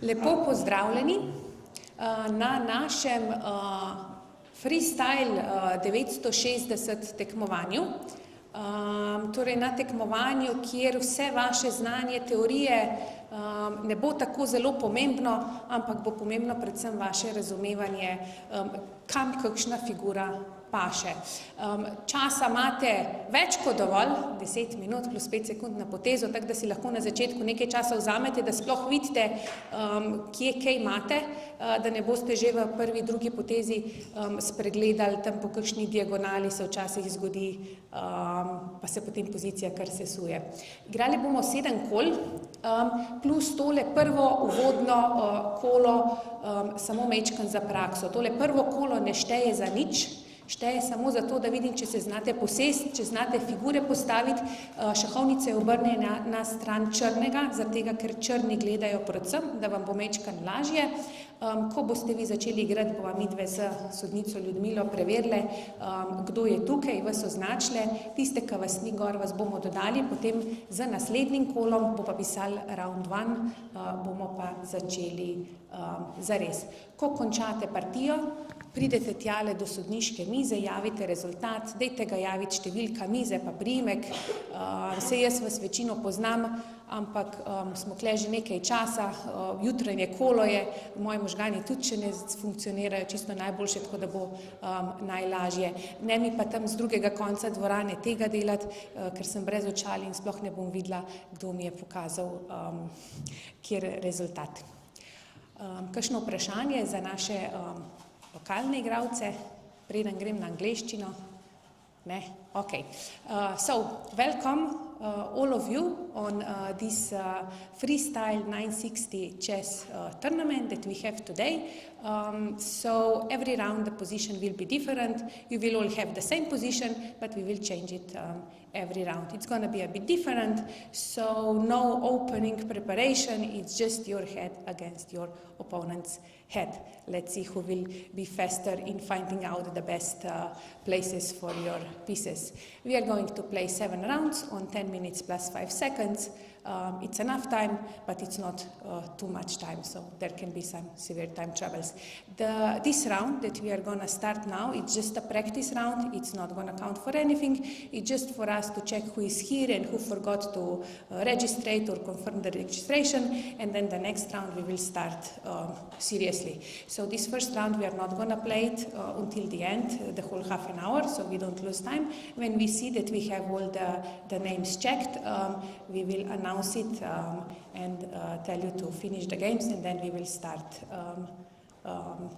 Lepo pozdravljeni na našem Freestyle 960 tekmovanju. Torej na tekmovanju, kjer vse vaše znanje, teorije ne bo tako zelo pomembno, ampak bo pomembno predvsem vaše razumevanje, kam kakšna figura paše. Časa imate več kot dovolj, 10 minut plus 5 sekund na potezo, tako da si lahko na začetku nekaj časa vzamete, da sploh vidite, kje kaj imate, da ne boste že v prvi, drugi potezi spregledali, tam po kakšni diagonali se včasih zgodi, pa se potem pozicija kar sesuje. Igrali bomo 7 kol, plus tole prvo uvodno kolo, samo majčkeno za prakso. Tole prvo kolo ne šteje za nič, šteje samo zato, da vidim, če se znate posesti, če znate figure postaviti. Šahovnica je obrnjena na stran črnega, zaradi tega, ker črni gledajo predvsem, da vam bo majčkeno lažje. Ko boste vi začeli igrati, bova midve z sodnico Ljudmilo preverile, kdo je tukaj, vas označile. Tiste, ki vas ni gor, vas bomo dodali, potem z naslednjim kolom bo pa pisali round 1, bomo pa začeli zares. Ko končate partijo, pridete tjale do sodniške mize, javite rezultat, dejte ga javiti številka mize pa priimek. Saj jaz vas večino poznam, ampak smo tule že nekaj časa, jutranje kolo je, moji možgani tudi še ne funkcionirajo čisto najboljše, tako da bo najlažje. Ne mi pa tam z drugega konca dvorane tega delati, ker sem brez očal in sploh ne bom videla, kdo mi je pokazal kjer rezultat. Kakšno vprašanje za naše lokalne igralce, preden grem na angleščino? Ne? Okay. So, welcome all of you on this Freestyle 960 chess tournament that we have today. So every round the position will be different. You will all have the same position, but we will change it every round. It's going to be a bit different, so no opening preparation, it's just your head against your opponent's head. Let's see who will be faster in finding out the best places for your pieces. We are going to play 7 rounds on 10 minutes plus 5 seconds. It's enough time, but it's not too much time, so there can be some severe time troubles. This round that we are going to start now, it's just a practice round. It's not going to count for anything. It's just for us to check who is here and who forgot to register or confirm the registration, and then the next round we will start seriously. So this first round we are not going to play it until the end, the whole half an hour, so we don't lose time. When we see that we have all the names checked, we will announce it and tell you to finish the games, and then we will start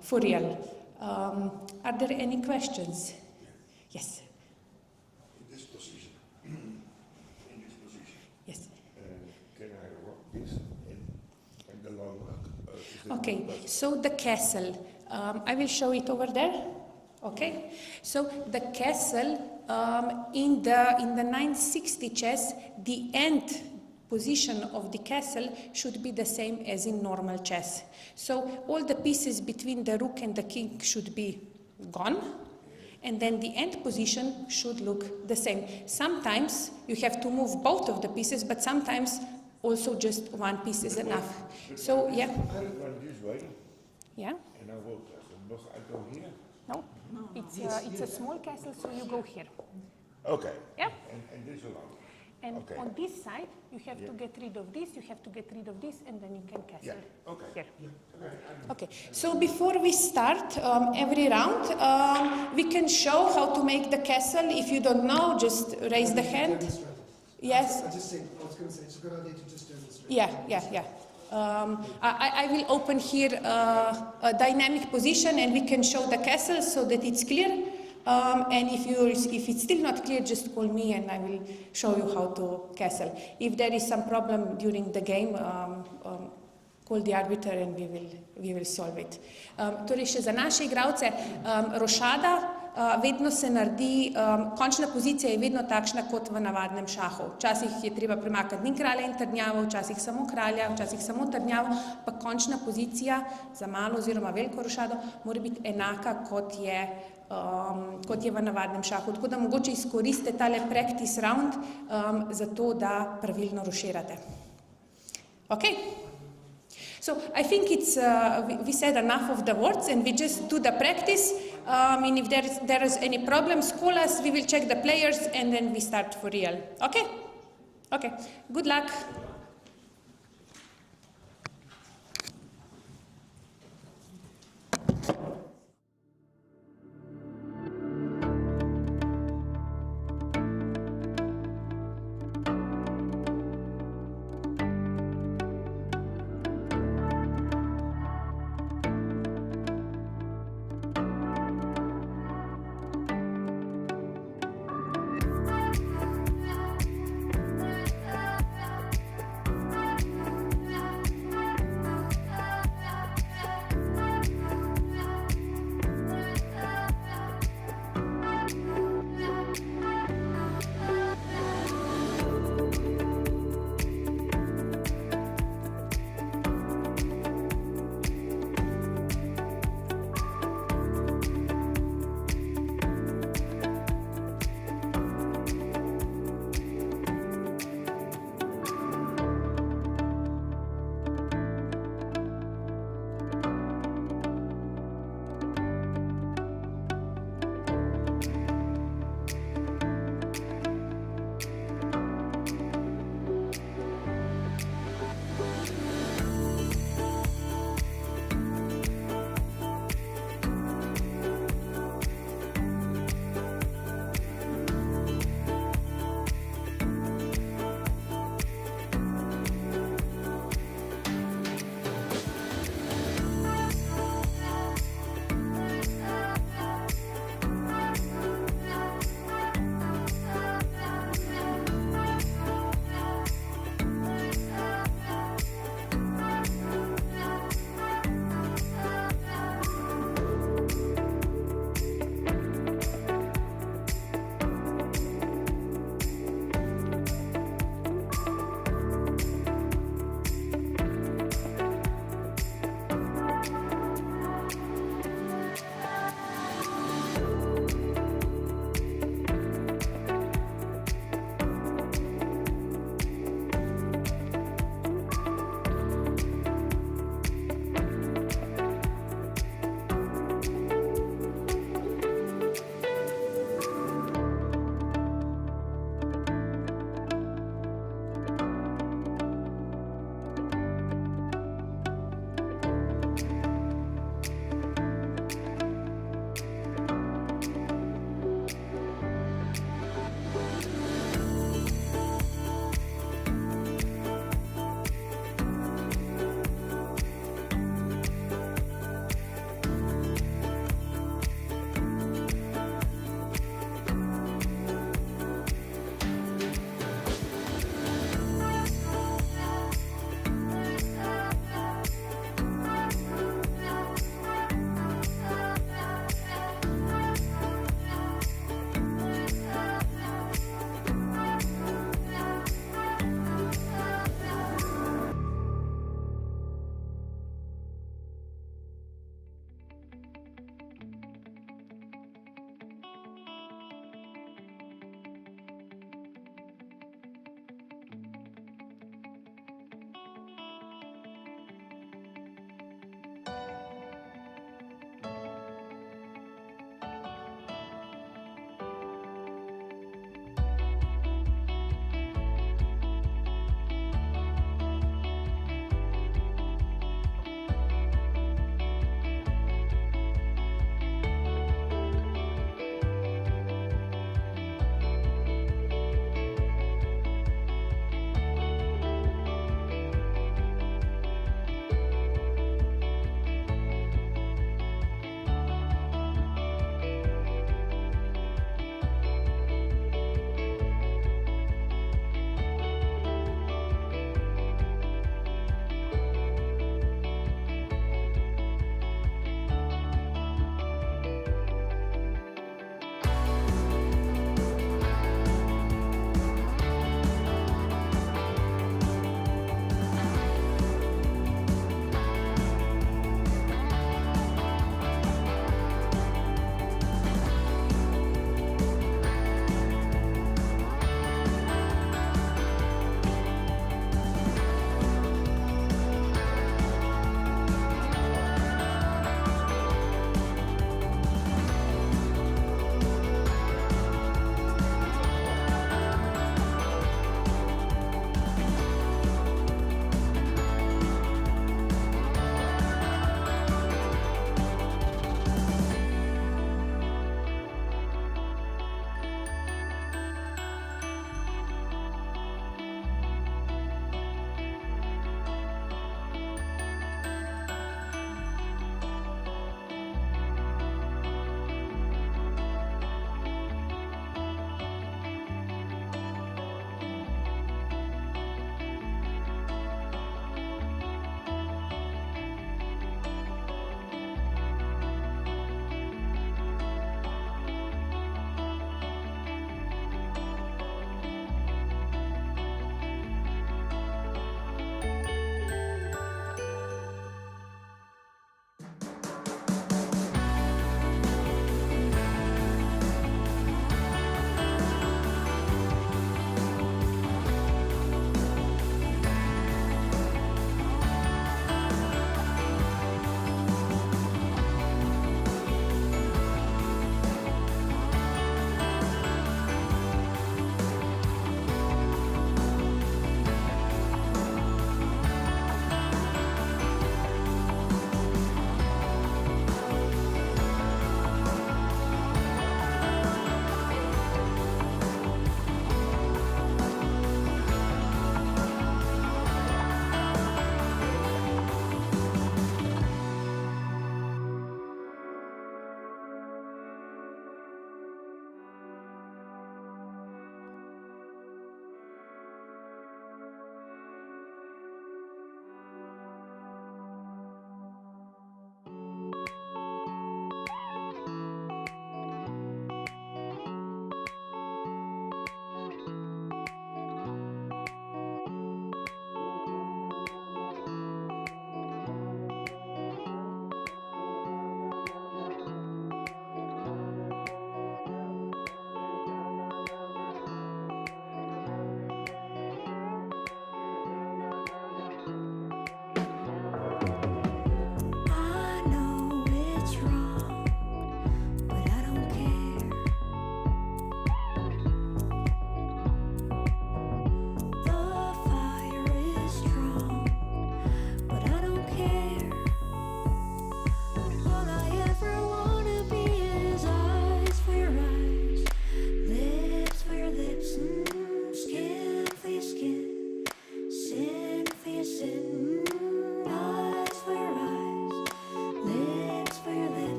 for real. Are there any questions? Yes. In this position. Yes. Can I rock this and the long rock? Okay, so the castle, I will show it over there. Okay, so the castle in the 960 chess, the end position of the castle should be the same as in normal chess. So all the pieces between the rook and the king should be gone, and then the end position should look the same. Sometimes you have to move both of the pieces, but sometimes also just one piece is enough. So yeah. I run this way. Yeah. And I will I go here. No, it's a small castle, so you go here. Okay. Yeah. And this alone. And okay. On this side, you have to get rid of this, you have to get rid of this, and then you can castle okay. here. Yeah. Okay, so before we start every round, we can show how to make the castle. If you don't know, just raise the hand. Yes? I was going to say, it's a good idea to just demonstrate. Yeah. I will open here a dynamic position, and we can show the castle so that it's clear. And if it's still not clear, just call me and I will show you how to castle. If there is some problem during the game, call the arbiter and we will solve it. Torej še za naše igralce, rošada vedno se naredi, končna pozicija je vedno takšna kot v navadnem šahu. Včasih je treba premakati in kralja in trdnjavo, včasih samo kralja, včasih samo trdnjavo, pa končna pozicija za malo oziroma veliko rošado mora biti enaka kot je v navadnem šahu. Tako da mogoče izkoristite tale practice round za to, da pravilno roširate. Okay? So I think it's we said enough of the words, and we just do the practice. And if there is any problems, call us. We will check the players, and then we start for real. Okay? Okay. Good luck.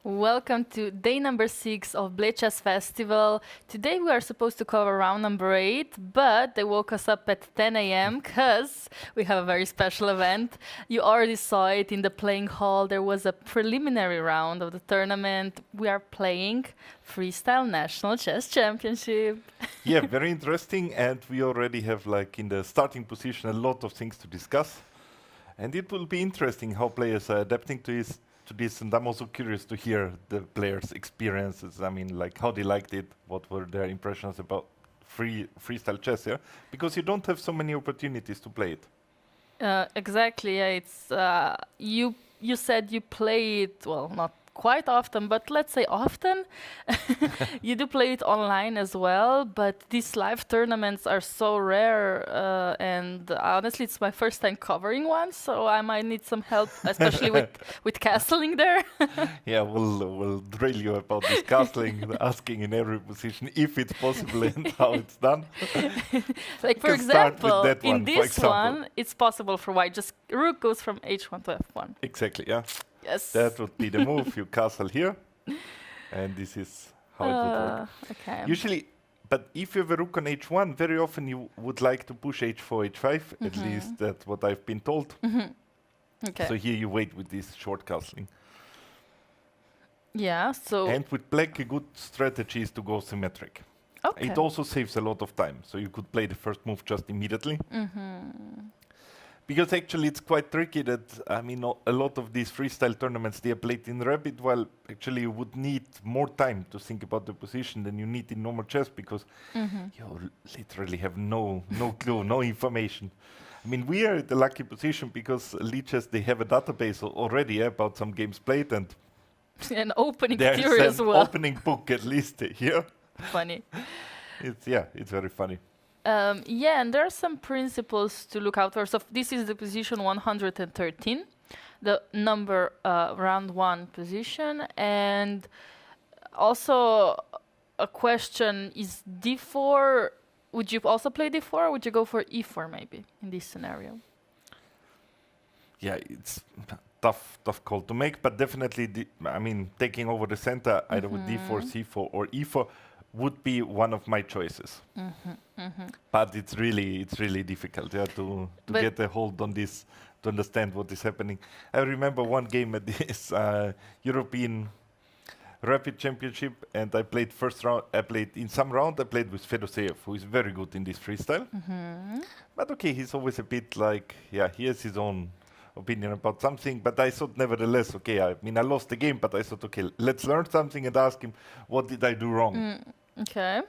Welcome to day number 6 of Bled Chess Festival. Today we are supposed to cover round number 8, but they woke us up at 10 a.m. because we have a very special event. You already saw it in the playing hall. There was a preliminary round of the tournament. We are playing Freestyle National Chess Championship. Yeah, very interesting, and we already have, like, in the starting position, a lot of things to discuss. And it will be interesting how players are adapting to this, and I'm also curious to hear the players' experiences. I mean, like, how they liked it, what were their impressions about freestyle chess, yeah? Because you don't have so many opportunities to play it. Exactly, yeah, it's you said you play it, well, not quite often, but let's say often. You do play it online as well, but these live tournaments are so rare, and honestly, it's my first time covering one, so I might need some help, especially with castling there. Yeah, we'll drill you about this castling, asking in every position if it's possible and how it's done. Like, for example, in this one, it's possible for white. Just rook goes from h1 to f1. Exactly, yeah. Yes. That would be the move. You castle here, and this is how it would work. Okay. Usually, but if you have a rook on h1, very often you would like to push h4, h5. At least that's what I've been told. Okay. So here you wait with this short castling. Yeah, so... And with black, a good strategy is to go symmetric. Okay. It also saves a lot of time. So you could play the first move just immediately. Because actually it's quite tricky that, I mean, a lot of these freestyle tournaments, they are played in rapid, while actually you would need more time to think about the position than you need in normal chess, because you literally have no clue, no information. I mean, we are at the lucky position because Lead Chess, they have a database already about some games played, and an opening there's theory as an well. opening book at least here. Funny. It's very funny. Yeah, and there are some principles to look out for. So this is the position 113, the number round 1 position. And also a question is d4. Would you also play d4, or would you go for e4 maybe in this scenario? Yeah, it's tough call to make, but definitely, I mean, taking over the center either with d4, c4, or e4 would be one of my choices. But it's really difficult, yeah, to get a hold on this, to understand what is happening. I remember one game at this European Rapid Championship, and I played first round. I played with Fedoseev, who is very good in this freestyle. But okay, he's always a bit like, yeah, he has his own opinion about something, but I thought nevertheless, okay, I mean, I lost the game, but I thought, okay, let's learn something and ask him, what did I do wrong? Okay.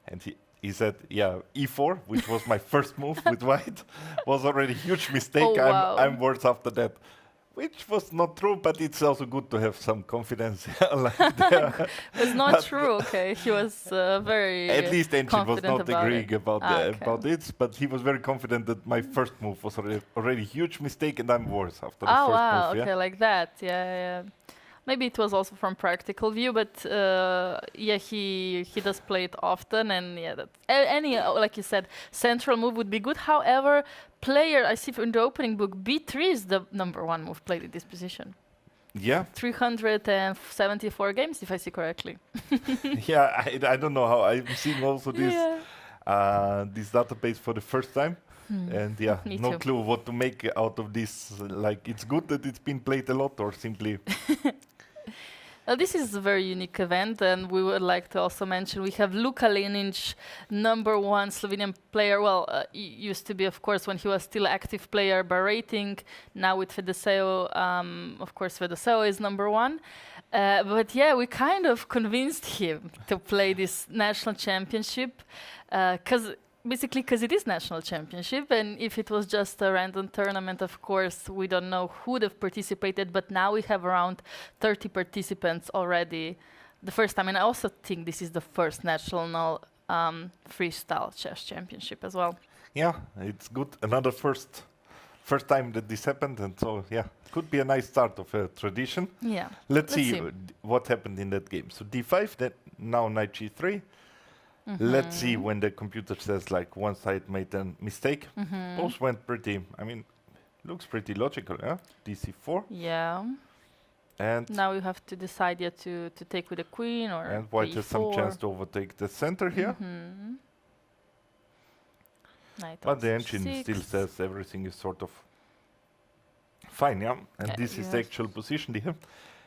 And he said, yeah, e4, which was my first move with white, was already a huge mistake. Oh, wow. I'm worse after that. Which was not true, but it's also good to have some confidence. It's not true, okay. He was very at least Engine was not agreeing it. about it, but he was very confident that my first move was already a huge mistake, and I'm worse after the Oh, first wow, move. okay, Yeah? like that, yeah. Maybe it was also from practical view, but yeah, he does play it often, and yeah, that any like you said, central move would be good. However, player, I see in the opening book, b3 is the number 1 move played in this position. Yeah. 374 games, if I see correctly. Yeah, I don't know how I'm seeing also this this database for the first time. And yeah, Me no too. clue what to make out of this. Like, it's good that it's been played a lot, or simply This is a very unique event, and we would like to also mention we have Luka Lenic, number 1 Slovenian player. Well, he used to be, of course, when he was still active player by rating. Now with Fedoseo, of course, Fedoseo is number 1. But yeah, we kind of convinced him to play this national championship, basically because it is national championship, and if it was just a random tournament, of course, we don't know who would have participated, but now we have around 30 participants already. The first time, and I also think this is the first national freestyle chess championship as well. yeah, it's good. Another first time that this happened, and so yeah, could be a nice start of a tradition. Yeah. Let's see what happened in that game. So d5, then now knight g3. Let's see when the computer says like one side made a mistake. Both went pretty, I mean, looks pretty logical, yeah? dc4. Yeah. And Now you have to decide yet to take with a queen or and white the has some e4. chance to overtake the center here. Knight But the also engine G6. still says everything is sort of fine, yeah. And this is the yes. actual position here.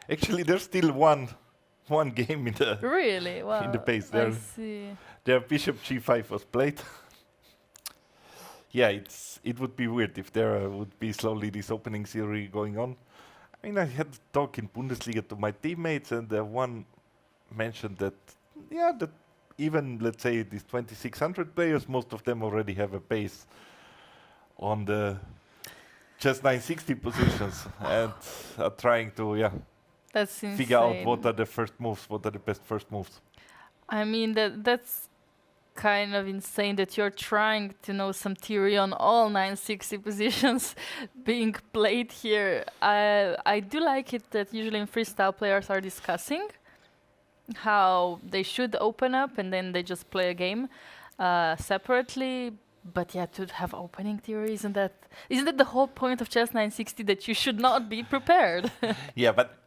Actually, there's still one game in the Really? Wow. in the base I there. see. Their bishop g5 was played. Yeah, it would be weird if there would be slowly this opening theory going on. I mean, I had to talk in Bundesliga to my teammates, and one mentioned that, yeah, that even, let's say, these 2600 players, most of them already have a base on the just 960 positions and are trying to, yeah, That's insane. figure out what are the first moves, what are the best first moves. I mean, that's kind of insane that you're trying to know some theory on all 960 positions being played here. I do like it that usually in freestyle players are discussing how they should open up and then they just play a game separately. But yeah, to have opening theory, isn't that the whole point of chess 960, that you should not be prepared? Yeah, but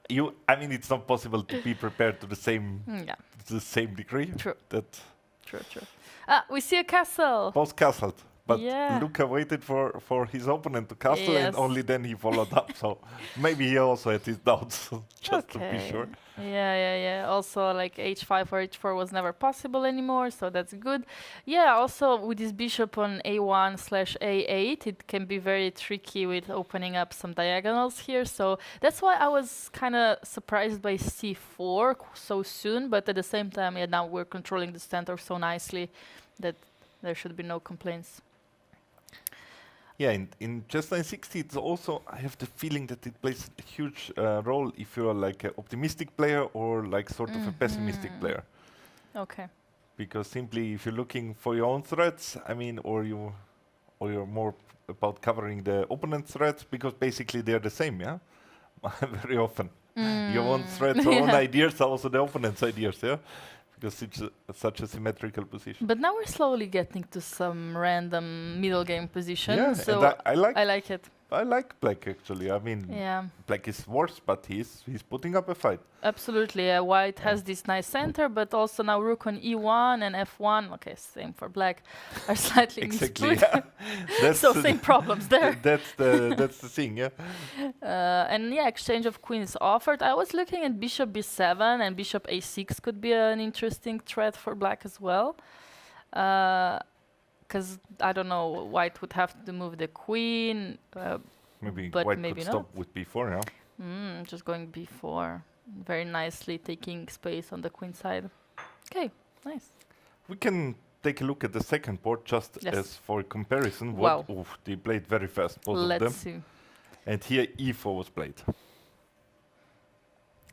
I mean, it's not possible to be prepared to the same Yeah, to the same degree. true. That True. Ah, we see a castle. both castled, but Yeah. Luca waited for his opponent to castle, and Yes. only then he followed up. So maybe he also had his doubts, just to be Okay. sure. Yeah. Also, like h5 or h4 was never possible anymore, so that's good. Yeah, also with this bishop on a1/a8, it can be very tricky with opening up some diagonals here. So that's why I was kind of surprised by c4 so soon, but at the same time, yeah, now we're controlling the center so nicely that there should be no complaints. Yeah, in chess 960, it's also, I have the feeling that it plays a huge role if you're like an optimistic player or like sort of a pessimistic player. Okay. Because simply if you're looking for your own threats, I mean, or you're more about covering the opponent's threats, because basically they're the same, yeah? Very often. Your own threats or own ideas are also the opponent's ideas, yeah? Because it's such a symmetrical position. But now we're slowly getting to some random middle game position. Yeah, so and I like it. I like Black actually. I mean, Yeah, Black is worse, but he's putting up a fight. absolutely. White has this nice center, but also now rook on e1 and f1. Okay, same for black. Are slightly Exactly. misplayed. Yeah. So same problems there. That's the thing. Yeah. And yeah, exchange of queens offered. I was looking at bishop b7 and bishop a6 could be an interesting threat for black as well. Because I don't know, white would have to move the queen. Maybe But White maybe could not. stop with b4. Yeah. Just going b4. Very nicely taking space on the queen side. Okay, nice. We can take a look at the second board just Yes. as for comparison. Wow. Oof, they played very fast, both of them. Let's see. And here e4 was played.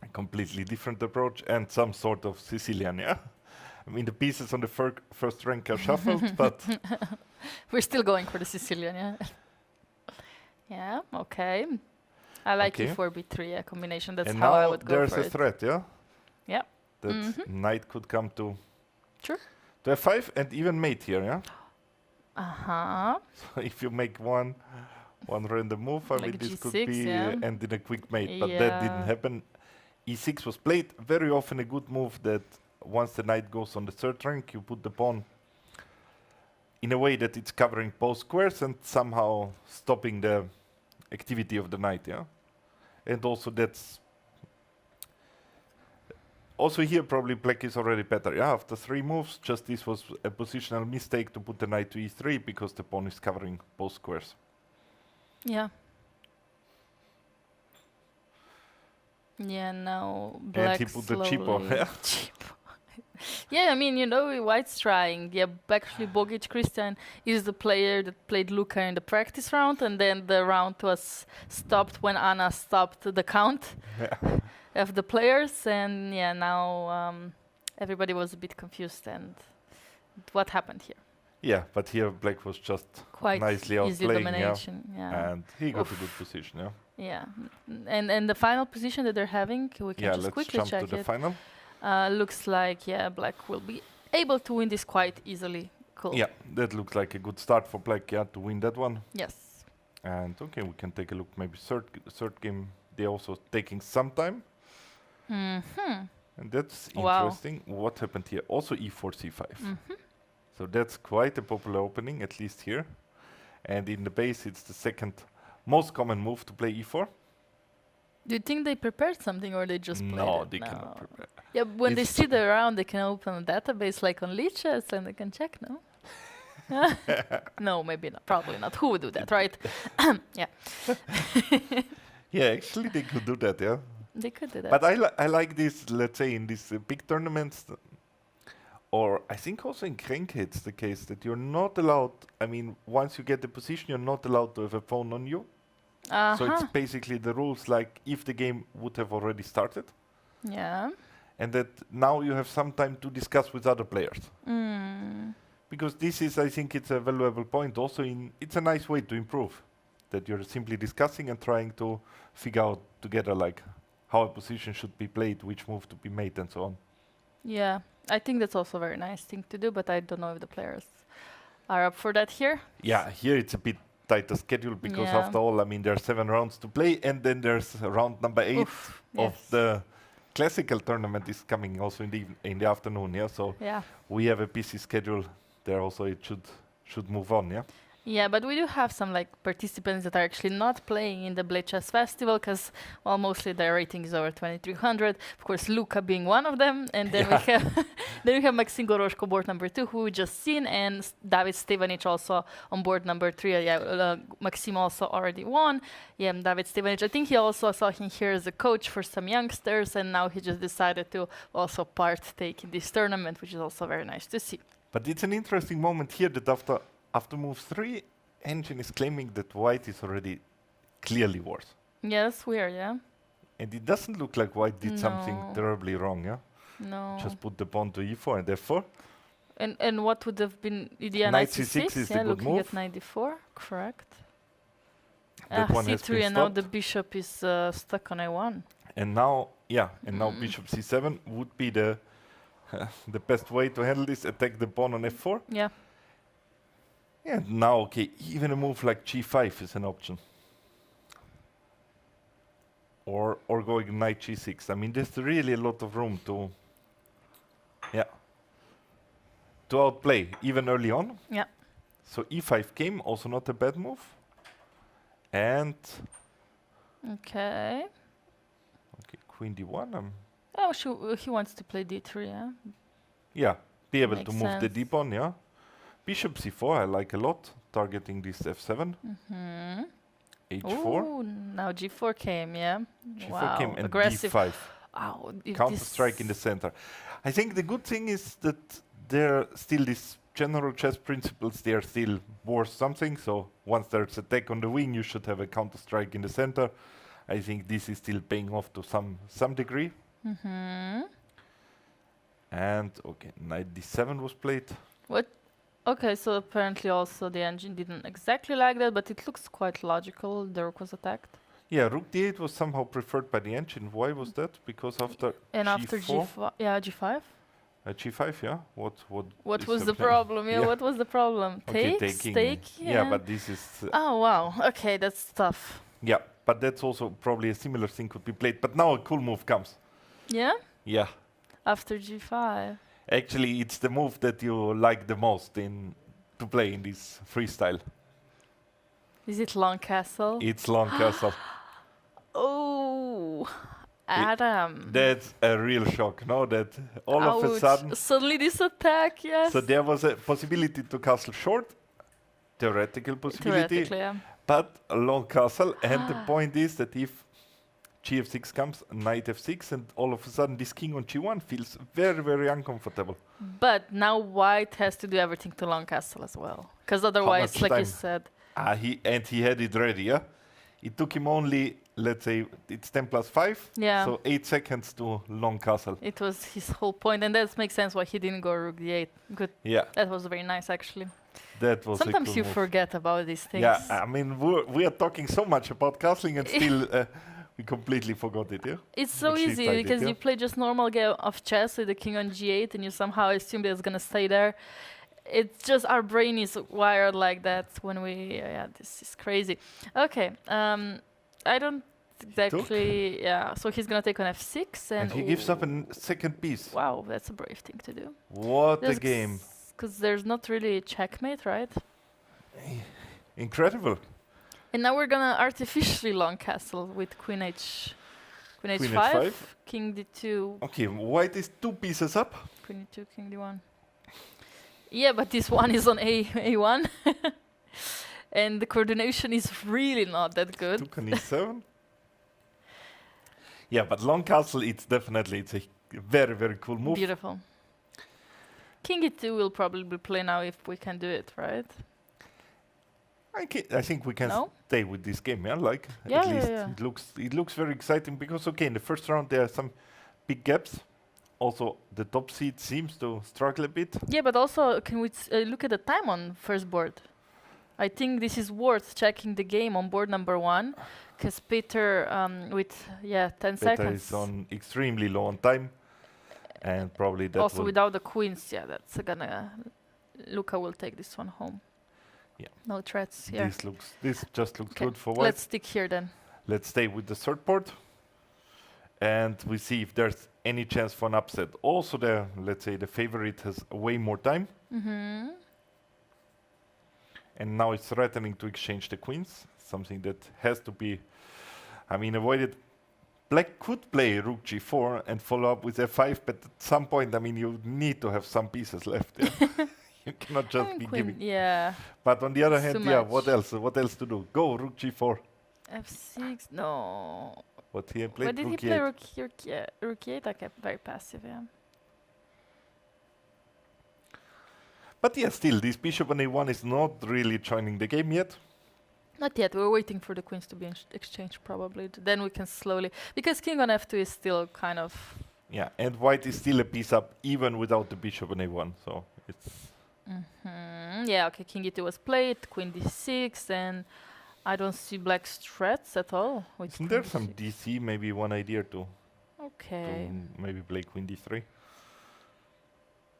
A completely different approach and some sort of Sicilian, yeah? I mean, the pieces on the first rank are shuffled, but We're still going for the Sicilian, yeah? Yeah, okay. I like Okay. e4, b3, yeah, combination. That's and how I now would go there's for a it. threat, yeah? Yeah. That knight could come to Sure. to f5 and even mate here, yeah? Uh-huh. So if you make one random move, I Like mean, this could g6, be yeah. end in a quick mate, but that didn't Yeah. happen. e6 was played. Very often a good move that once the knight goes on the third rank, you put the pawn in a way that it's covering both squares and somehow stopping the activity of the knight, yeah? And also that's... Also here probably black is already better, yeah? After 3 moves, just this was a positional mistake to put the knight to e3 because the pawn is covering both squares. Yeah. Yeah, now black And he put the cheap on, slowly- yeah? Cheap. Yeah, I mean, you know, white's trying. Yeah, actually, Bogic Christian is the player that played Luca in the practice round, and then the round was stopped when Anna stopped the count of the players. And yeah, now everybody was a bit confused. And what happened here? Yeah, but here black was just Quite nicely easy outplaying, domination. Yeah. and he got Oof. a good position, yeah? Yeah, and the final position that they're having, we can Yeah, just let's quickly jump check to the it. final. Looks like, yeah, black will be able to win this quite easily. Cool. Yeah, that looks like a good start for black, yeah, to win that one. Yes. And okay, we can take a look, maybe third game they're also taking some time. And that's interesting. What happened here? Also e4, c5. So that's quite a popular opening, at least here. And in the base, it's the second most common move to play e4. Do you think they prepared something or they just played No, it? they cannot prepare. Yeah, when they It's see the round, they can open a database like on Bled Chess and they can check, no? No, maybe not. Probably not. Who would do that, right? Yeah. Yeah, actually, they could do that, yeah. They could do that. But I like this, let's say, in these big tournaments, or I think also in Kränke it's the case that you're not allowed, I mean, once you get the position, you're not allowed to have a pawn on you. So it's basically the rules like if the game would have already started. Yeah. And that now you have some time to discuss with other players. Because this is, I think it's a valuable point. Also, it's a nice way to improve. That you're simply discussing and trying to figure out together like how a position should be played, which move to be made and so on. Yeah, I think that's also a very nice thing to do, but I don't know if the players are up for that here. Yeah, here it's a bit tighter schedule because after all, I mean, there are 7 rounds to play and then there's round number 8 of the classical tournament is coming also in the afternoon, yeah? So we have a busy schedule there also, it should move on, yeah? Yeah, but we do have some like participants that are actually not playing in the Bled Chess Festival because, well, mostly their rating is over 2300. Of course, Luka being one of them, and then we have Maxim Goroshko board number 2, who we just seen, and David Stevanic also on board number 3. Maxim also already won. Yeah, and David Stevanic, I think he also saw him here as a coach for some youngsters, and now he just decided to also partake in this tournament, which is also very nice to see. But it's an interesting moment here that after move 3, Engine is claiming that white is already clearly worse. Yes, weird, yeah. And it doesn't look like white did something terribly wrong, yeah? No. Just put the pawn to e4 and f4. And what would have been idea? Knight c6 is the good looking move. at knight d4, correct. That one has c3 been and now stopped. the bishop is stuck on a1. And now, now bishop c7 would be the the best way to handle this, attack the pawn on f4. Yeah. And now, okay, even a move like g5 is an option. Or going knight g6. I mean, there's really a lot of room to outplay, even early on. Yeah. So e5 came, also not a bad move. And Okay, queen d1. Oh, he wants to play d3, yeah? Yeah, be able Makes to move the sense. d pawn, yeah. Bishop c4, I like a lot, targeting this f7. h4. Ooh, now g4 came, yeah? G4 came and aggressive. d5. Wow, if Counter-strike in the center. I think the good thing is that there are still these general chess principles, they are still worth something. So once there's attack on the wing, you should have a counter-strike in the center. I think this is still paying off to some degree. And okay, knight d7 was played. What? Okay, so apparently also the engine didn't exactly like that, but it looks quite logical. The rook was attacked. Yeah, rook d8 was somehow preferred by the engine. Why was that? Because after And g4, after g5, yeah, g5. g5, yeah. What What is was the happening? problem? Yeah, what was the problem? Okay, Take, taking. Yeah, and- but this is Oh wow. Okay, that's tough. yeah, but that's also probably a similar thing could be played. But now a cool move comes. Yeah. Yeah, After g5. actually, it's the move that you like the most to play in this freestyle. Is it long castle? It's long castle. Oh, Adam. That's a real shock, no? That all of a Ouch. sudden. Suddenly this attack, yes. So there was a possibility to castle short, theoretical possibility, Theoretically, yeah. but a long castle. And the point is that if gf6 comes, knight f6, and all of a sudden this king on g1 feels very, very uncomfortable. But now white has to do everything to long castle as well. Because otherwise, much like you time? said, He had it ready, yeah? It took him only, let's say, it's 10 plus 5, Yeah. so 8 seconds to long castle. it was his whole point. And that makes sense why he didn't go rook d8. Good. Yeah, That was very nice, actually. that was Sometimes a cool you move. forget about these things. Yeah, I mean, we are talking so much about castling and still we completely forgot it, yeah? It's so Actually easy tied it, because yeah? you play just normal game of chess with the king on g8 and you somehow assume that it's going to stay there. It's just our brain is wired like that when we... yeah, this is crazy. Okay, I don't exactly. Yeah. So he's gonna take on f6, And he gives up a second piece. Wow, that's a brave thing to do. What a game. Because there's not really checkmate, right? Incredible. And now we're gonna artificially long castle with queen h5, h5. king d2, Okay, white is 2 pieces up. queen d2, king d1. Yeah, but this one is on a1. And the coordination is really not that good. Took on e7. Yeah, but long castle, it's a very, very cool move. Beautiful. King e2 will probably play now if we can do it, right? I think we can No? stay with this game, yeah. Like Yeah, at yeah, least yeah. it looks very exciting because in the first round there are some big gaps. Also, the top seed seems to struggle a bit. Yeah, but also, can we look at the time on first board? I think this is worth checking the game on board number 1, because Peter with 10 Beta seconds. is on extremely low on time, and probably that Also will without the queens, that's gonna. Luca will take this one home. Yeah. No threats here. this just looks Okay, good for white. let's stick here then. Let's stay with the third board, and we see if there's any chance for an upset. Also, let's say the favorite has way more time, and now it's threatening to exchange the queens, something that has to be, avoided. Black could play rook g4 and follow up with f5, but at some point, you need to have some pieces left. Yeah? You cannot just be giving. Yeah. But on the other It's hand, too yeah, much. what else? What else to do? Go rook g4. F6. No. What he played? Why did he rook play e8. rook e8? I kept very passive. Yeah. But yeah, still, this bishop on a1 is not really joining the game yet. Not yet. We're waiting for the queens to be exchanged, probably. Then we can slowly, because king on f2 is still kind of. Yeah, and white is still a piece up even without the bishop on a1. So it's Yeah. Okay. King e2 was played. Queen d6, and I don't see black's threats at all. With isn't queen there some d6. DC? Maybe one idea to Okay. maybe play queen d3.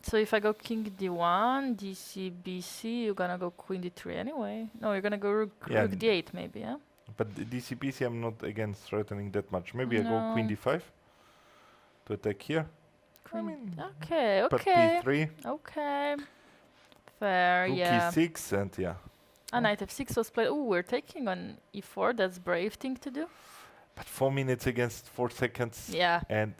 So if I go king d1, dc, bc, you're gonna go queen d3 anyway. No, you're gonna go rook d8 maybe, yeah? But the DC PC I'm not against threatening that much. Maybe I go queen No. d5 to attack here. Okay, But okay. b3, Okay. Fair, rook yeah. e6, and yeah. A knight f6 was played. Oh, we're taking on e4. That's brave thing to do. But 4 minutes against 4 seconds. Yeah. And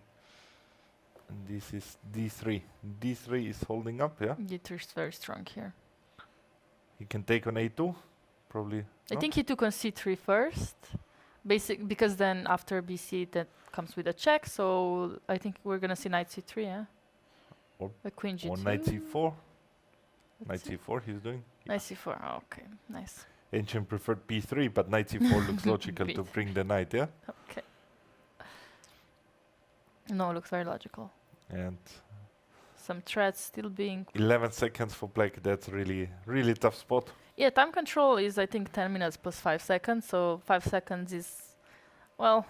this is d3. d3 is holding up, yeah? d3 is very strong here. He can take on a2, probably. I no? think he took on c3 first. Because then after bc that comes with a check. So I think we're gonna see knight c3, yeah? Or- a queen g2. Or knight c4. Knight Let's see. c4 he's doing. Knight c4. Oh, okay, nice. Ancient preferred b3, but knight c4 looks logical to B3. bring the knight, yeah? Okay. No, looks very logical. And Some threats still being. 11 seconds for black, that's really, really tough spot. Yeah, time control is I think 10 minutes plus 5 seconds. So 5 seconds is, well,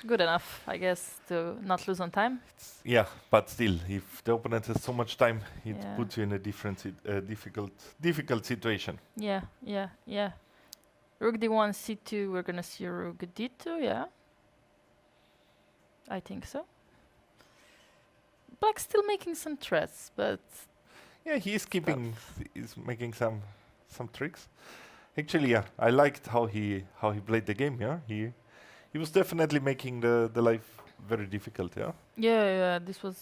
good enough, I guess, to not lose on time. Yeah, but still, if the opponent has so much time, it Yeah. puts you in a difficult situation. Yeah, yeah, yeah. Rook d1, c2, we're gonna see rook d2, yeah? I think so. Black's still making some threats, but Yeah, he's making some tricks. Actually, yeah, I liked how he played the game. Yeah, he was definitely making the life very difficult. Yeah, yeah, this was,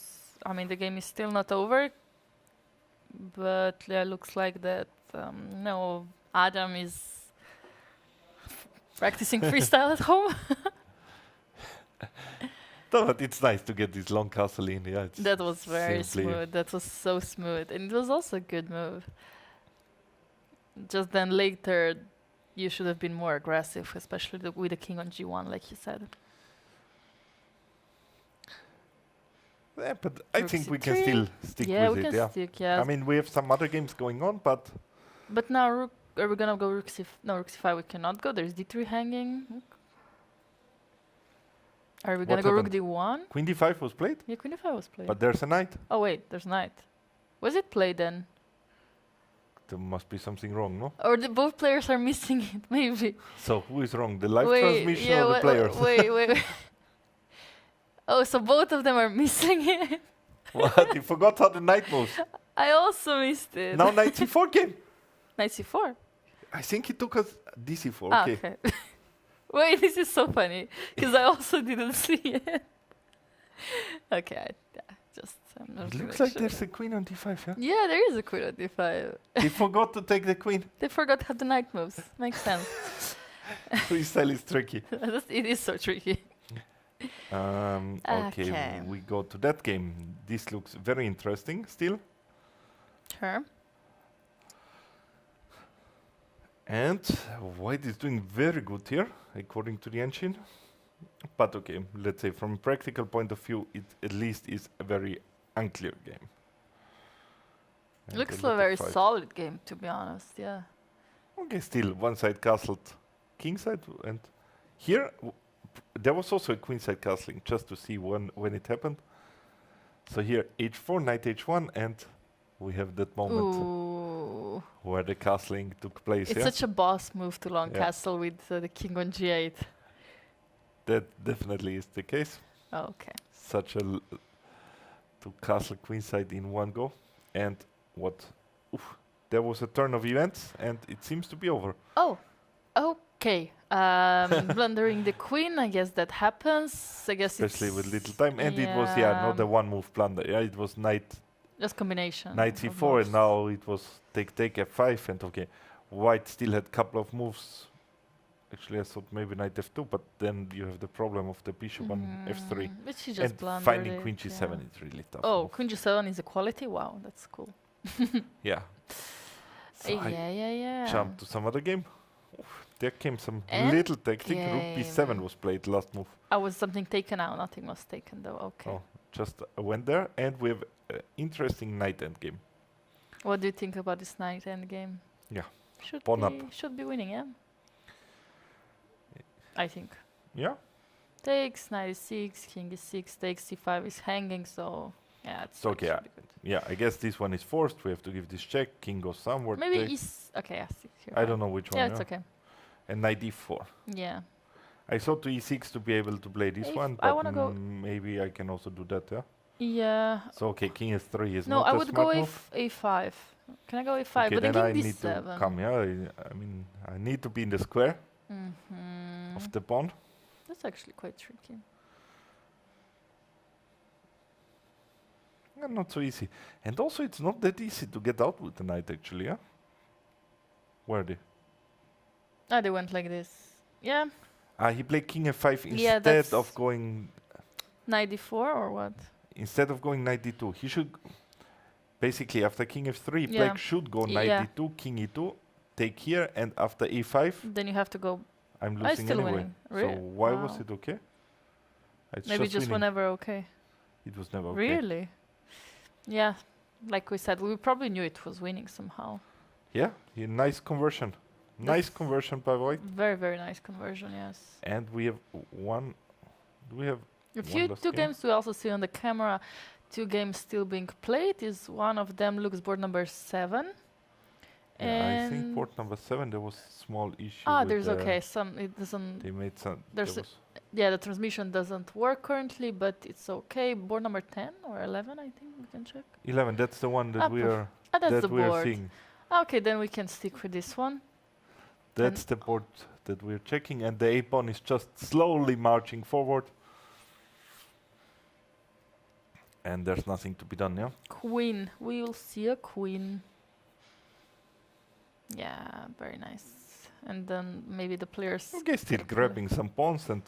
I mean, the game is still not over, but yeah, looks like that, no, Adam is practicing freestyle at home. no, but it's nice to get this long castle in. Yeah, it's That was very simply- smooth. That was so smooth. And it was also a good move. Just then later, you should have been more aggressive, especially with the king on g1, like you said. Yeah, but I Rook think we can c3. still stick Yeah, with we it. can Yeah, stick, yeah. I mean we have some other games going on, but But now, are we gonna go rook rook c5? We cannot go. There's d3 hanging. Are we gonna What go rook happened? d1? Queen d5 was played, Yeah, queen d5 was played. but there's a knight. Oh wait, there's knight. Was it played then? There must be something wrong, no? Or both players are missing it, maybe. So who is wrong? The live Wait, transmission yeah, or the players? wait. Oh, so both of them are missing it. What? You forgot how the knight moves. I also missed it. Now knight c4 came. Knight c4. I think he took us d4. Ah, Okay. okay. Wait, this is so funny because I also didn't see it. Okay, I'm not It really looks like sure. there's a queen on d5, yeah? Yeah, there is a queen on d5. He forgot to take the queen. They forgot how the knight moves. Makes sense. Freestyle is tricky. It is so tricky. Okay, Okay. we go to that game. This looks very interesting still. Sure. And white is doing very good here, according to the engine. But okay, let's say from a practical point of view, it at least is a very unclear game. And Looks a lot a of very fight. solid game, to be honest. Yeah. Okay, still one side castled, king side, and here there was also a queen side castling, just to see when it happened. So here h4, knight h1, and we have that moment Ooh. where the castling took place. It's Yeah? such a boss move to long Yeah. castle with the king on g8. That definitely is the case. Oh, okay. Such a to castle queenside in one go, and what? Oof, there was a turn of events, and it seems to be over. Oh, okay. Blundering the queen, I guess that happens. I guess Especially with it's little time, and it was not a one move blunder. Yeah, it was knight just combination. knight of c4, moves. and now it was take f5, and okay, white still had couple of moves. Actually, I thought maybe knight f2, but then you have the problem of the bishop on f3. But she just And blundered finding it, queen g7 yeah. is really tough. Oh, move. queen g7 is a quality? Wow, that's cool. Yeah. So I yeah. jump to some other game. Oof, there came some End little tactic. Rook b7 game. was played last move. Was something taken out? Nothing was taken though. Okay. Oh, just went there, and we have interesting knight end game. What do you think about this knight end game? Yeah. Should Pawn be, up. should be winning, yeah? I think. Yeah, Takes, knight e6, king e6, takes c5 is hanging, so yeah, it's So, okay, should be good. yeah. I guess this one is forced. We have to give this check. King goes somewhere. Maybe take. is okay, yeah, here. I don't know which one. Yeah, it's okay. And knight d4. Yeah. I thought to e6 to be able to play this If one, I but wanna go- maybe I can also do that. Yeah. Yeah. So okay, king s3 is No, not I a would smart go move. a5. Can I go a5? Okay, But then then I king need d7. to come. Yeah, I mean I need to be in the square of the pawn. That's actually quite tricky. Not so easy. And also, it's not that easy to get out with the knight, actually, yeah? Where are they? Ah, they went like this. Yeah. He played king f5 Yeah, instead that's- of going... Knight d4 or what? Instead of going knight d2. He should... Basically, after king f3, Yeah. black should go knight Yeah. d2, king e2, take here, and after e5, Then you have to go. I'm I'm losing still anyway. winning. So Really? why was Wow. it okay? It's Maybe just winning. whenever okay. It was never okay. Really? Yeah. Like we said, we probably knew it was winning somehow. Yeah, nice conversion. Nice conversion by white. Very, very nice conversion, yes. And we have one... Do we have... A one few last two game? games we also see on the camera, two games still being played. Is one of them looks board number 7. Yeah, I think And- port number 7 there was small issue. Ah, with there's the- okay. Some it doesn't. They made some. There's there a- was Yeah, the transmission doesn't work currently, but it's okay. Board number 10 or 11, I think we can check. 11. That's the one that we are Ah, that's that the we are board. seeing. Okay, then we can stick with this one. That's the board that we're checking, and the A pawn is just slowly marching forward. And there's nothing to be done, yeah. Queen. We will see a queen. Yeah, very nice. And then maybe the players. Okay, still can play. grabbing some pawns and.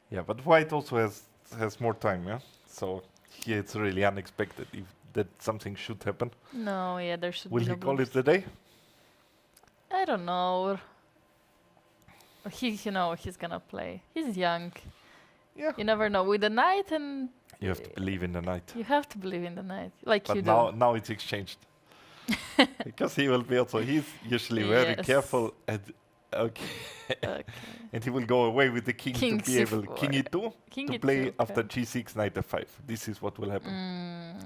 Yeah, but white also has more time, yeah. So here it's really unexpected if that something should happen. No, yeah, there should Will be he no call blues. it the day? I don't know. You know, he's gonna play. He's young. Yeah. You never know. With the knight, and You have to believe in the knight. you have to believe in the knight, like But you now it's exchanged. Because he will be also, he's usually very Yes. careful and okay. do. Okay. And he will go away with the king, King to be able C4. king e2 King to E2, play okay. after g6 knight f5. This is what will happen.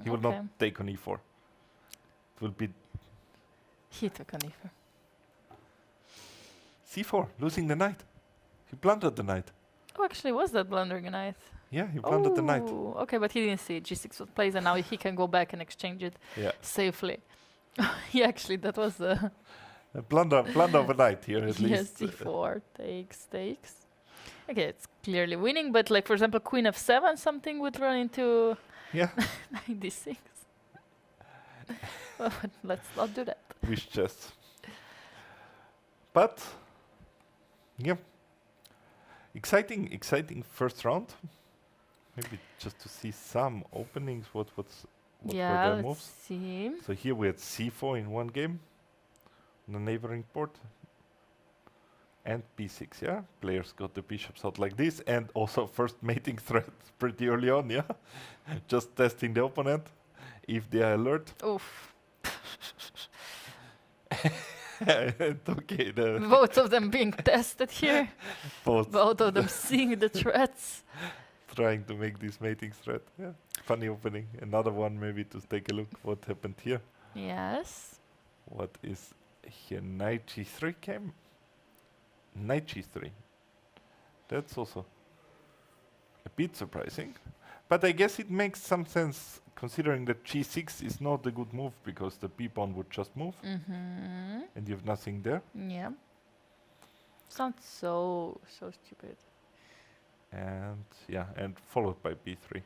He will okay. not take on e4. It will be He took an e4. C4, losing the knight. He blundered the knight. Oh, actually, was that blundering a knight? Yeah, he blundered the knight. Oh, okay, but he didn't see it. G6 was plays, and now he can go back and exchange it Yeah, safely. Yeah, actually, that was the a blunder of a knight here at yes, least. d4 takes. Okay, it's clearly winning, but like for example, queen f7, something would run into Yeah, knight d6. Well, let's not do that. wish chess. But yeah, exciting first round. Maybe just to see some openings. What were Yeah, their let's moves? see. So here we had c4 in one game on the neighboring board. And b6, yeah? Players got the bishops out like this, and also first mating threat pretty early on, yeah? Just testing the opponent, if they are alert. Oof. And okay, Both of them being tested here. both Both of them seeing the threats. trying to make this mating threat. Yeah, funny opening. Another one maybe to take a look what happened here. Yes. What is here? Knight g3 came. Knight g3. That's also a bit surprising. But I guess it makes some sense considering that g6 is not a good move because the b pawn would just move Mm-hmm. and you have nothing there. Yeah. It's not so stupid. And yeah, and followed by b3.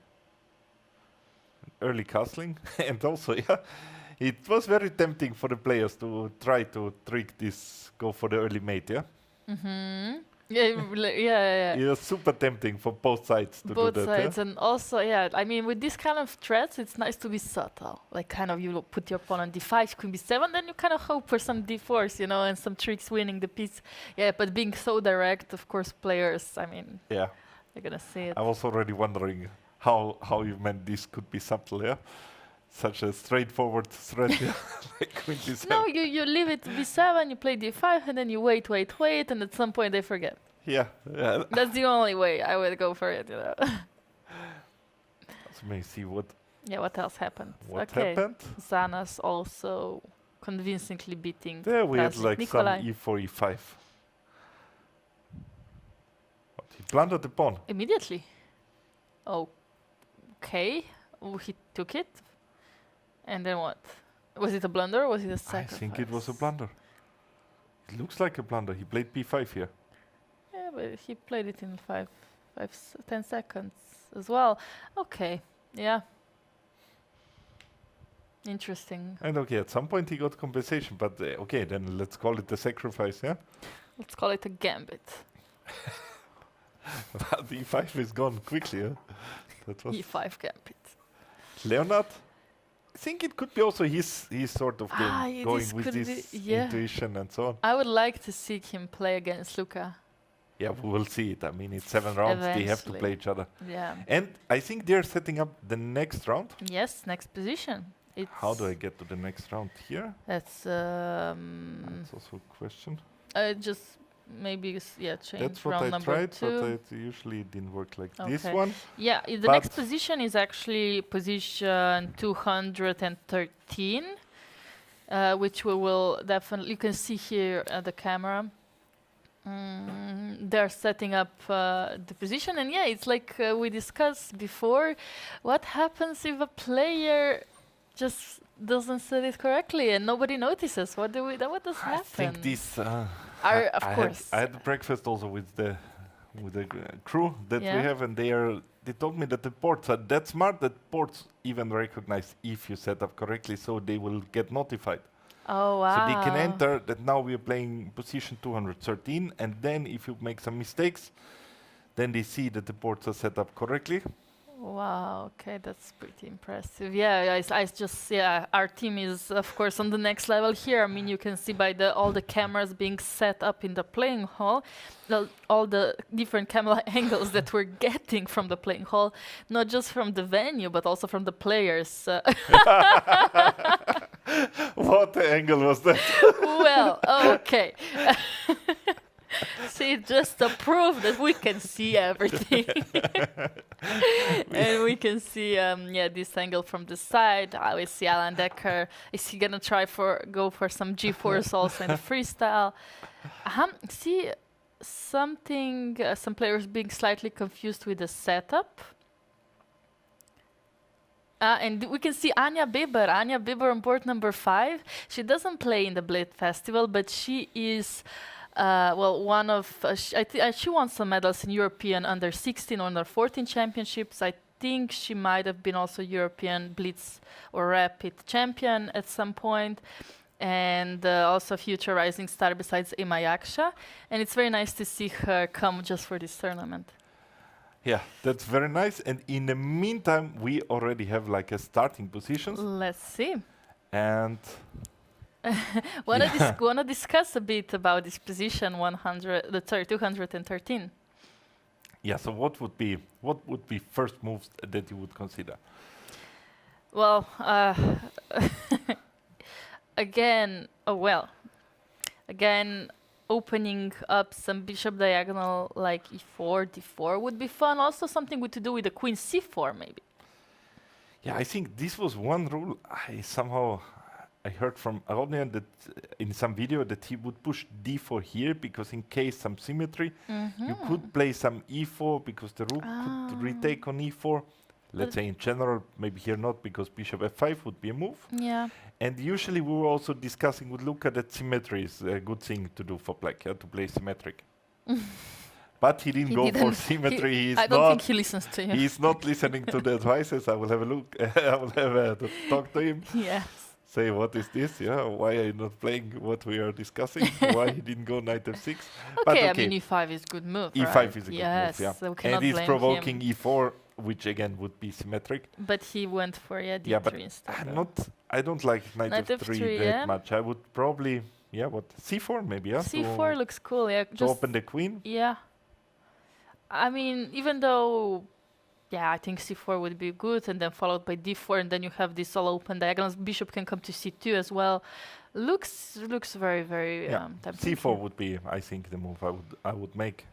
Early castling. And also, yeah, it was very tempting for the players to try to trick this, go for the early mate, yeah? Mm-hmm. Yeah. It was super tempting for both sides to Both do that. sides, and also, yeah, I mean, with this kind of threats, it's nice to be subtle. Like, kind of, you put your pawn on d5, queen b7, then you kind of hope for some d4s, you know, and some tricks winning the piece. Yeah, but being so direct, of course, players, I mean, Yeah, they're gonna see it. I was already wondering how you meant this could be subtle, yeah? Such a straightforward threat, yeah? Like queen d7. No, you leave it to b7, you play d5, and then you wait, and at some point they forget. Yeah, yeah. That's the only way I would go for it, you know. So may see what What else happened? happened. Zanas also convincingly beating There we had classic like Nikolai. some e4, e5. What, he blundered the pawn. Immediately. Okay. Oh, he took it. And then what? Was it a blunder or was it a I sacrifice? think it was a blunder. It looks like a blunder. He played b5 here. Yeah, but he played it in 10 seconds as well. Okay. Yeah. Interesting. And okay, at some point he got compensation, but okay, then let's call it a sacrifice, yeah? Let's call it a gambit. But e5 is gone quickly, yeah? That was E5 gambit. Leonard. I think it could be also his sort of game, going this with could this be, yeah. intuition and so on. I would like to see him play against Luka. Yeah, we will see it. I mean, it's 7 rounds. They have to Eventually. play each other. Yeah. And I think they're setting up the next round. Yes, next position. It's How do I get to the next round here? That's That's also a question. just maybe change That's what round I number tried, 2. but it usually didn't work like this Okay. one. Yeah, the But- next position is actually position 213, which we will definitely. You can see here at the camera. They're setting up the position, and yeah, it's like we discussed before. What happens if a player just doesn't set it correctly and nobody notices? What does happen? I think this. Of course. I had breakfast also with the crew that Yeah. we have, and they told me that the ports are that smart that ports even recognize if you set up correctly, so they will get notified. Oh wow! So they can enter that now we are playing position 213, and then if you make some mistakes, then they see that the ports are set up correctly. Wow, okay, that's pretty impressive. Yeah, our team is of course on the next level here. I mean, you can see by all the cameras being set up in the playing hall, all the different camera angles that we're getting from the playing hall, not just from the venue, but also from the players. What angle was that? Well, okay. See, just a proof that we can see everything. And we can see, this angle from the side. We see Alan Decker. Is he gonna go for some G-force also in the freestyle? See something. Some players being slightly confused with the setup. And we can see Anja Biber. Anja Biber on board number 5. She doesn't play in the Bled Festival, but she is, one of. She won some medals in European under 16 or under 14 championships. I think she might have been also European Blitz or Rapid champion at some point, and also a future rising star besides Emma Yaksha. And it's very nice to see her come just for this tournament. Yeah, that's very nice. And in the meantime, we already have like a starting positions. Let's see. And Wanna discuss a bit about this position 213? yeah, so what would be first moves that you would consider? Well, again, opening up some bishop diagonal like e4, d4 would be fun. Also something to do with the queen c4 maybe. Yeah, I think this was one rule I heard from Rodney that in some video that he would push d4 here because in case some symmetry, you could play some e4 because the rook could retake on e4. Let's say in general, maybe here not because bishop f5 would be a move. Yeah. And usually we were also discussing with Luca that symmetry is a good thing to do for black, to play symmetric. But he didn't go for symmetry. I don't think he listens to you. He's not listening to the advices. I will have a look. I will have to talk to him. Yes. Say, what is this? Yeah, why are you not playing what we are discussing? Why he didn't go knight f6? Okay, I mean e5 is good move, e5 right? is a good yes, move, yeah. so we cannot and he's blame provoking him. e4, which again would be symmetric. But he went for d3 Yeah, but instead. I don't like knight f3 that yeah? much. I would probably, c4 maybe, yeah? c4 looks cool, yeah. To open the queen? Yeah. I mean, even though, I think c4 would be good, and then followed by d4, and then you have this all open diagonals. Bishop can come to c2 as well. Looks very, very tempting. c4 would be, I think, the move I would make.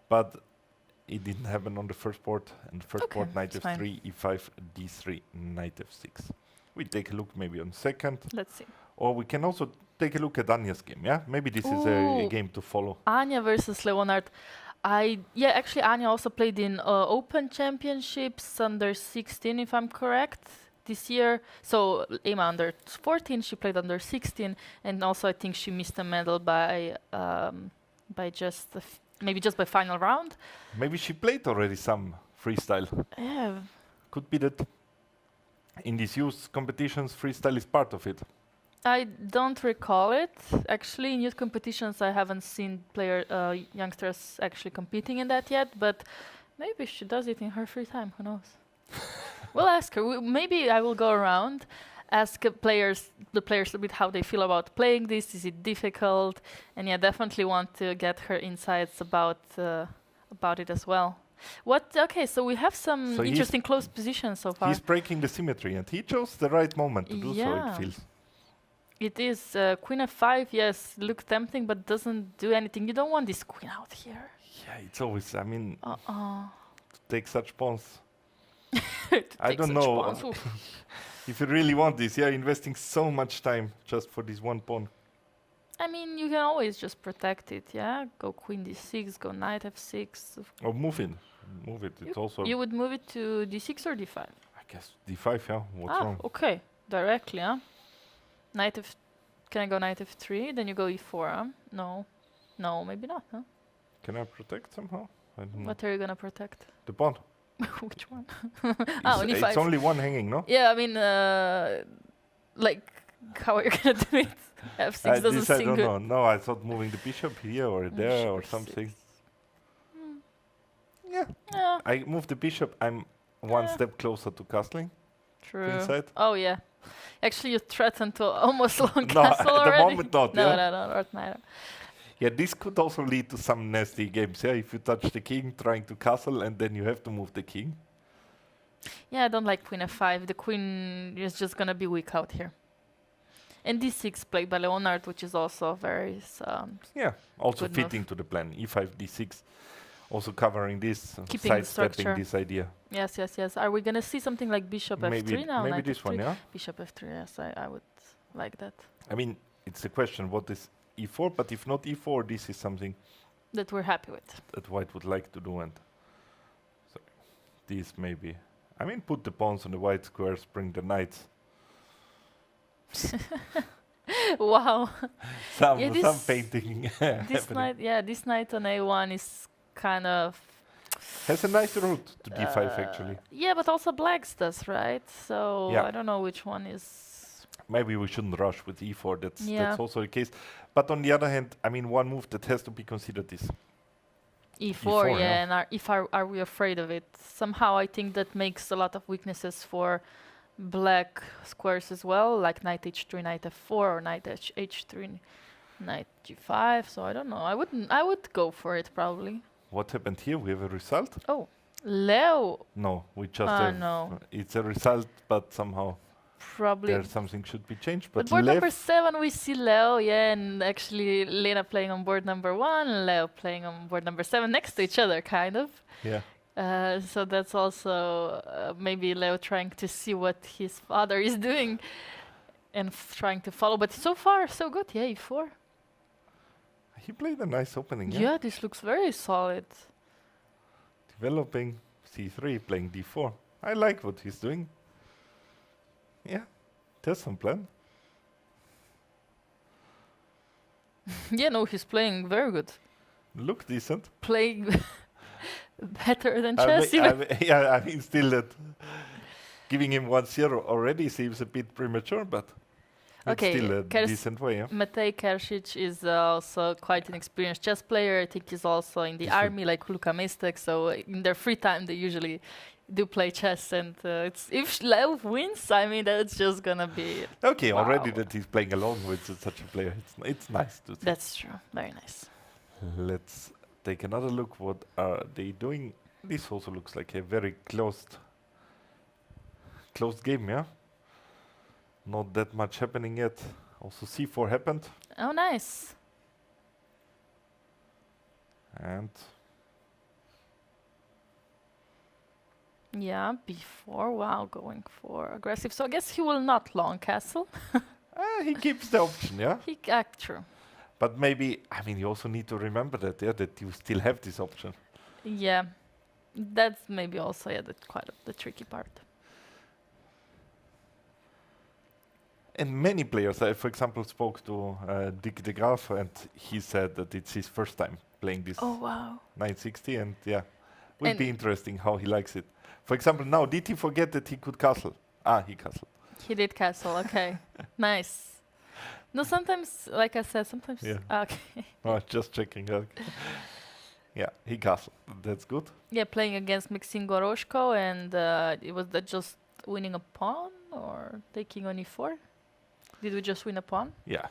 But it didn't happen on the first board. And the first board, knight f3, e5, d3, knight f6. We take a look maybe on second. Let's see. Or we can also take a look at Anja's game, yeah? Maybe this is a game to follow. Anja versus Leonard. Actually, Anja also played in Open Championships under 16, if I'm correct, this year. So Emma under 14, she played under 16, and also I think she missed a medal by just maybe just by final round. Maybe she played already some freestyle. Yeah. Could be that in these youth competitions, freestyle is part of it. I don't recall it. Actually, in youth competitions, I haven't seen youngsters actually competing in that yet, but maybe she does it in her free time. Who knows? We'll ask her. Maybe I will go around, ask the players a bit how they feel about playing this. Is it difficult? And definitely want to get her insights about it as well. Okay, so we have some interesting close positions so far. He's breaking the symmetry, and he chose the right moment to do so, it feels. It is queen f5, yes, look tempting, but doesn't do anything. You don't want this queen out here. Yeah, it's always, to take such pawns. I don't know. If you really want this, investing so much time just for this one pawn. I mean, you can always just protect it, yeah? Go queen d6, go knight f6. Or move it. Move it. It's also. You would move it to d6 or d5? I guess d5, yeah. What's wrong? Okay. Directly, huh? Can I go knight f3? Then you go e4, huh? No, maybe not, huh? Can I protect somehow? I don't know. What are you gonna protect? The pawn. Which one? On e5. It's only one hanging, no? Yeah, I mean, how are you gonna do it? f6 doesn't seem good. I don't know. No, I thought moving the bishop here or there or something. Yeah. I move the bishop. I'm one step closer to castling. True. Inside. Oh yeah. Actually, you threatened to almost long castle already. At the moment not. No, not matter. Yeah, this could also lead to some nasty games. Yeah, if you touch the king, trying to castle, and then you have to move the king. Yeah, I don't like queen f5. The queen is just gonna be weak out here. And d6 played by Leonard, which is also very Yeah, also Good move. fitting to the plan. E5, D6, also covering this, Keeping the sidestepping structure. this idea. Yes, yes, yes. Are we gonna see something like bishop f3 now? Maybe Knight this f3? one, yeah. Bishop f3. Yes, I would like that. I mean, it's the question, what is E4? But if not E4, this is something That we're happy with. that white would like to do. And so these maybe. I mean, put the pawns on the white squares, bring the knights. Wow. Some Yeah, this- painting This happening. knight, yeah, this knight on a1 is kind of. Has a nice route to D5 actually. Yeah, but also blacks does, right? So Yeah. I don't know which one is. Maybe we shouldn't rush with E4. That's Yeah. also the case. But on the other hand, I mean, one move that has to be considered is E4, E4, yeah, yeah. and are we afraid of it? Somehow I think that makes a lot of weaknesses for black squares as well, like knight h3, knight f4, or knight h3, knight g5. So I don't know. I would go for it probably. what happened here. We have a result. Oh, Leo No, we just Ah, have. no. It's a result, but somehow probably. there something should be changed. But But board number left, 7 we see Leo, yeah, and actually Lena playing on board number 1, Leo playing on board number 7 next to each other, kind of. yeah. So that's also maybe Leo trying to see what his father is doing and trying to follow. But so far, so good. Yeah, e4. He played a nice opening. Yeah, this looks very solid. Developing C3, playing D4. I like what he's doing. Yeah, there's some plan. Yeah, no, he's playing very good. Look decent. Playing better than I chess. mean, even. yeah, I mean, still that giving him 1-0 already seems a bit premature, but Okay, it's still a Kers- decent way. Yeah? Matej Kersic is also quite an experienced chess player. I think he's also in the This would- army, like Luka Mestek. So in their free time, they usually do play chess. And it's if Leo wins, I mean, that's just gonna be. Okay, already Wow. that he's playing along with such a player, it's nice to see. That's true. Very nice. Let's take another look. What are they doing? This also looks like a very closed game, yeah? Not that much happening yet. Also C4 happened. Oh, nice. And Yeah, before, wow, going for aggressive. So I guess he will not long castle. he keeps the option, yeah? He true. But maybe, I mean, you also need to remember that, yeah, that you still have this option. Yeah, that's maybe also quite the tricky part. And many players, I, for example, spoke to Dick de Graaf, and he said that it's his first time playing this Oh wow. 960, and yeah, will And- be interesting how he likes it. For example, now, did he forget that he could castle? Ah, he castled. He did castle. Okay, nice. No, sometimes, like I said, sometimes. Yeah. Okay. Oh, just checking. Yeah, he castled. That's good. Yeah, playing against Maxim Goroshko, and it was that just winning a pawn or taking on e4. Did we just win a pawn? Yeah,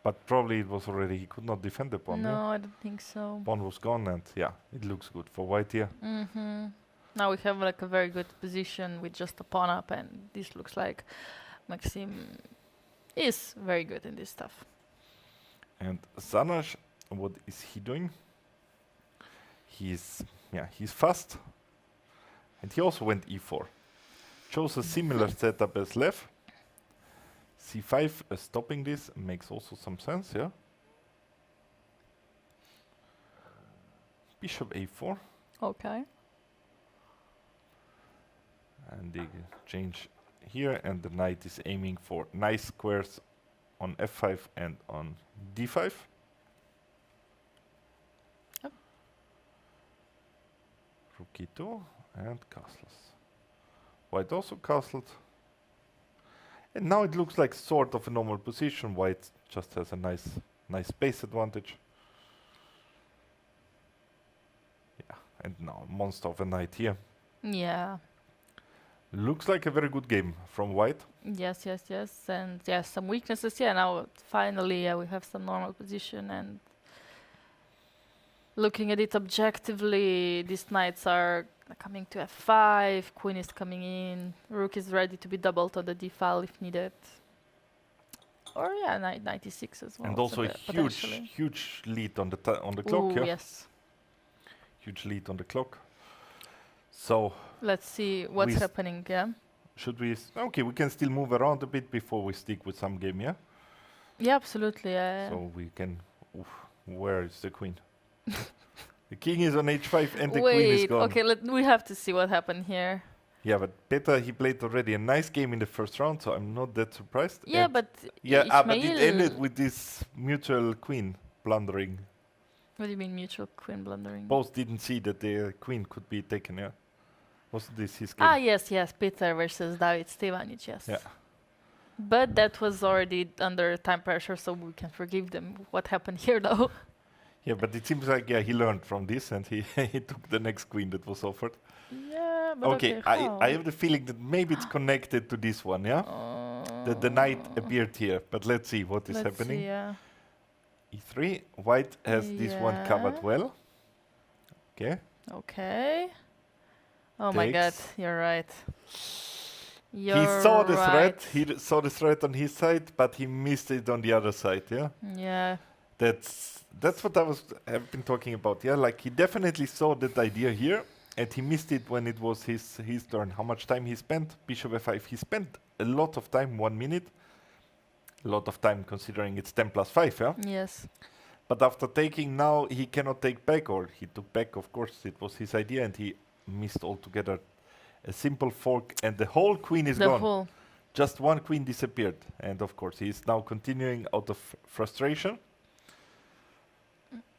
but probably it was already, he could not defend the pawn. No, Yeah? I don't think so. Pawn was gone, and yeah, it looks good for white here. Mm-hmm. Now we have like a very good position with just a pawn up, and this looks like Maxim is very good in this stuff. And Zanash, what is he doing? He's fast, and he also went e4. Chose a similar setup as Lev. C5 stopping this makes also some sense, yeah. Bishop a4, Okay. and they change here, and the knight is aiming for nice squares on f5 and on d5. Yep. Rook e2 and castles. White also castled. And now it looks like sort of a normal position. White just has a nice space advantage. Yeah, and now monster of a knight here. Yeah. Looks like a very good game from white. Yes, yes, yes, and yeah, some weaknesses. Yeah, now finally, we have some normal position, and looking at it objectively, these knights are coming to f5. Queen is coming in. Rook is ready to be doubled on the d file if needed. or yeah, 96 as well. And so also a potentially. huge lead on the clock. Ooh, Yeah, yes. huge lead on the clock. So Let's see what's s- happening. Yeah. should we? Okay, we can still move around a bit before we stick with some game. Yeah. Yeah, absolutely. Yeah. So we can. Oof, where is the queen? The king is on h5 and the Wait. queen is gone. Okay. We have to see what happened here. Yeah, but Peter, he played already a nice game in the first round, so I'm not that surprised. Yeah, And but but it Ismail- ended with this mutual queen blundering. What do you mean mutual queen blundering? Both didn't see that the queen could be taken. Yeah, wasn't this his game? Ah, yes, Peter versus David Stevanic, yes. Yeah. But that was already under time pressure, so we can forgive them. What happened here, though? Yeah, but it seems like he learned from this and he he took the next queen that was offered. Yeah, but Okay, I have the feeling that maybe it's connected to this one. Yeah, that the knight appeared here. But let's see what is let's happening. See, yeah. E3. White has this one covered Yeah. well. Okay. Okay. Oh my god, Takes. you're right. He saw the right. threat. He saw the threat on his side, but he missed it on the other side. Yeah. Yeah. That's what have been talking about. Yeah, like he definitely saw that idea here, and he missed it when it was his turn. How much time he spent? Bishop f5. He spent a lot of time, 1 minute. A lot of time considering it's 10+5. Yeah. Yes. But after taking now, he cannot take back, or he took back. Of course, it was his idea, and he missed altogether. A simple fork, and the whole queen is The gone. whole. Just one queen disappeared, and of course he is now continuing out of frustration.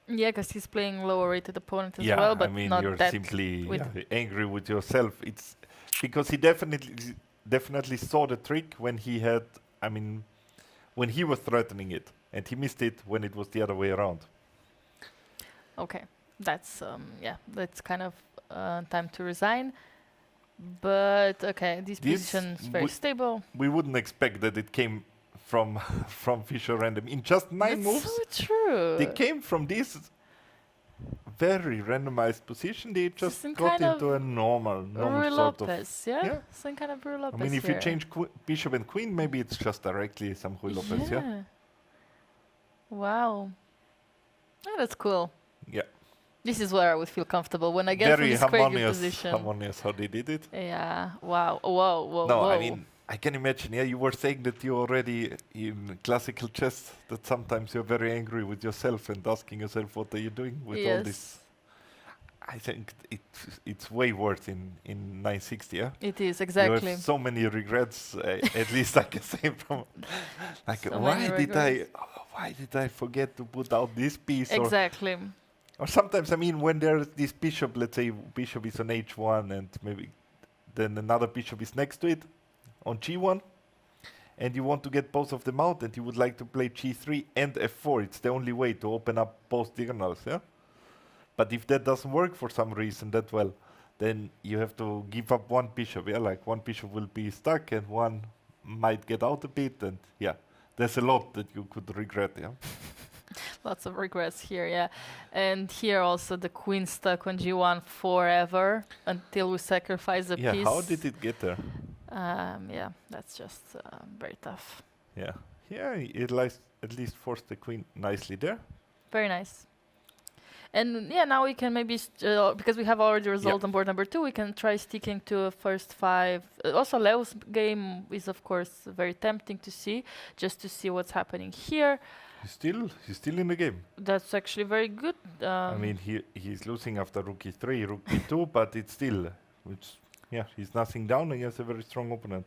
Yeah, because he's playing lower rated opponent as Yeah, well, but I mean not you're that. simply with- angry with yourself. It's because he definitely saw the trick when he had. I mean, when he was threatening it, and he missed it when it was the other way around. Okay, that's that's kind of time to resign. But okay, this position's very stable. We wouldn't expect that it came from from Fischer random in just 9 That's moves. so true. They came from this very randomized position. They just Some got kind of into a normal Rui sort of. Lopez, yeah? yeah. Some kind of Rui I Lopez mean, if you here. change bishop and queen, maybe it's just directly some Rui Lopez. Yeah. Wow. Oh, that's cool. Yeah. This is where I would feel comfortable when I get from Very this crazy harmonious. position. Harmonious how they did it. Yeah. Wow. Whoa. Whoa. No, whoa. I mean, I can imagine. Yeah, you were saying that you already in classical chess that sometimes you're very angry with yourself and asking yourself, what are you doing with all this? I think it's way worse in 960. Yeah. It is You exactly. have so many regrets. At least I can say from like So why many why did I forget to put out this piece? Exactly. Or sometimes I mean when there's this bishop, let's say bishop is on h1 and maybe then another bishop is next to it on g1, and you want to get both of them out, and you would like to play g3 and f4. It's the only way to open up both diagonals. Yeah. But if that doesn't work for some reason that well, then you have to give up one bishop. Yeah, like one bishop will be stuck and one might get out a bit, and yeah, there's a lot that you could regret. Yeah. Lots of regrets here, yeah. And here also the queen stuck on g1 forever until we sacrifice a Yeah. piece. How did it get there? Yeah, that's just very tough. Yeah. Yeah. It lies at least forced the queen nicely there. Very nice. And yeah, now we can maybe, because we have already result on board number 2, we can try sticking to a first 5. Also, Leo's game is, of course, very tempting to see, just to see what's happening here. He's still in the game. That's actually very good. I mean, he's losing after rook e3, rook e2, but it's still, he's nothing down, and he has a very strong opponent.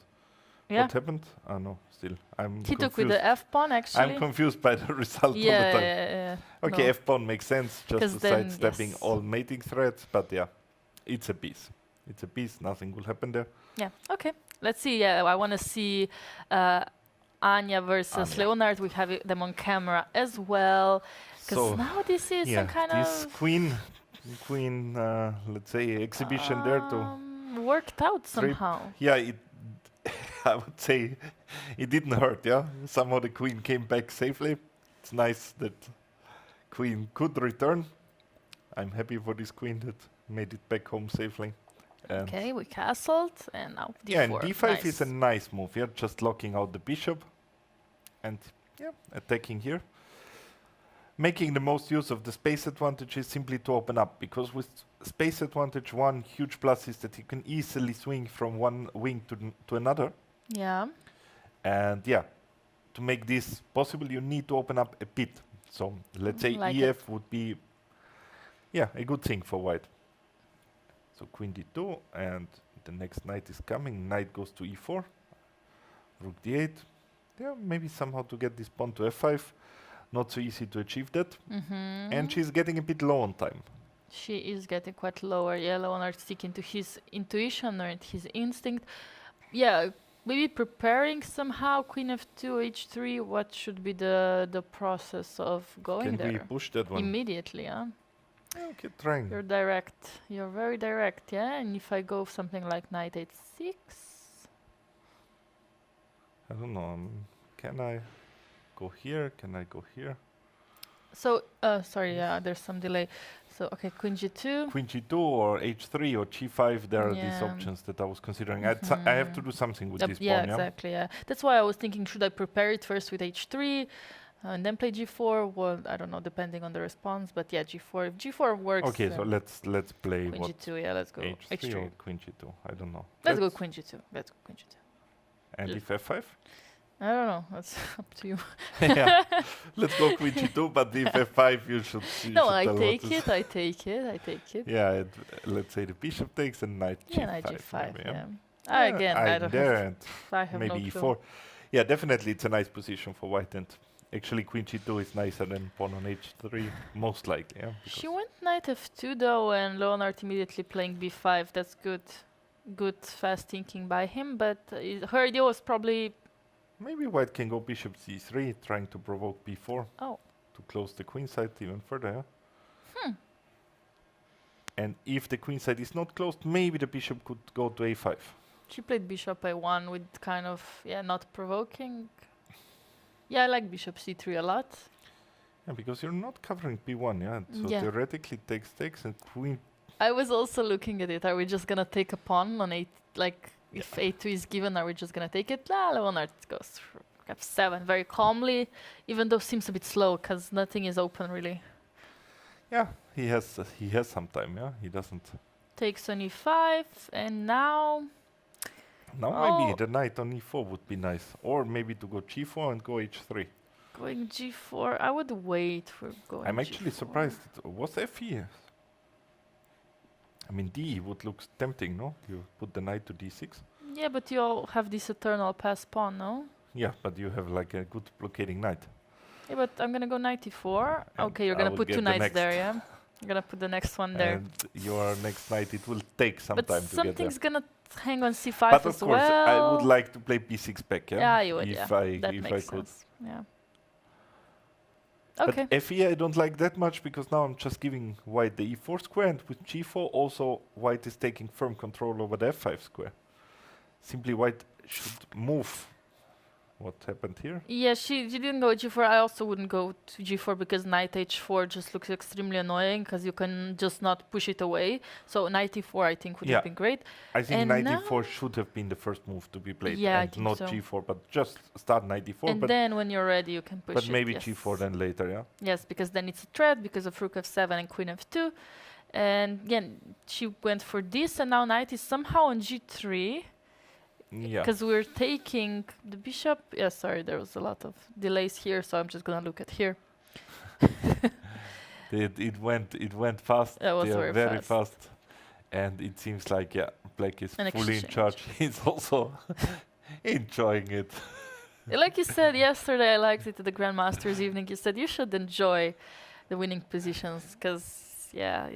Yeah. What happened? Oh no, still. He took with the f-pawn, actually. I'm confused by the result all the Yeah, time. yeah. Okay, No. f-pawn makes sense, just 'Cause to then, sidestepping yes. all mating threats, but yeah, it's a piece. It's a piece, nothing will happen there. Yeah, okay. Let's see. Yeah, I want to see Anya versus Anya. Leonard. We have them on camera as well. Because So, now this is some kind this of queen, let's say, exhibition there to worked out trip. somehow. Yeah, I would say it didn't hurt, yeah? Somehow the queen came back safely. It's nice that queen could return. I'm happy for this queen that made it back home safely. And Okay, we castled, and now d4. yeah, and d5 Nice. is a nice move, yeah? Just locking out the bishop. And attacking here. Making the most use of the space advantage is simply to open up, because with space advantage, one huge plus is that you can easily swing from one wing to another. Yeah. And yeah, to make this possible, you need to open up a bit. So let's say Like EF would be, a good thing for white. So queen d2, and the next knight is coming. Knight goes to e4, rook d8. Yeah, maybe somehow to get this pawn to f5. Not so easy to achieve that. And she's getting a bit low on time. She is getting quite lower. Yeah, Leonard sticking to his intuition or his instinct. Yeah, maybe preparing somehow queen f2, h3. What should be the process of going Can we there? push that one? Immediately, yeah. Okay, trying. You're direct. You're very direct, yeah. And if I go something like knight h6, I don't know. Can I go here? Can I go here? so sorry, yeah, there's some delay. So okay, queen g2. Queen g2 or h3 or g5. There are these Yeah. options that I was considering. I have to do something with this Yeah, pawn. Yeah. exactly. Yeah, that's why I was thinking, should I prepare it first with h3 and then play g4? Well, I don't know, depending on the response. But yeah, g4. If g4 works. Okay, so then let's play queen what g2. Yeah, let's go h3 or h3. queen g2. I don't know. Let's go queen g2. Let's go queen g2. And if f5? I don't know. That's up to you. Yeah, let's go queen g2. But if f5, you should. No, should I tell what take to it. I take it. I take it. Yeah, let's say the bishop takes and knight Yeah, g5. knight g5. maybe, Yeah. Yeah, Again, I I'm don't there have. and I have maybe no clue. e4. Yeah, definitely it's a nice position for white, and actually queen g2 is nicer than pawn on h3, most likely. Yeah, She went knight f2 though, and Leonard immediately playing b5. That's good. Good fast thinking by him, but her idea was probably maybe white can go bishop c3, trying to provoke b4 oh. to close the queen side even further. Yeah? And if the queen side is not closed, maybe the bishop could go to a5. She played bishop a1 with kind of not provoking. Yeah, I like bishop c3 a lot. Yeah, because you're not covering b1, yeah. So Yeah. theoretically takes and queen. I was also looking at it. Are we just gonna take a pawn on a if a2 is given? Are we just gonna take it? Leonard goes through f7 very calmly, even though seems a bit slow because nothing is open really. Yeah, he has some time. Yeah, he doesn't. Takes on e5, and now Maybe the knight on e4 would be nice, or maybe to go g4 and go h3. going g4. I would wait for going. I'm actually g4. surprised. Was fe? I mean, d would look tempting, no? You put the knight to d6. Yeah, but you all have this eternal pass pawn, no? Yeah, but you have like a good blockading knight. Yeah, but I'm gonna go knight e4. And Okay, you're I gonna will put get two the knights next. there, yeah? You're gonna put the next one there. And your next knight, it will take some But time to get there. something's gonna hang on c5 But of as course, well. I would like to play b6 back, yeah? Yeah, you would, if yeah. I, That if makes I could. sense. Yeah. Okay. But fe I don't like that much because now I'm just giving white the e4 square, and with g4 also white is taking firm control over the f5 square. Simply white should move. What happened here? Yeah, she didn't go g4. I also wouldn't go to g4 because knight h4 just looks extremely annoying because you can just not push it away. So knight e4 I think would have been great. I think And knight now- e4 should have been the first move to be played, Yeah, I and think not so. g4, but just start knight e4. And but then when you're ready, you can push but it. maybe yes. g4 then later, yeah. Yes, because then it's a threat because of rook f7 and queen f2. And again, she went for this, and now knight is somehow on g3 Yeah. because we're taking the bishop. Yeah, sorry, there was a lot of delays here, so I'm just gonna look at here. It went fast. That was They are very very fast. fast. And it seems like black is An fully in exchange. charge. He's also enjoying it. Like you said yesterday, I liked it at the Grandmaster's evening. You said you should enjoy the winning positions because, it's Yeah,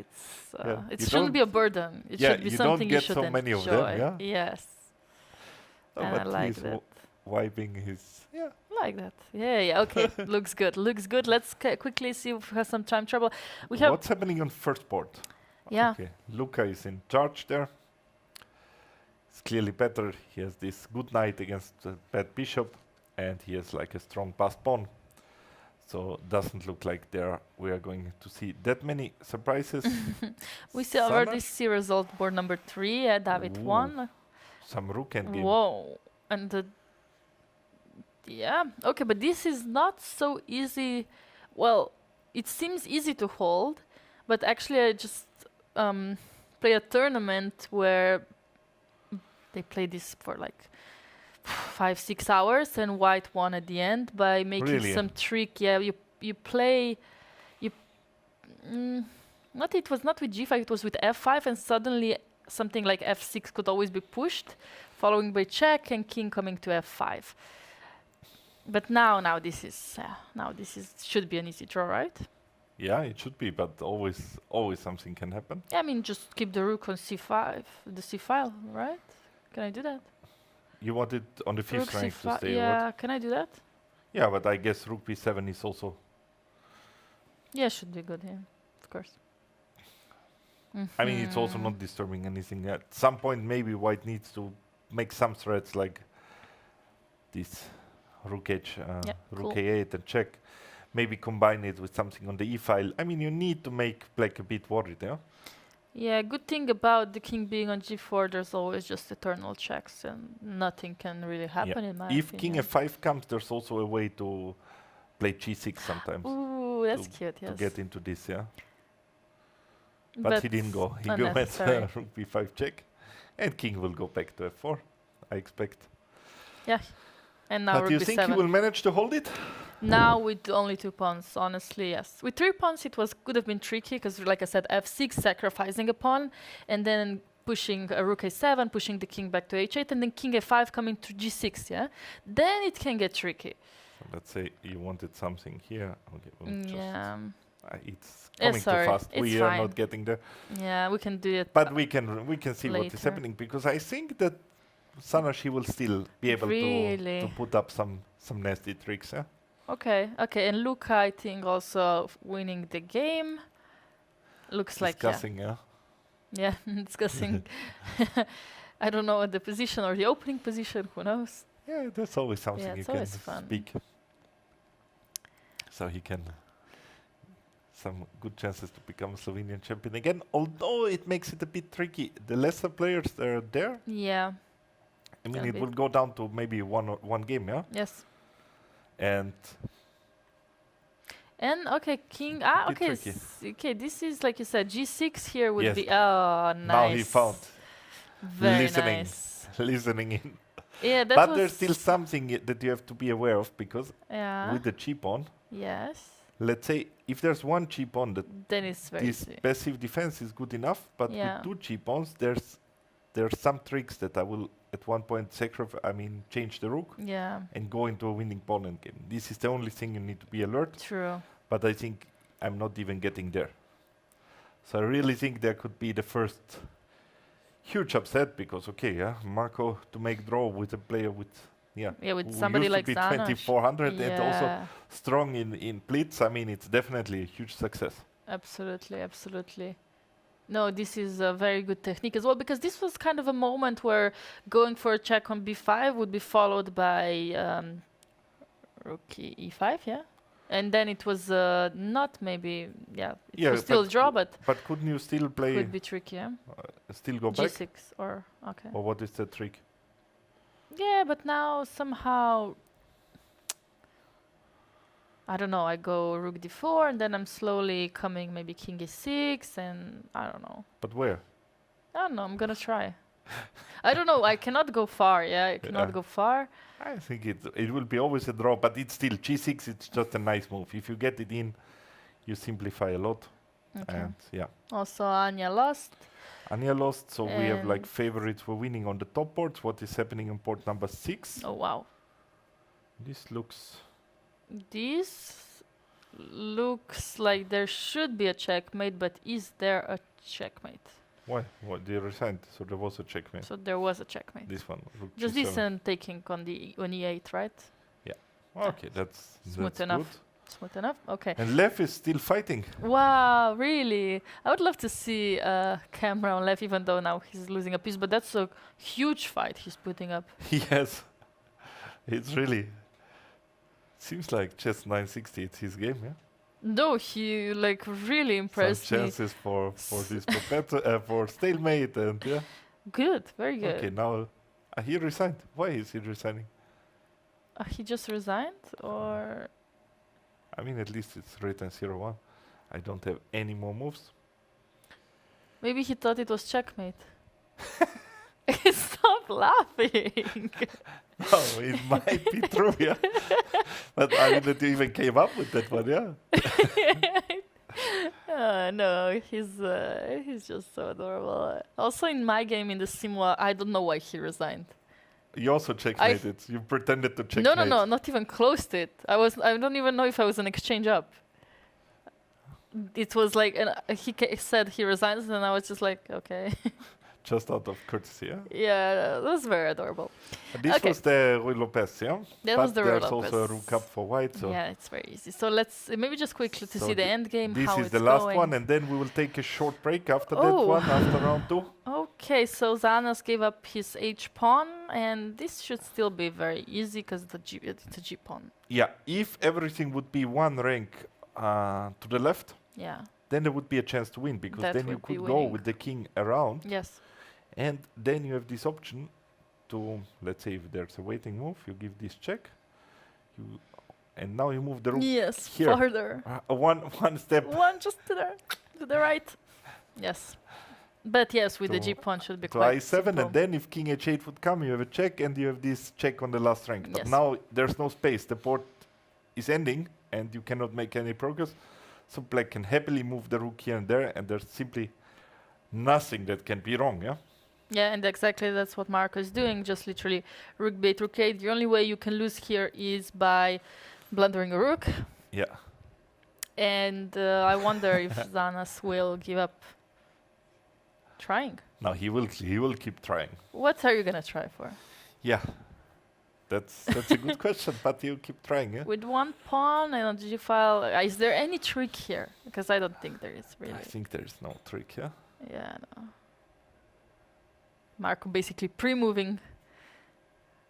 it you shouldn't be a don't- burden. It yeah, should be you don't something you get should so enjoy. many of them, yeah? Yes, Oh, and I but like he's that. wiping his. Yeah. Like that. Yeah. Okay, looks good. Looks good. Let's quickly see if we have some time trouble. We have. What's happening on first board? Yeah. Okay. Luca is in charge there. It's clearly better. He has this good knight against the bad bishop, and he has like a strong passed pawn. So doesn't look like we are going to see that many surprises. We see already Summers? see result board number 3. David Ooh. won. Some rook endgame. Whoa! And Yeah. Okay, but this is not so easy. Well, it seems easy to hold, but actually I just play a tournament where they play this for like 5-6 hours, and white won at the end by making Really? some trick. Yeah, you play you not it was not with g5, it was with f5, and suddenly something like f6 could always be pushed, following by check and king coming to f5. But now this is should be an easy draw, right? Yeah, it should be, but always something can happen. Yeah, I mean just keep the rook on c5, the c file, right? Can I do that? You want it on the Rook fifth rank to c5, stay, or yeah, what? can I do that? Yeah, but I guess rook b7 is also. Yeah, should be good, yeah, of course. I mean, it's also not disturbing anything. At some point, maybe white needs to make some threats like this rook h, rook cool. a8 and check. Maybe combine it with something on the e file. I mean, you need to make black a bit worried, yeah? Yeah, good thing about the king being on g4, there's always just eternal checks and nothing can really happen in my If opinion. king f5 comes, there's also a way to play g6 sometimes. Ooh, that's cute, yes. To get into this, yeah? But he didn't go. He went unnecessary. rook b5 check. And king will go back to f4, I expect. Yeah, and now But rook do you b7. think he will manage to hold it? Now with only 2 pawns, honestly, yes. With 3 pawns, it could have been tricky because, like I said, f6, sacrificing a pawn, and then pushing a rook a7, pushing the king back to h8, and then king a5 coming to g6, yeah? Then it can get tricky. So let's say you wanted something here. Okay, we'll just Yeah. it's coming too fast. It's We are fine. not getting there. Yeah, we can do it. But we can see what is later. happening, because I think that Sana, she will still be able Really? to put up some nasty tricks. Yeah. Okay, and Luca, I think, also winning the game. Looks like, Discussing, yeah. yeah, discussing. I don't know the position or the opening position, who knows? Yeah, that's always something Yeah, you it's can always fun. speak. So he can some good chances to become a Slovenian champion again. Although it makes it a bit tricky. The lesser players that are there. Yeah. I mean, A it bit. will go down to maybe one game, yeah. Yes. And Okay, king. bit Okay. tricky. Okay, this is like you said. G6 here would Yes. be. Oh, nice. now he found Very listening. nice. listening in. Yeah, that But was. there's still something that you have to be aware of, because Yeah. with the cheap pawn, Yes. let's say if there's one cheap pawn that Then it's very this easy. passive defense is good enough, but Yeah. with 2 cheap pawns, there's some tricks that I will at one point change the rook Yeah. and go into a winning pawn end game. This is the only thing you need to be alert. True. But I think I'm not even getting there. So I really think there could be the first huge upset, because Marco to make draw with a player with Yeah, with who somebody used to like be Zanosh. 2400 and also Yeah. strong in blitz. I mean, it's definitely a huge success. Absolutely, absolutely. No, this is a very good technique as well, because this was kind of a moment where going for a check on b5 would be followed by rook e5, yeah? And then it was not maybe, it was still a draw, but But couldn't you still play, could be tricky, yeah? still go back? G6 or, okay. Or what is the trick? Yeah, but now somehow, I don't know, I go rook d4 and then I'm slowly coming maybe king e6 and I don't know. But where? I don't know, I'm gonna try. I don't know, I cannot go far, I cannot Yeah. go far. I think it will be always a draw, but it's still G6. It's just a nice move. If you get it in, you simplify a lot. Okay. And yeah, Also, Anya lost. Anya lost, so we have like And- favorites for winning on the top boards. What is happening on board number 6? Oh, wow. This looks This looks like there should be a checkmate, but is there a checkmate? why? What they resigned? So there was a checkmate. So there was a checkmate. This one, rook Just G7. this and taking on e8, right? Okay, that's Smooth enough. good. Smooth enough? Okay. And Lev is still fighting. Wow, really? I would love to see camera on left, even though now he's losing a piece, but that's a huge fight he's putting up. Yes, it's really seems like chess 960. It's his game, yeah. No, he like really impressed Some me. chances for this for stalemate, and yeah. Good, very good. Okay, now he resigned. Why is he resigning? He just resigned, or I mean, at least it's written 0-1. I don't have any more moves. maybe he thought it was checkmate. Stop laughing. No, it might be true, yeah. But I didn't even came up with that one, yeah. No, he's just so adorable. Also, in my game in the Simwa, I don't know why he resigned. You also checkmated. You pretended to checkmate. No, not even close to it. I don't even know if I was an exchange up. It was like, he said he resigns, and I was just like, okay. Just out of courtesy, yeah? Yeah, that was very adorable. This Okay. was the Rue Lopez, yeah? That but was the Rue there's also a Lopez. rook up for white, so... Yeah, it's very easy. So let's maybe just quickly to So see the end game, This how is it's the last going. one, and then we will take a short break after that Oh. one, after round 2. Okay, so Zanas gave up his H pawn, and this should still be very easy because it's a G pawn. Yeah, if everything would be one rank to the left, Yeah. then there would be a chance to win, because That then you would be could go winning. with the king around, Yes. and then you have this option to, let's say if there's a waiting move, you give this check, and now you move the rook Yes. here. Further. One step One just to the right. Yes. But yes, with the To- G pawn should be to quite I7, simple. and then if king h8 would come, you have a check, and you have this check on the last rank. But Yes. now there's no space. The board is ending, and you cannot make any progress. So black can happily move the rook here and there, and there's simply nothing that can be wrong, yeah? Yeah, and exactly that's what Marco is doing. Just literally rook b8, rook 8. The only way you can lose here is by blundering a rook. Yeah. And I wonder if Zanas will give up trying. Now he will keep trying. What are you gonna try for? Yeah. That's a good question, but he'll keep trying, yeah? With one pawn and a g file, is there any trick here? Because I don't think there is really. I think there is no trick, yeah? Yeah, no. Marco basically pre-moving.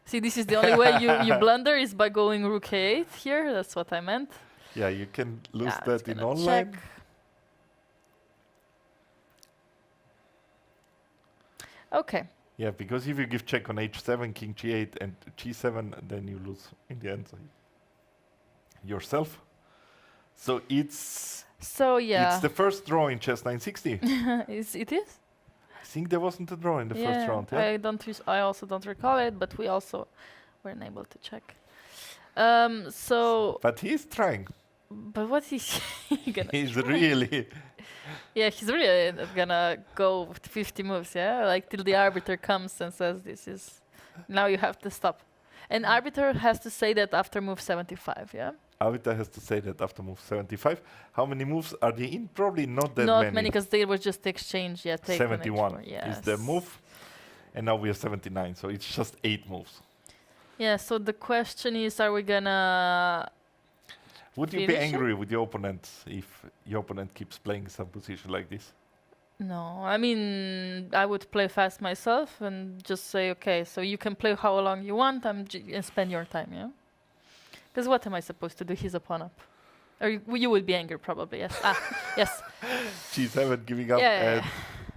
See, this is the only way you blunder is by going rook a8 here. That's what I meant. Yeah, you can lose Yeah, it's that in gonna online. check. Okay. Yeah, because if you give check on h7, king g8, and g7, then you lose in the end yourself. So it's So yeah, it's the first draw in chess 960. it is. I think there wasn't a draw in the first round. Yeah, I also don't recall it, but we also weren't able to check. So, but he's trying. but what is he gonna? He's try? really Yeah, he's really gonna go with 50 moves. Yeah, like till the arbiter comes and says, "This is now you have to stop." And arbiter has to say that after move 75. Yeah. Avita has to say that after move 75. How many moves are they in? Probably not that Not many. many, because they were just exchange. Yeah, take on 71 H4, is the move, and now we are 79. So it's just 8 moves. Yeah. So the question is, are we gonna? Would you be Finish it? angry with your opponent if your opponent keeps playing some position like this? No, I mean, I would play fast myself and just say, okay, so you can play how long you want, and spend your time, yeah. Because what am I supposed to do? He's a pawn up. Or you would be angry, probably. Yes. Yes. G7 giving up Yeah, and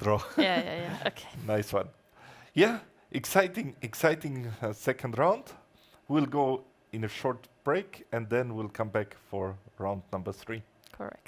draw. Yeah. Okay. Nice one. Yeah, exciting second round. We'll go in a short break, and then we'll come back for round number 3. Correct.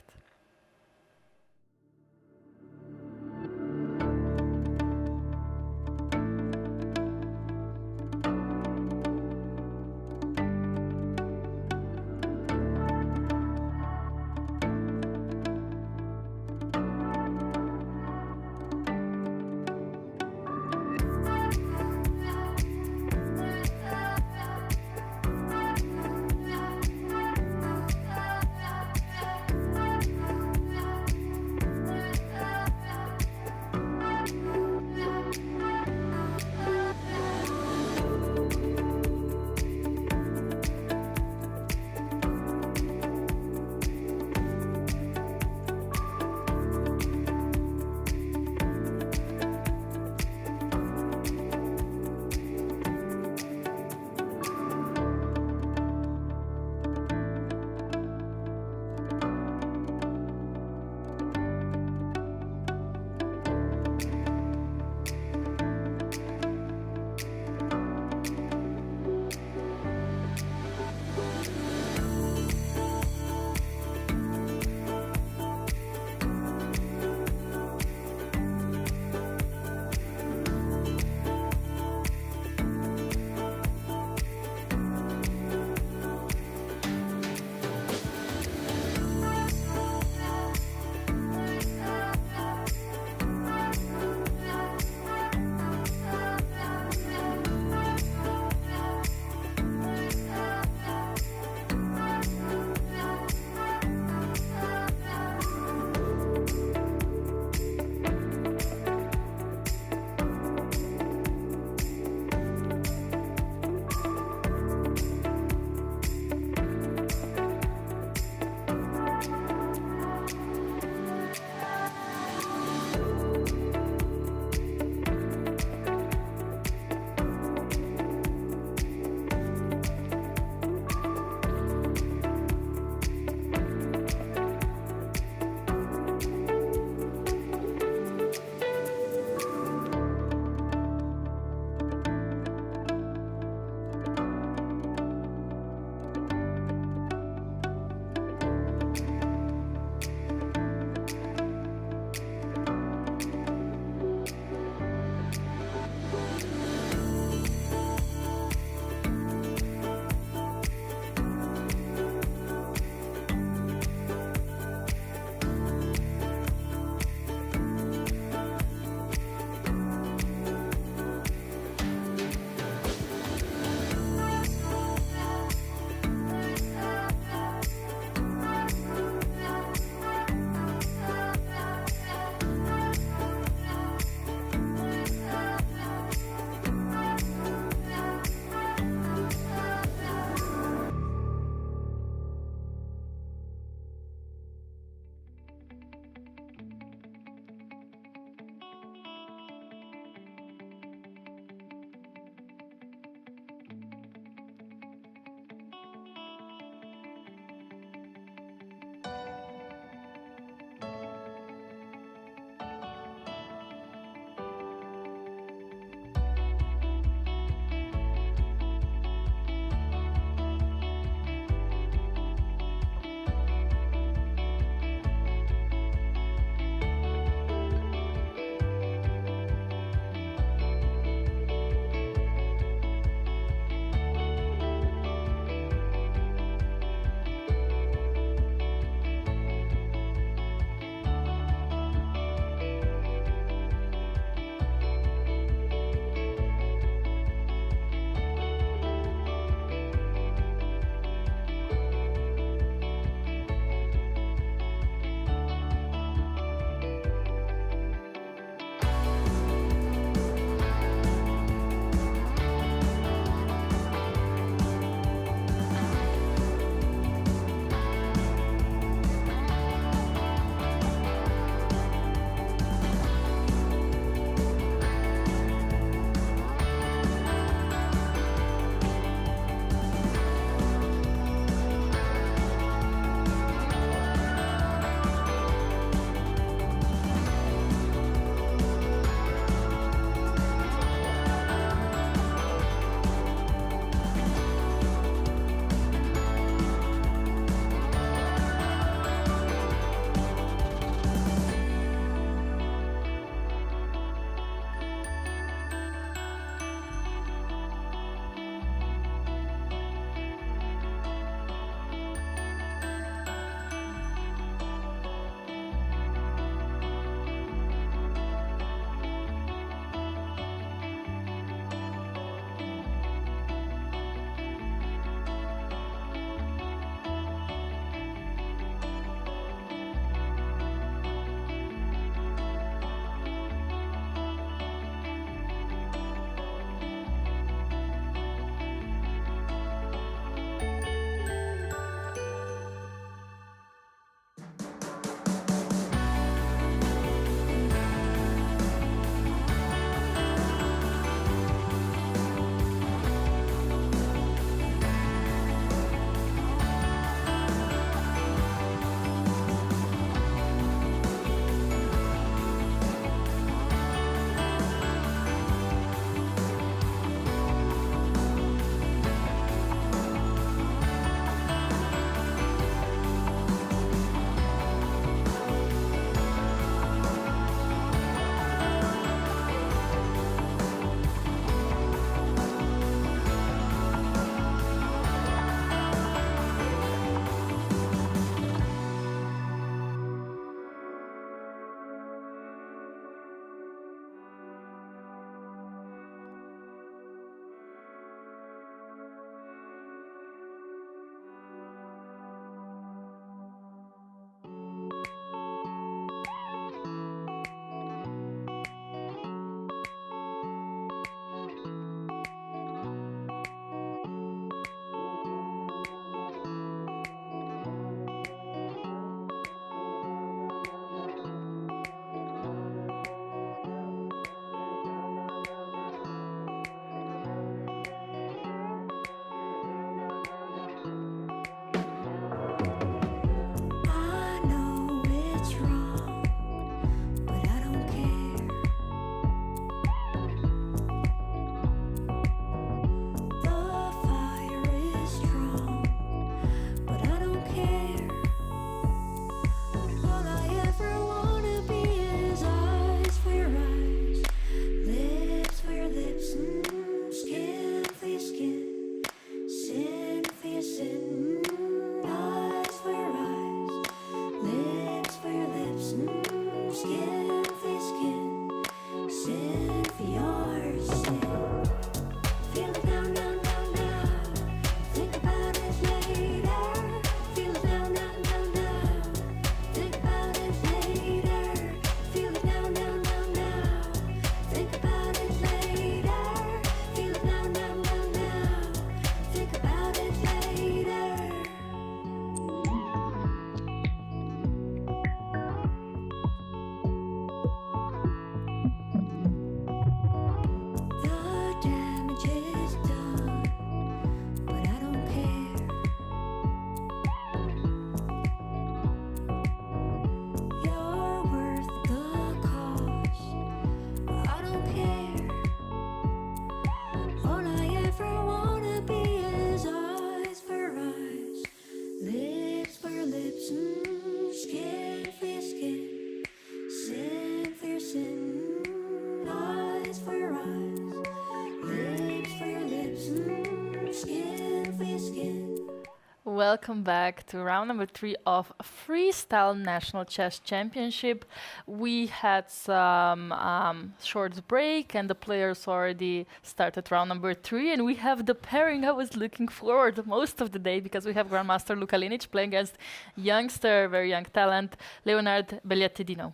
welcome back to round number 3 of Freestyle National Chess Championship. We had some short break and the players already started round number 3, and we have the pairing I was looking forward most of the day, because we have Grandmaster Luka Linic playing against youngster, very young talent, Leonard Belliatedino.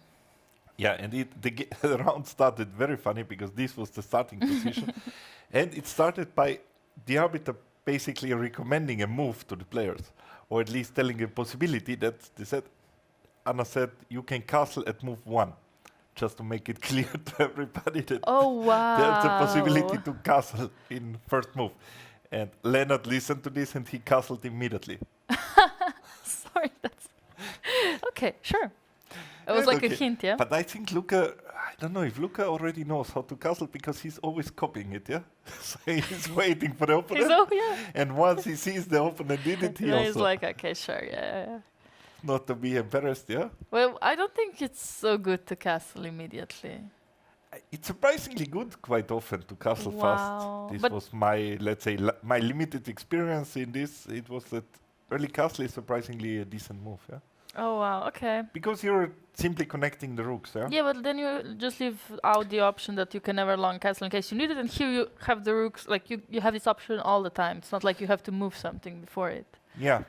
Yeah, and the round started very funny because this was the starting position. And it started by the arbiter basically recommending a move to the players, or at least telling a possibility that they said, Anna said, you can castle at move 1, just to make it clear to everybody that there's a possibility to castle in first move. And Leonard listened to this and he castled immediately. Sorry, that's... Okay, sure. It was like a hint, yeah? But I think Luka, I don't know if Luka already knows how to castle, because he's always copying it, yeah? So he's waiting for the opponent. And once he sees the opponent did it, he also... He's like, okay, sure, yeah. Not to be embarrassed, yeah? Well, I don't think it's so good to castle immediately. It's surprisingly good quite often to castle fast. This was my, let's say, my limited experience in this. It was that early castle is surprisingly a decent move, yeah? Oh, wow, okay. Because you're simply connecting the rooks, yeah? Yeah, but then you just leave out the option that you can never long castle in case you need it, and here you have the rooks, like you have this option all the time. It's not like you have to move something before it. Yeah.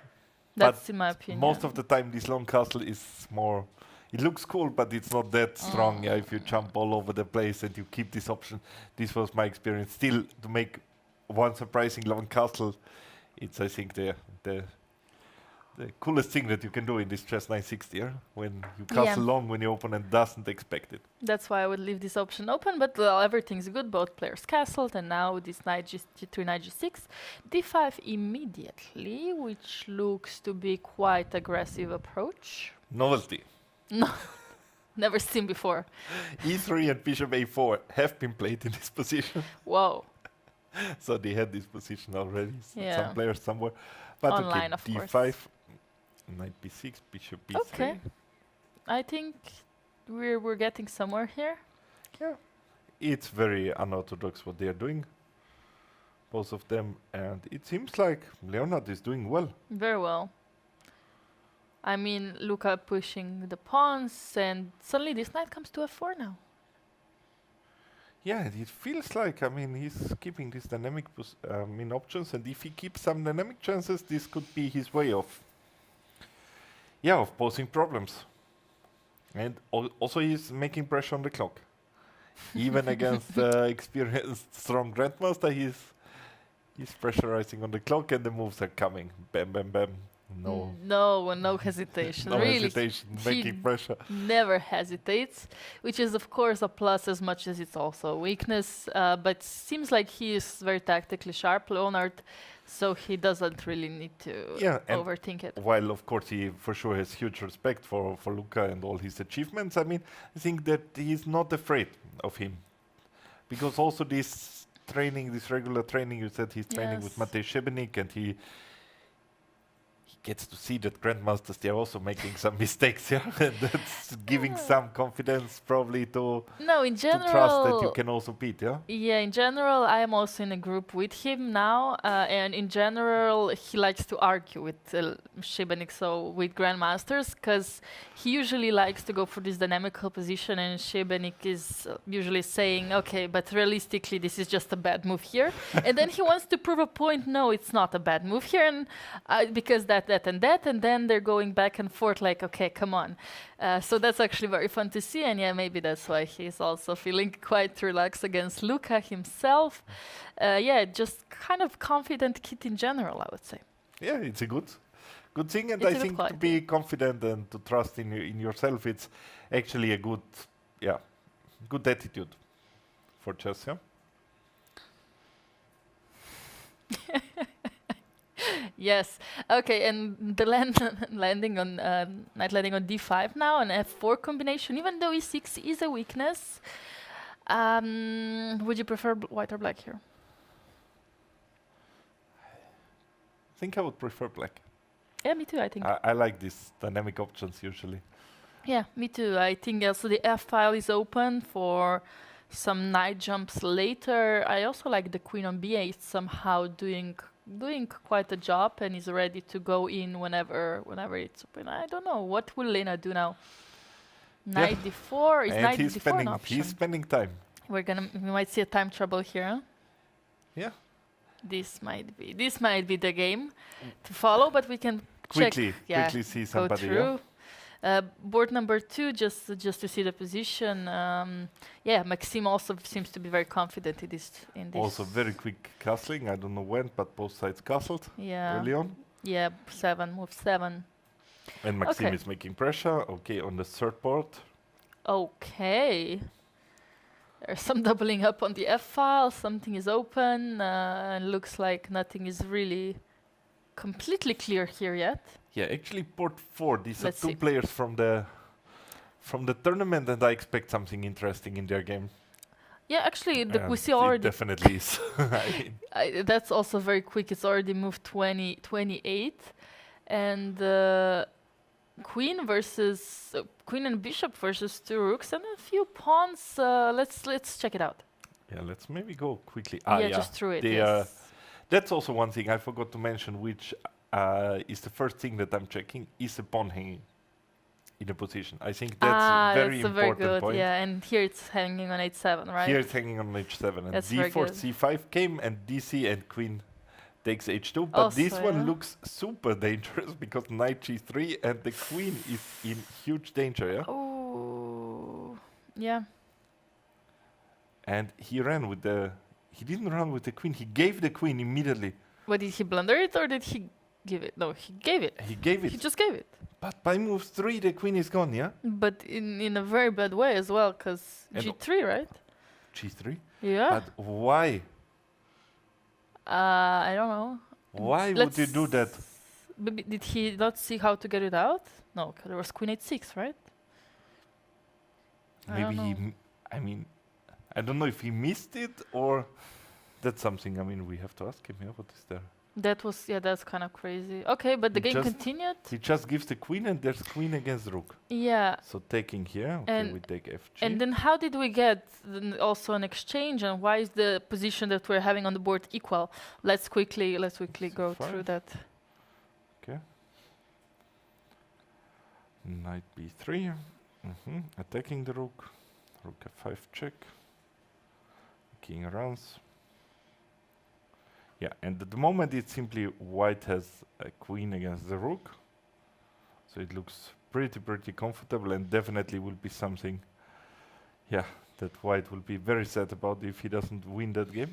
That's in my opinion. Most of the time this long castle is more, it looks cool, but it's not that strong, yeah, if you jump all over the place and you keep this option. This was my experience. Still, to make one surprising long castle, it's, I think, the coolest thing that you can do in this chess 960, yeah? When you castle long when your opponent doesn't expect it. That's why I would leave this option open, but everything's good. Both players castled, and now this knight g3, knight g6, d5 immediately, which looks to be quite aggressive approach. Novelty. No, never seen before. e3 and bishop a4 have been played in this position. Whoa. So they had this position already, some players somewhere. But online, okay, of d5, course. knight b6, bishop b3. Okay. I think we're getting somewhere here. Yeah. It's very unorthodox what they are doing, both of them, and it seems like Leonard is doing well. Very well. I mean, Luka pushing the pawns, and suddenly this knight comes to f4 now. Yeah, it feels like, I mean, he's keeping this dynamic in options, and if he keeps some dynamic chances, this could be his way of, of posing problems. And also he's making pressure on the clock. Even against experienced, strong Grandmaster, he's pressurizing on the clock, and the moves are coming. Bam, bam, bam. No hesitation. No really, hesitation, making pressure. Never hesitates, which is of course a plus as much as it's also a weakness. But seems like he is very tactically sharp, Leonard, so he doesn't really need to overthink it. While of course he for sure has huge respect for Luka and all his achievements, I mean, I think that he's not afraid of him, because also this training, this regular training, you said he's training with Matej Šebenik, and he gets to see that Grandmasters, they're also making some mistakes, yeah? And that's giving some confidence probably to trust that you can also beat, yeah? Yeah, in general, I am also in a group with him now, and in general, he likes to argue with Šebenik, so with Grandmasters, because he usually likes to go for this dynamical position, and Šebenik is usually saying, okay, but realistically, this is just a bad move here. And then he wants to prove a point, no, it's not a bad move here, and because that, and then they're going back and forth like, okay, come on. So that's actually very fun to see, and maybe that's why he's also feeling quite relaxed against Luka himself. Just kind of confident kid in general, I would say. Yeah, it's a good thing, and I think to be confident and to trust in yourself, it's actually a good attitude for chess, yeah? Yes. Okay, and the landing on knight landing on d5 now, an f4 combination. Even though e6 is a weakness, would you prefer white or black here? I think I would prefer black. Yeah, me too. I think I like these dynamic options usually. Yeah, me too. I think also the f file is open for some knight jumps later. I also like the queen on b8 somehow doing doing quite a job and is ready to go in whenever it's open. I don't know what will Lena do now. Knight d4 is And knight he's d4 an spending option. time. We might see a time trouble here. Huh? Yeah. This might be the game to follow, but we can Quickly check. see Go somebody. Yeah? through. Board number 2, just to see the position. Maxime also seems to be very confident in this. Also very quick castling. I don't know when, but both sides castled early on. Yeah, move 7. And Maxime Okay. is making pressure. Okay, on the third board. Okay. There's some doubling up on the F file. Something is open. And looks like nothing is really completely clear here yet. Yeah, actually board 4. These Let's are two see. players from the tournament, and I expect something interesting in their game. Yeah, actually, we And see it already. definitely is. I mean, That's also very quick. It's already moved 28, and queen and bishop versus 2 rooks and a few pawns. Let's check it out. yeah, let's maybe go quickly. Just through it. They, Yes. That's also one thing I forgot to mention, which is the first thing that I'm checking, is the pawn hanging in a position. I think that's a very that's a very important good. point. Yeah, and here it's hanging on h7, right? Here it's hanging on h7, and That's very d4, good. c5 came, and dc and queen takes h2. But Also, this one yeah. looks super dangerous because knight g3 and the queen is in huge danger. Yeah, Oh, yeah. and he ran with the. He didn't run with the queen. He gave the queen immediately. What, did he blunder it or did he give it? No, he gave it. He gave it. He just gave it. But by move 3, the queen is gone. Yeah, But in a very bad way as well, because And g3, right? g3. Yeah. But why? I don't know. Why would you do that? Maybe did he not see how to get it out? No, 'cause there was queen h6, right? I Maybe don't he. know. I mean, I don't know if he missed it or that's something. I mean, we have to ask him. Yeah, what is there? That's kind of crazy. Okay, but the He game just- continued. He just gives the queen, and there's queen against rook. Yeah. So taking here. Okay, And- we take fg. And then how did we get also an exchange, and why is the position that we're having on the board equal? Let's quickly go Fine. through that. Okay. Knight b3. Attacking the rook. Rook f5 check. King runs. Yeah, and at the moment it's simply white has a queen against the rook. So it looks pretty comfortable, and definitely will be something, yeah, that white will be very sad about if he doesn't win that game.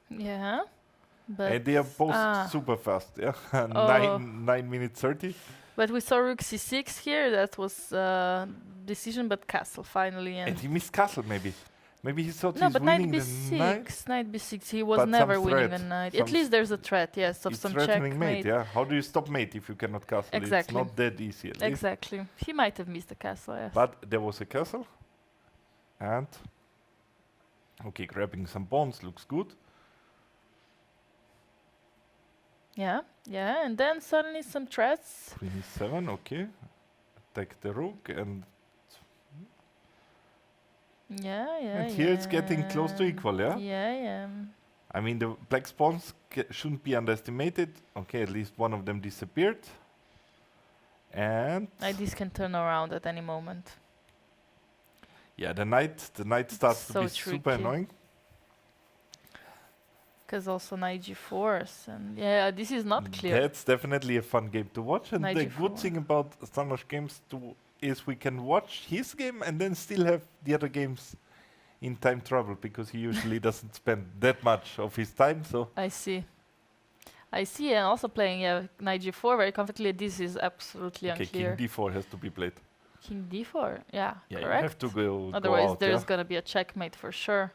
Yeah. But And they are both super fast, yeah. Oh. 9 minutes 30. But we saw rook c6 here. That was decision, but castle finally. And he missed castle maybe. Maybe he thought No, he's but knight winning the knight. b6, knight b6. He was But some never winning threat, a knight. some At least there's a threat, yes, of It's some threatening checkmate. mate, yeah. How do you stop mate if you cannot castle? Exactly. It's not that easy at least. Exactly. He might have missed the castle, yes. But there was a castle. And okay, grabbing some pawns looks good. yeah, and then suddenly some threats. Queen e7, okay. Attack the rook, and Yeah. and here it's getting close to equal, yeah. Yeah. I mean, the black pawns shouldn't be underestimated. Okay, at least one of them disappeared. And This can turn around at any moment. yeah, the knight starts to so be super tricky. annoying. Because also knight g4s, and yeah, this is not clear. That's definitely a fun game to watch. And Knight the g4. good thing about Stanosh games is we can watch his game and then still have the other games in time trouble, because he usually doesn't spend that much of his time. So I see, and also playing knight g4 very comfortably. This is absolutely okay, unclear. king d4 has to be played. King d4, yeah, Yeah, correct. you have to go Otherwise, out, there's yeah? gonna be a checkmate for sure.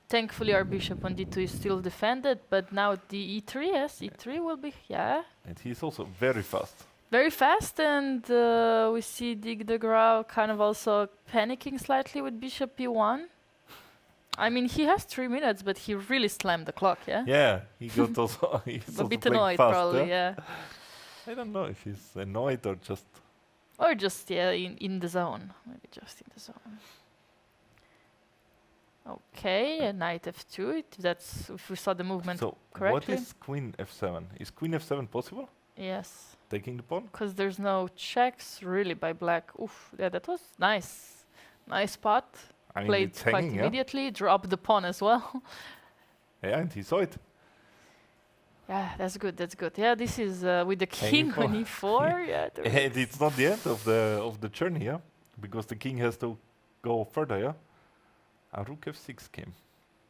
Thankfully, our bishop on d2 is still defended, but now the e3, yes, e3 will be, And he's also very fast. very fast, and we see Dig de Grau kind of also panicking slightly with bishop e1. I mean, he has 3 minutes, but he really slammed the clock, yeah? Yeah, he got also he's A also bit playing annoyed, fast, probably, yeah. I don't know if he's annoyed or just Or just, in the zone. Maybe just in the zone. Okay, and knight f2. That's if we saw the movement So correctly. what is queen f7? Is queen f7 possible? Yes, Taking the pawn? because there's no checks really by black. Oof, yeah, that was nice. Nice spot. I mean, Played it's quite hanging, yeah? immediately. Dropped the pawn as well. Yeah, and he saw it. Yeah, that's good. That's good. Yeah, this is with the Hanging king on e4. Yeah, there And it's not the end of the journey, yeah? Because the king has to go further, yeah? A rook f6 came.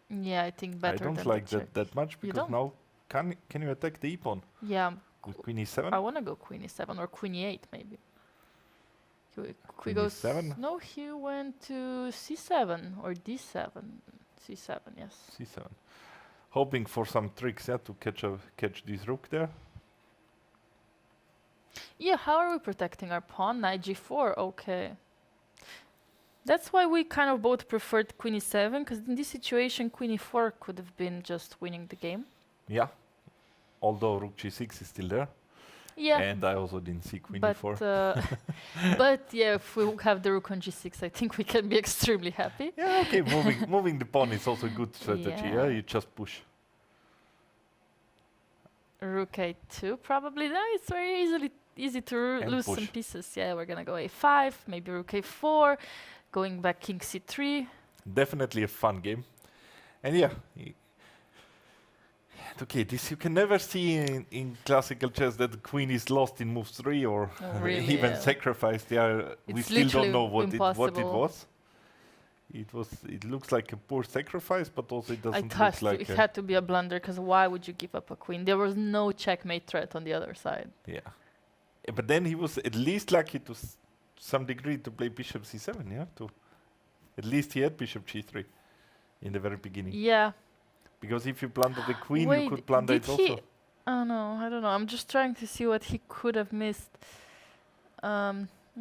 yeah, I think better I don't than like the check. that much You because don't? now can you attack the e-pawn Yeah, with queen e7? I want to go queen e7 or queen e8 maybe. He Queen goes. e7? No, he went to c7 or d7. c7, yes. c7. Hoping for some tricks, yeah, to catch this rook there. Yeah, how are we protecting our pawn? Knight g4, okay. That's why we kind of both preferred queen e7, because in this situation, queen e4 could have been just winning the game. Yeah. Although rook g6 is still there. Yeah, And I also didn't see queen but e4. but yeah, if we have the rook on g6, I think we can be extremely happy. Yeah, okay, moving the pawn is also a good strategy, yeah? Yeah. You just push. Rook a2, probably. No, it's very easy to And lose some push. pieces. Yeah, we're gonna go a5, maybe rook a4, going back king c3. Definitely a fun game. And yeah, okay, this you can never see in classical chess that the queen is lost in move 3 or Oh, really? even Yeah. sacrificed. Yeah, we It's still don't literally know what it impossible. was. It looks like a poor sacrifice, but also it doesn't It look like it had to be a blunder, because why would you give up a queen? There was no checkmate threat on the other side. yeah. But then he was at least lucky to some degree to play bishop c7. Yeah, at least he had bishop g3 in the very beginning. Yeah. Because if you blunder the queen, Wait, you could blunder did it also. he? Oh no, I don't know. I'm just trying to see what he could have missed.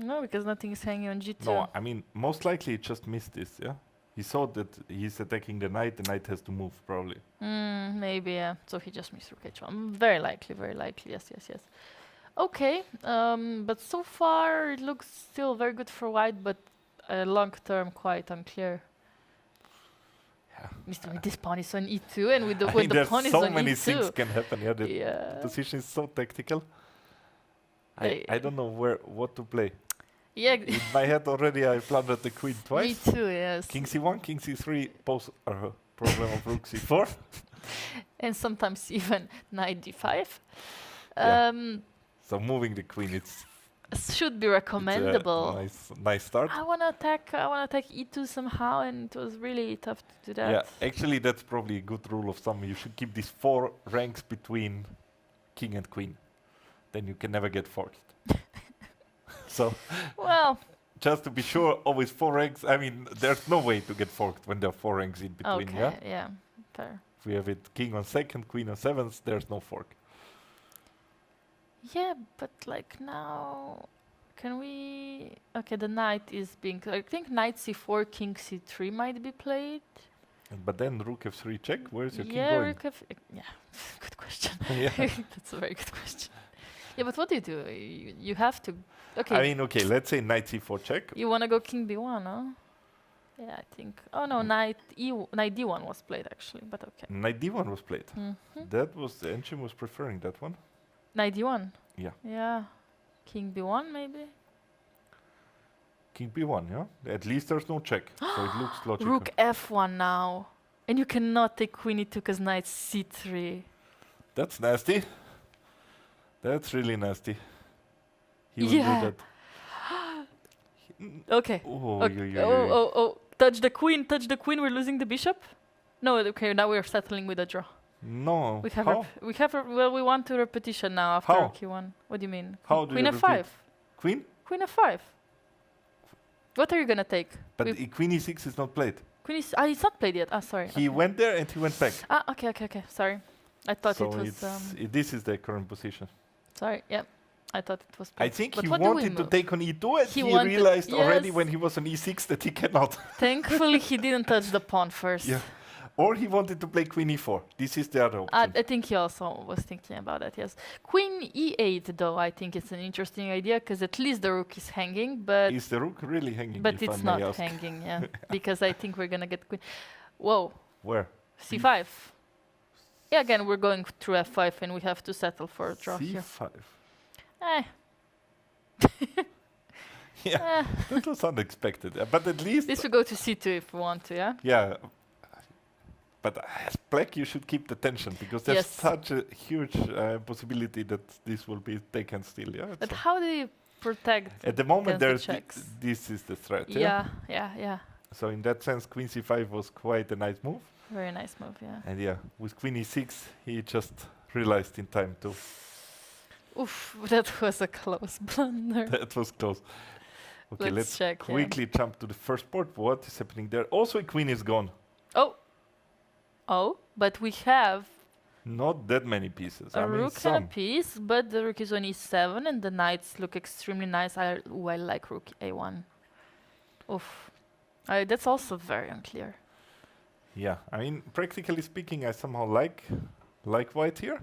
No, because nothing is hanging on g2. No, I mean, most likely he just missed this, yeah? He saw that he's attacking the knight has to move, probably. Maybe, yeah. So he just missed rook h1. Very likely, yes, yes, yes. Okay, but so far it looks still very good for white, but long term quite unclear. Yeah. Mr. With this pawn is on e2, and with the when the There's pawn is so on many e2. things can happen, yeah? The Yeah. position is so tactical. Hey. I don't know what to play. Yeah. In my head already I blundered the queen Me twice. too, yes. King c1, king c3, both are a problem of rook c4. And sometimes even knight d5. Yeah. So moving the queen, it's Should be a recommendable. nice start. I wanna attack e2 somehow, and it was really tough to do that. Yeah, actually that's probably a good rule of thumb. You should keep these 4 ranks between king and queen. Then you can never get forked. So Well, just to be sure, always 4 ranks. I mean, there's no way to get forked when there are 4 ranks in between, okay, yeah? yeah, fair. If we have it king on 2nd, queen on 7th, there's no fork. Yeah, but like now, can we? Okay, the knight is being. I think knight c4, king c3 might be played. But then rook f3 check, where's your king Yeah, going? rook yeah, good question. Yeah. That's a very good question. Yeah, but what do? You have to. Okay. I mean, okay, let's say knight c4 check. You wanna go king b1, huh? Yeah, I think. Oh no, knight d1 was played actually, but okay. Knight d1 was played. Mhm. That was, the engine was preferring that one. Knight d1. Yeah. Yeah. King b1 maybe. King b1, yeah? At least there's no check, so it looks logical. Rook f1 now, and you cannot take queen e2 because knight c3. That's nasty. That's really nasty. He will Yeah. do that. Okay. Oh, Okay. Oh! Touch the queen! Touch the queen! We're losing the bishop. No, okay. Now we're settling with a draw. No. We have How? well, we want to repetition now after How? rook e1. What do you mean? How do Queen you f5. repeat? Queen? Queen f5. What are you gonna take? But We- queen e6 is not played. Queen is it's not played yet. Ah, sorry. He went there and he went back. Okay. Sorry. I thought So it was. this is the current position. Sorry. Yeah. I thought it was. I played. think But he what do we wanted to move? take on e2 and He he wanted- realized already yes. when he was on e6 that he cannot. Thankfully, he didn't touch the pawn first. Yeah. Or he wanted to play queen e4. This is the other option. I think he also was thinking about that, yes. Queen e8, though, I think it's an interesting idea, because at least the rook is hanging, but Is the rook really hanging? but if it's I may not ask? hanging, yeah. Because I think we're going to get queen. Whoa. Where? C5. Yeah, again, we're going through F5 and we have to settle for a draw here. C5. Eh. Yeah, that was unexpected. But at least, This will go to C2 if we want to, yeah? yeah. But as black, you should keep the tension because there's Yes. such a huge possibility that this will be taken still. Yeah. But So how do you protect at the moment, against the there's checks? this is the threat. Yeah. So in that sense, Queen C5 was quite a nice move. Very nice move, yeah. And yeah, with Queen E6, he just realized in time too. Oof, that was a close blunder. That was close. Okay, let's check. Yeah. quickly jump to the first board. What is happening there? Also, a queen is gone. Oh, but we have Not that many pieces. a I mean, rook and a some. piece, but the rook is on E7 and the knights look extremely nice. I like rook A1. Oof. That's also very unclear. Yeah, I mean, practically speaking, I somehow like white here.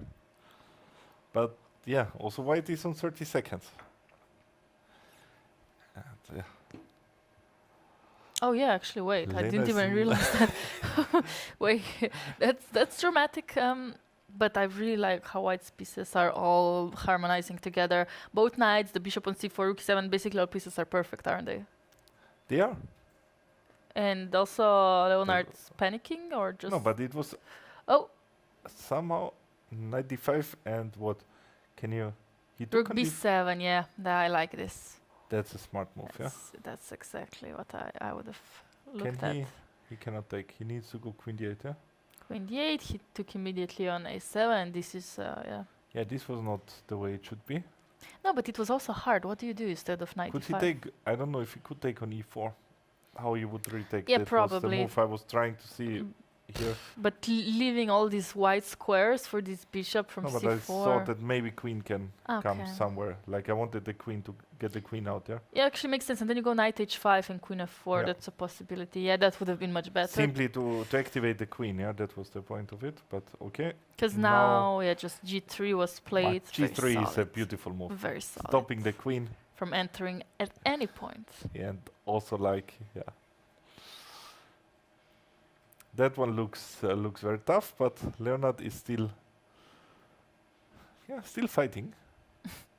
But yeah, also white is on 30 seconds. And, Oh yeah, actually, wait. I didn't Lena's even realize that. Wait, that's dramatic. But I really like how white's pieces are all harmonizing together. Both knights, the bishop on C4, rook 7, basically all pieces are perfect, aren't they? they are. And also Leonard's panicking or just... No, but it was Oh, somehow 95 and what? Can you... He rook took on the- B7, yeah. I like this. That's a smart move, yeah? That's exactly what I would have Can looked at. he cannot take. He needs to go Queen D8, yeah? Queen D8, he took immediately on A7, and this is, yeah. Yeah, this was not the way it should be. No, but it was also hard. What do you do instead of knight Could he E5? take... I don't know if he could take on E4. How you would retake. Yeah, that was probably. the move I was trying to see here. But leaving all these white squares for this bishop from No, but C4. I thought that maybe queen can come Okay. somewhere. Like I wanted the queen to get the queen out there. Yeah, actually makes sense. And then you go knight H5 and queen F4. Yeah. That's a possibility. Yeah, that would have been much better. Simply to activate the queen, yeah, that was the point of it. But okay. Because now- now, yeah, just G3 was But played. Very G3 is a solid. beautiful move. Very solid. Stopping the queen From entering at any point. and also like, yeah. That one looks very tough, but Leonard is still fighting.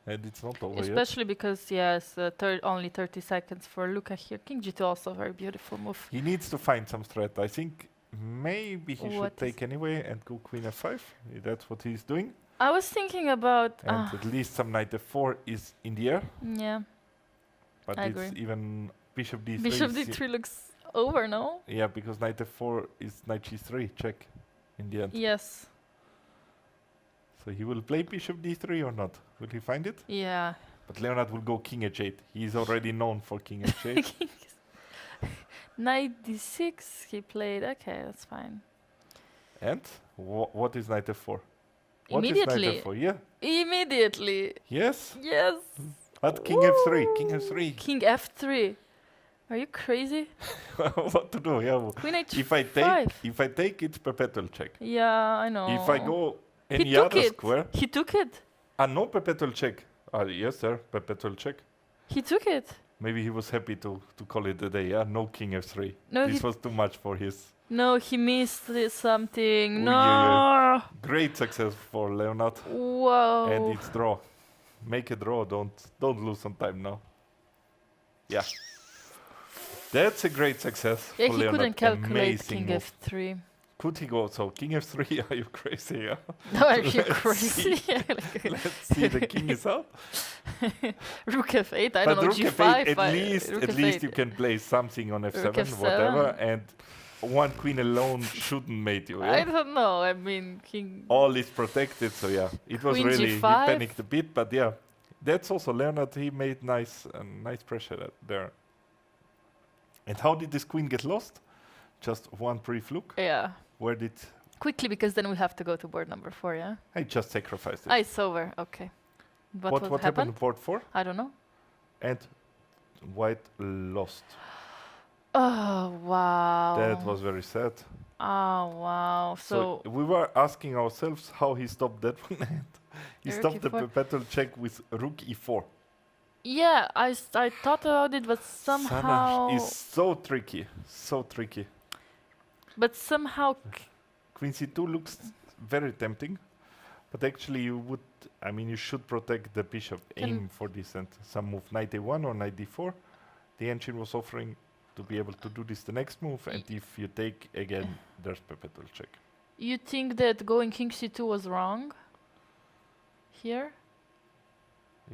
And it's not over yet. Especially because, yes, only 30 seconds for Luca here. King G2 also a very beautiful move. He needs to find some threat. I think maybe he What should is take anyway and go Queen F5. That's what he's doing. I was thinking about... And at least some Knight F4 is in the air. yeah, But I it's agree. even Bishop D3. Bishop is D3 looks over, no? Yeah, because Knight F4 is Knight G3 check in the end. Yes. So he will play Bishop D3 or not? Will he find it? Yeah. But Leonard will go King H8. He is already known for King H8. Knight D6 he played. Okay, that's fine. And what is Knight F4? What is Immediately. Knight F4? Yeah. Immediately. Yes. Yes. But King F3. King F3. King F3. Are you crazy? What to do? Yeah. Queen H5. If I take, it's perpetual check. Yeah, I know. If I go any he took other it. square, He took it. no perpetual check. Yes, sir, perpetual check. He took it. Maybe he was happy to call it a day. Yeah, no King F3. No, This he was too much for his. no, he missed something. Ooh, No. yeah, Great success for Leonard, Whoa. and it's draw. Make a draw. Don't lose some time now. Yeah, that's a great success Yeah, for he Leonard. couldn't calculate Amazing King move. F3. Could he go? So King F3? Are you crazy? Yeah. No, are you Let's crazy? see. Let's see. The king is out. Rook F8. I But don't know. Rook G5. F8, at least you can play something on F7, Rook F7. whatever, and one queen alone shouldn't mate you. I Yeah? don't know. I mean, King. All is protected, so yeah, it was Queen really he G5. panicked a bit, but yeah, that's also Leonard. He made nice pressure there. And how did this queen get lost? Just one brief look. Yeah. Where did Quickly, because then we have to go to board number 4, yeah? I just sacrificed it? It's over. Okay. What happened happened? to board 4? I don't know. And white lost. Oh, wow. That was very sad. Oh, wow. So, we were asking ourselves how he stopped that one. And he Rook stopped the E4. perpetual check with Rook E4. yeah, I thought about it, but somehow... Sana is so tricky, so tricky. But somehow, Queen c2 looks very tempting, but actually you would, I mean, you should protect the bishop, aim for this, and some move knight a1 or knight d4. The engine was offering to be able to do this the next move, and if you take again, there's perpetual check. you think that going king c2 was wrong here?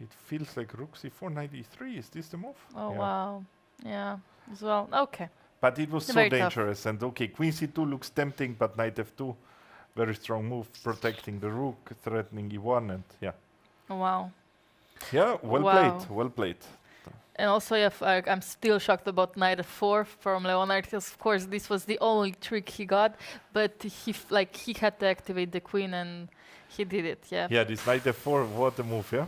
It feels like rook c4, knight e3. Is this the move? Oh, Yeah. wow. Yeah, as well. Okay. But it was so Very tough. dangerous, and okay, queen c2 looks tempting, but knight f2, very strong move, protecting the rook, threatening e1, and yeah. Wow. Yeah, well Wow. played, well played. And also, I'm still shocked about knight f4 from Leonard, because of course this was the only trick he got, but he had to activate the queen, and he did it. Yeah. Yeah, this knight f4, what a move, yeah?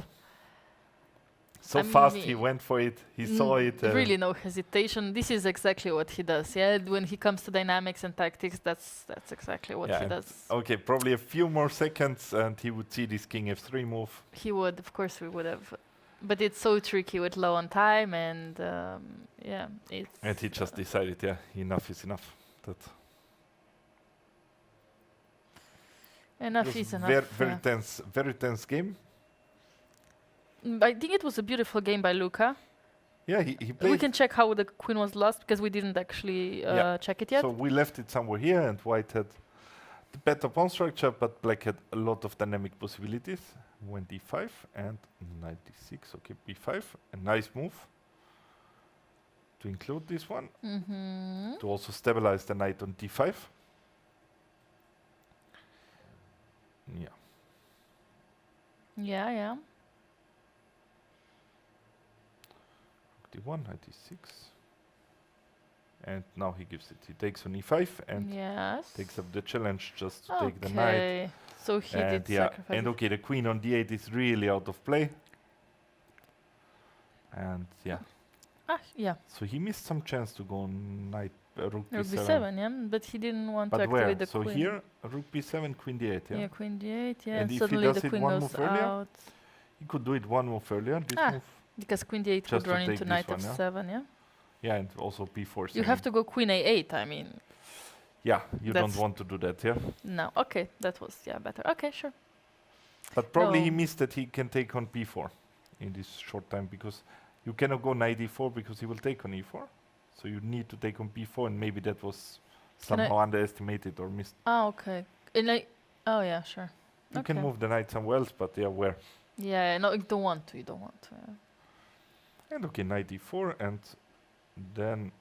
So I fast he mean, went for it, he saw it. Really no hesitation. This is exactly what he does. Yeah, when he comes to dynamics and tactics, that's exactly what yeah, he and does. okay, probably a few more seconds and he would see this king f3 move. He would, of course, we would have. But it's so tricky with low on time, and yeah, it's. And he just decided, yeah, enough is enough. That enough was is enough. very tense game. I think it was a beautiful game by Luca. Yeah, he played. We can check how the queen was lost because we didn't actually check it yet. So we left it somewhere here, and white had the better pawn structure, but black had a lot of dynamic possibilities. Went d5 and knight d6. Okay, b5. A nice move to include this one. To also stabilize the knight on d5. Yeah. Yeah, yeah. d1, knight d6. And now he gives it. He takes on e5 and Yes. takes up the challenge just to Okay. take the knight. So he And did yeah, sacrifice. and okay, the queen on d8 is really out of play. And yeah, Yeah. so he missed some chance to go knight rook Rook b7. b7, yeah, but he didn't want to But activate where? the So queen. here, rook b7, queen d8, yeah? Yeah, queen d8, yeah. And if he Suddenly does the it queen one goes move earlier, out. He could do it one move earlier, this Ah, move. Because queen d8 Just would to run take into this knight one, yeah? f7, yeah? Yeah, and also b4. You have to go queen a8, I mean. Yeah, you don't That's- want to do that, yeah? No, okay, that was, yeah, better. Okay, sure. But probably he No. missed that he can take on b4 in this short time, because you cannot go knight e4 because he will take on e4. So you need to take on b4, and maybe that was Can I- somehow underestimated or missed. Ah, okay. And oh, yeah, sure. You can Okay. move the knight somewhere else, but yeah, where? Yeah, no, you don't want to, yeah. And okay, knight e4, and then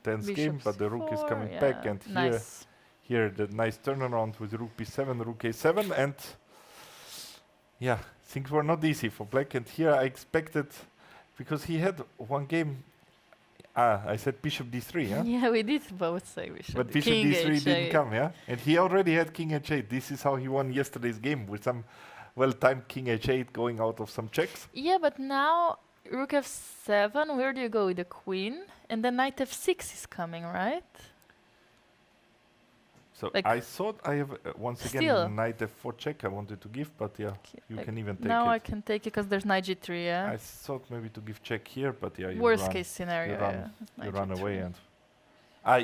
tense game, Bishop but the rook is c4, coming yeah. back, and Nice. here the nice turnaround with rook b7, rook a7, and yeah, things were not easy for black. And here I expected, because he had one game. I said bishop d3, yeah? Yeah, we did both say we should. But bishop King d3 didn't h8. come, yeah? And he already had king h8. This is how he won yesterday's game, with some well-timed king h8 going out of some checks. Yeah, but now rook f7, where do you go with the queen? And then knight f6 is coming, right? So Like, I thought I have, once again, still. knight f4 check I wanted to give, but yeah, you Like, can even take now I it. can take it because there's knight g3, yeah? I thought maybe to give check here, but yeah, you Worst run, case scenario, you run, yeah. you Knight run g3. away, and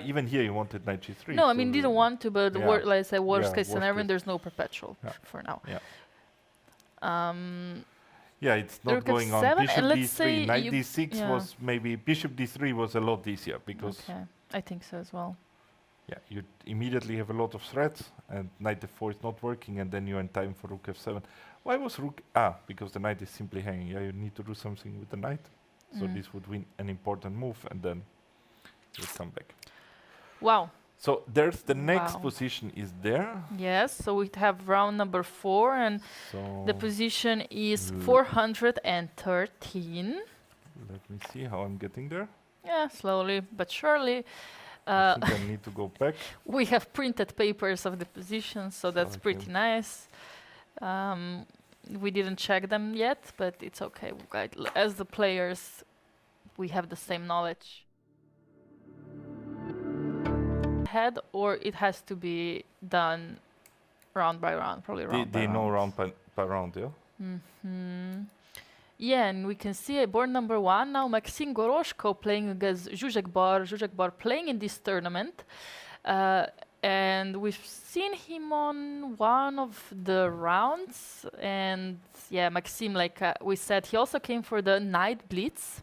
even here you wanted knight g3. No, I so mean, didn't want to, but yeah. like I say, worst Yeah, case worst scenario, case. and there's no perpetual Yeah. for now. Yeah. Um, Yeah, it's not Rook going on. f7, Bishop and let's d3, say knight you- d6 yeah. was maybe bishop d3 was a lot easier because okay, I think so as well. yeah, you immediately have a lot of threats, and knight f4 is not working, and then you're in time for rook f7. Why was rook? Because the knight is simply hanging. Yeah, you need to do something with the knight. So Mm. this would win an important move, and then you come back. Wow. So there's the next Wow. position is there. Yes, so we have round number 4, and So the position is L- 413. let me see how I'm getting there. Yeah, slowly but surely. I think I need to go back. We have printed papers of the positions, so that's Okay. pretty nice. We didn't check them yet, but it's okay. As the players, we have the same knowledge. Head, or it has to be done round by round, probably round by They know round. round by round, yeah? Yeah, and we can see board number 1 now, Maxim Goroshko playing against Zuzek Bar playing in this tournament. And we've seen him on one of the rounds. And yeah, Maxime, like we said, he also came for the Night Blitz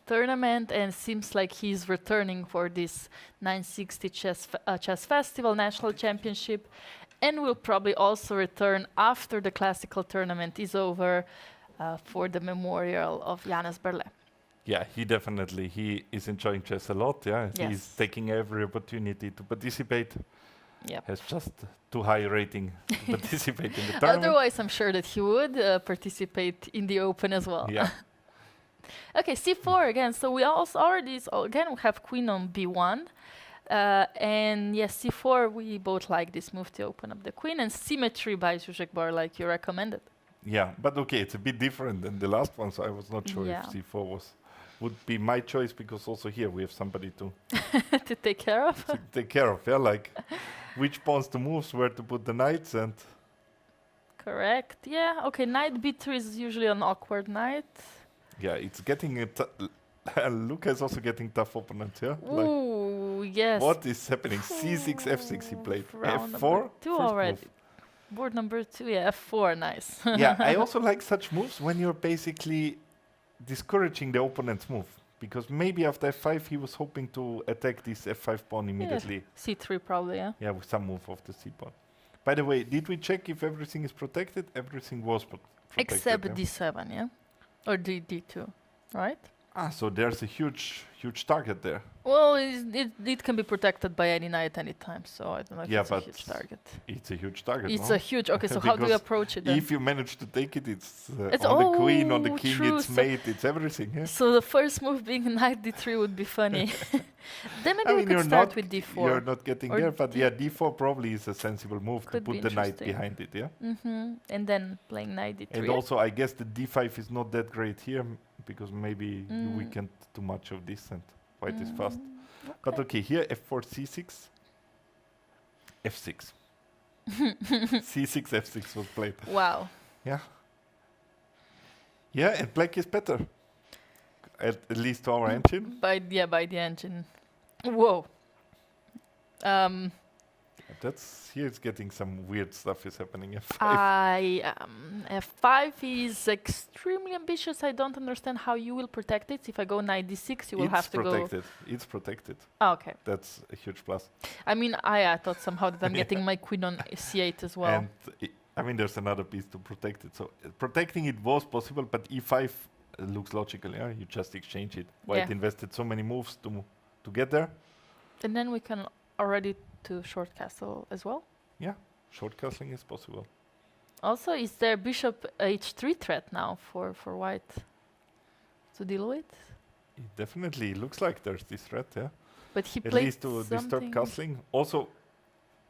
tournament and seems like he's returning for this 960 Chess Festival National Championship, and will probably also return after the classical tournament is over for the memorial of Janus Berle. Yeah, he is enjoying chess a lot. Yeah, Yes. he's taking every opportunity to participate. Yep. Has just too high rating to participate in the tournament. Otherwise, I'm sure that he would participate in the Open as well. Yeah. Okay, c4 again. So we also already again we have queen on b1, and yes, c4. We both like this move to open up the queen, and symmetry by Zuzek Bar, like you recommended. Yeah, but okay, it's a bit different than the last one, so I was not sure Yeah. if c4 would be my choice, because also here we have somebody to To take care of. take care of. Yeah, like which pawns to move, where to put the knights, and Correct. Yeah. Okay. Knight b3 is usually an awkward knight. yeah, it's getting Luca is also getting tough opponents. Yeah, like Ooh, yes. what is happening? C6, F6 he played. Round F4 number two first already. move. Board number 2. Yeah. f4. Nice. Yeah, I also like such moves when you're basically discouraging the opponent's move, because maybe after f5 he was hoping to attack this f5 pawn immediately. c3 probably. Yeah. Yeah, with some move of the c pawn. By the way, did we check if everything is protected? Everything was protected. Except yeah? d7. Yeah. Or d2. Right. Ah, so there's a huge target there. Well, it can be protected by any knight anytime, so I don't know if Yeah, it's a but huge target. It's a huge target. It's no? a huge. Okay, so how do you Because approach it then? If you manage to take it, it's, It's on the queen, on the oh, king, true, it's so- mate, it's everything. Yeah? So the first move being knight d3 would be funny. Then maybe I we mean, could you're start not, with d4. you're not getting Or there, but yeah, d4 probably is a sensible move to Could be put the knight interesting. behind it. Yeah. And then playing knight d3. And also, I guess the d5 is not that great here, because maybe you Mm. weakened too much of this and white is fast. But okay, here f4, c6, f6. c6, f6 was played. Wow. Yeah. Yeah, and black is better. At least to our engine. By the engine. Whoa. That's here it's getting some weird stuff is happening. F5. F5 is extremely ambitious. I don't understand how you will protect it. If I go knight d6, you will have to protected. It's protected. go. Oh, okay. That's a huge plus. I mean, I thought somehow that I'm getting my queen on c8 as well. And I mean, there's another piece to protect it. So protecting it was possible, but e5 looks logical. Yeah, you just exchange it. White Yeah. invested so many moves to get there. And then we can already to short castle as well. Yeah, short castling is possible. Also, is there bishop h3 threat now for white to deal with? It definitely looks like there's this threat. Yeah, But he at played least to disturb something. castling. Also,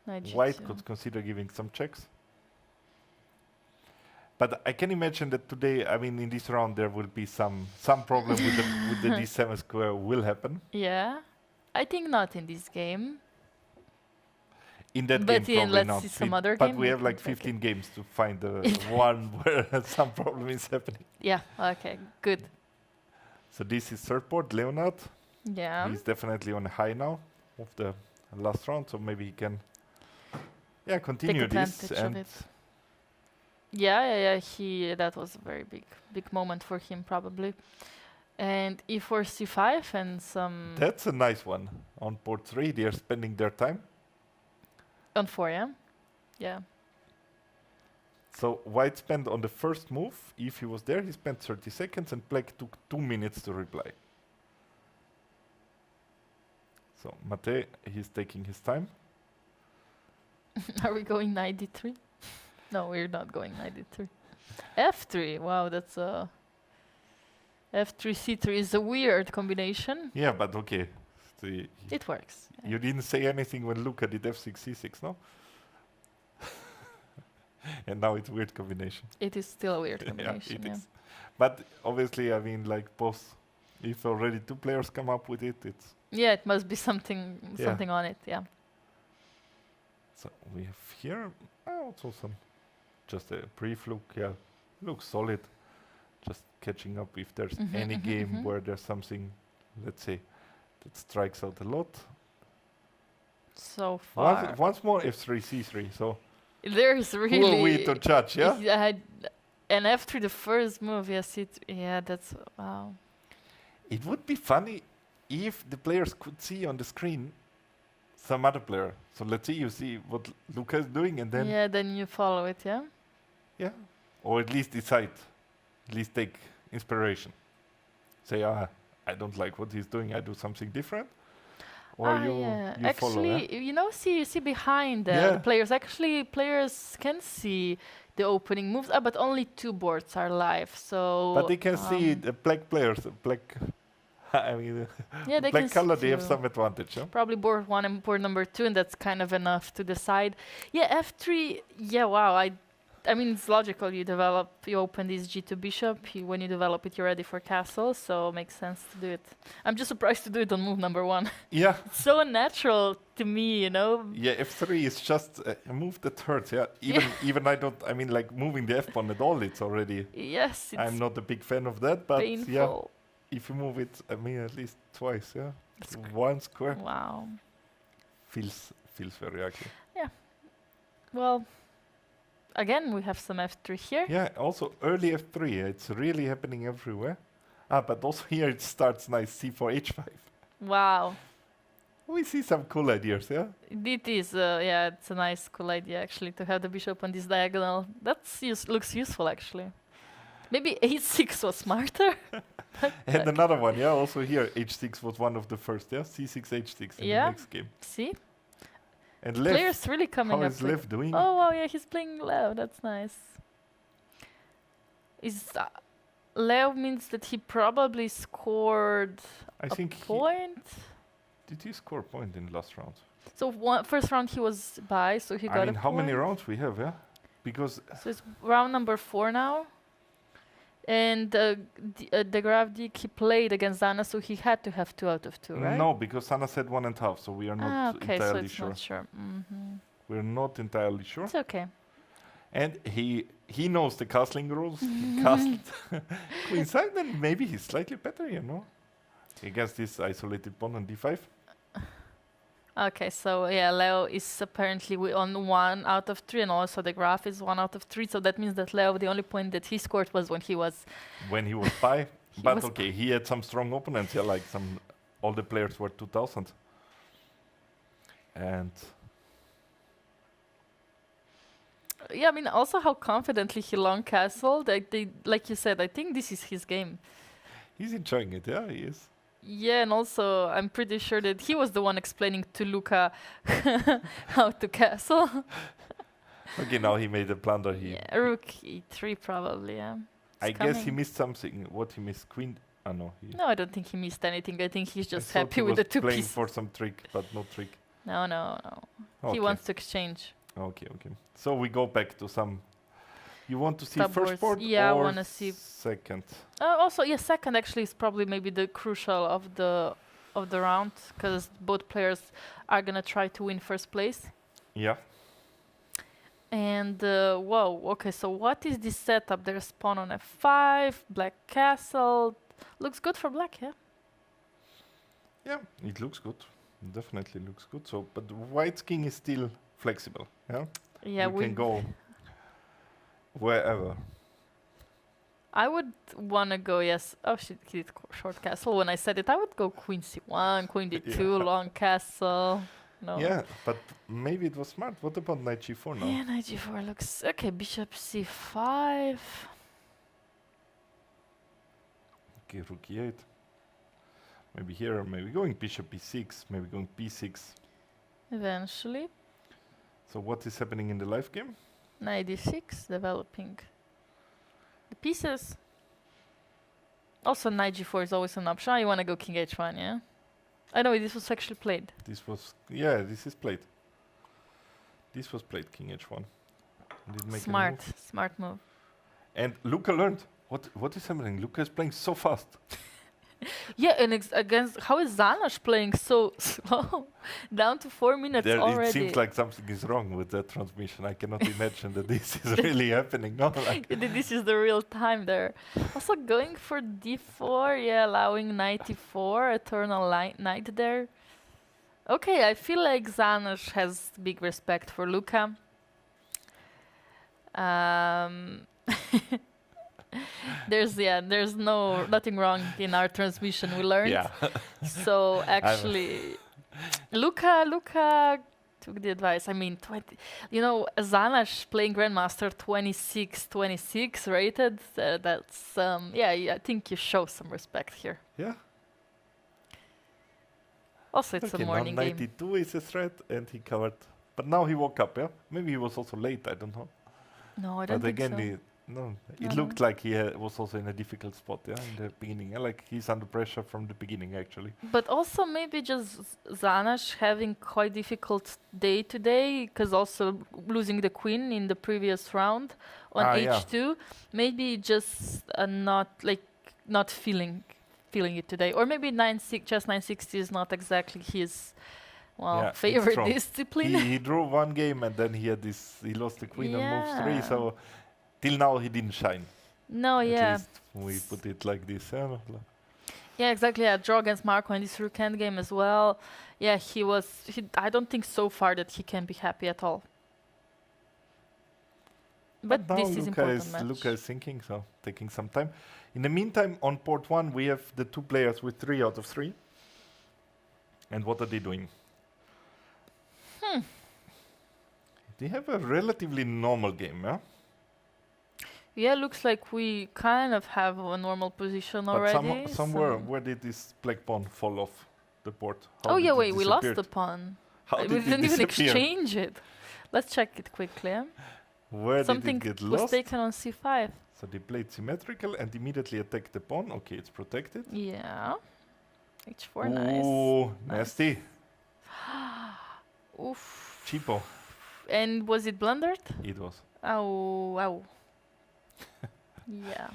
Knight white g2. could consider giving some checks. But I can imagine that today, I mean, in this round, there will be some problem with the d7 square will happen. Yeah, I think not in this game. In that But game, yeah, probably let's not. see some We- other but game, we we have can like check 15 games to find the one where some problem is happening. Yeah. Okay. Good. So this is third board, Leonard. Yeah. He's definitely on a high now of the last round, so maybe he can, continue this. advantage of And it. Yeah. That was a very big moment for him probably. And e4 c5 and some that's a nice one. On board 3, they are spending their time. on 4. Yeah. Yeah. So white spent on the first move, if he was there, he spent 30 seconds, and black took 2 minutes to reply. So Mate, he's taking his time. Are we going knight d3? No, we're not going knight d3. f3. Wow, that's a f3 c3 is a weird combination. Yeah, but okay. The- It works. Yeah. You didn't say anything when Luca did f6, c6, no? And now it's a weird combination. It is still a weird Yeah, combination. it is. But obviously, I mean, like both, if already 2 players come up with it, it's... Yeah, it must be something Yeah. on it. Yeah. So we have here also some, just a brief look, yeah, looks solid. Just catching up if there's any game where there's something, let's say, that strikes out a lot. so far. Once more f3, c3. So There's really. who are we to judge? Yeah. And after the first move, yes, that's wow. It would be funny if the players could see on the screen some other player. So let's say you see what Luca is doing, and then Then you follow it, yeah. yeah, or at least decide, at least take inspiration. Say, I don't like what he's doing. I do something different. Or you follow. Actually, you see behind Yeah. the players. Actually, players can see the opening moves, but only 2 boards are live. So. But they can see the black players, I mean, Yeah, they black can color. see They have too. some advantage. Huh? Probably board 1 and board number 2, and that's kind of enough to decide. Yeah, f3. Yeah, wow. I mean, it's logical. You open this g2 bishop. When you develop it, you're ready for castle. So it makes sense to do it. I'm just surprised to do it on move number 1. Yeah. It's so unnatural to me, Yeah, f3 is just a move that hurts. Yeah. Even I mean, like moving the f pawn at all. It's already. Yes, it's I'm not a big fan of that, but painful. yeah, if you move it, I mean, at least twice. Yeah. One square Wow. feels very ugly. Well, again, we have some f3 here. Yeah, also early f3, it's really happening everywhere. But also here it starts nice c4, h5. Wow. We see some cool ideas, yeah? It is, it's a nice, cool idea actually to have the bishop on this diagonal. Looks useful actually. Maybe h6 was smarter. And another one, yeah, also here h6 was one of the first, yeah? c6, h6 in the next game. See? And Lev, Players really coming how up is with- Lev doing? Oh wow, yeah, he's playing Leo. That's nice. Leo means that he probably scored I a think point. did he score a point in the last round? So first round he was by, so he got I mean, a how many point. rounds we have, yeah? Because So it's round number 4 now. And the Graf Dik, he played against Zana, so he had to have 2 out of 2, right? no, because Sana said 1.5, so we are not Okay, so entirely it's sure. not sure. We're not entirely sure. It's okay. And he knows the castling rules. He castled Queen side, then maybe he's slightly better, you know? Against this isolated pawn on d5. Okay, so yeah, Leo is apparently on 1 out of 3, and also the Graf is 1 out of 3. So that means that Leo, the only point that he scored was when he was. When he was by. But was okay, he had some strong opponents, yeah, like all the players were 2000. And Yeah, I mean, also how confidently he long castled. Like you said, I think this is his game. he's enjoying it, yeah, he is. Yeah, and also I'm pretty sure that he was the one explaining to Luca how to castle. Okay, now he made a blunder. Rook e3 probably, yeah. I It's guess he coming. missed something. What he missed? Queen? No. No, I don't think he missed anything. I think he's just I thought happy he with the was 2 playing pieces. for some trick, but no trick. No. Okay. He wants to exchange. Okay. So we go back to some. You want to see Top first boards. board Yeah, I or wanna see- second? Also, yeah, second actually is probably maybe the crucial of the round, because both players are gonna try to win first place. Yeah. And whoa, okay, so what is this setup? There's pawn on f5, black castle. Looks good for black, yeah? Yeah, it looks good. Definitely looks good. So, but white's king is still flexible. Yeah. Yeah, you can go wherever. I would wanna go, yes. Oh, she did short castle. When I said it, I would go queen c1, queen d2, Yeah. long castle. No. Yeah, but maybe it was smart. What about knight g4 now? Yeah, knight g4 looks okay. Bishop c5. Okay, rook e8. Maybe here, maybe going bishop b6, maybe going b6. Eventually, So what is happening in the live game? knight d6, developing the pieces. Also, knight g4 is always an option. You want to go king h1, yeah? I know this was actually played. This was, yeah, this is played. This was played, king h1. Did make any move. Smart move. And Luca learned. What is happening? Luca is playing so fast. Yeah, and against how is Zanash playing so slow? Down to 4 minutes There, already. it seems like something is wrong with that transmission. I cannot imagine that this is really happening. No, like This is the real time there. Also going for d4, yeah, allowing knight e4, eternal knight there. Okay, I feel like Zanush has big respect for Luka. There's nothing wrong in our transmission. We learned. Yeah. So actually, Luka took the advice. I mean, Zanush playing Grandmaster 26 rated. That's I think you show some respect here. Yeah. Also, it's Okay, a now morning game. 92 is a threat, and he covered. But now he woke up, yeah? Maybe he was also late, I don't know. No, I don't But think again, so. it looked like he was also in a difficult spot, yeah, in the beginning. Yeah? Like he's under pressure from the beginning, actually. But also maybe just Zanush having quite difficult day today, because also losing the queen in the previous round on h2, maybe just not feeling it today, or maybe chess 960 is not exactly his It's favorite true. discipline. He drew one game and then he lost the queen on move 3, Yeah. so till now he didn't shine. No, At yeah. least we put it like this. Yeah, Yeah, exactly. Yeah, draw against Marco in this rook endgame as well. Yeah, I don't think so far that he can be happy at all. But now this is important match. Luka is thinking, so taking some time. In the meantime, on port 1, we have the two players with 3 out of 3. And what are they doing? They have a relatively normal game, yeah? Yeah, looks like we kind of have a normal position already. But somewhere, where did this black pawn fall off the board? We lost the pawn. How We did it didn't even disappear? exchange it. Let's check it quickly. Where Something did it get was lost? taken on c5. So they played symmetrical and immediately attacked the pawn. Okay, it's protected. Yeah. h4, Ooh, nice. nasty. Oof. Cheapo. And was it blundered? It was. Ow. Yeah.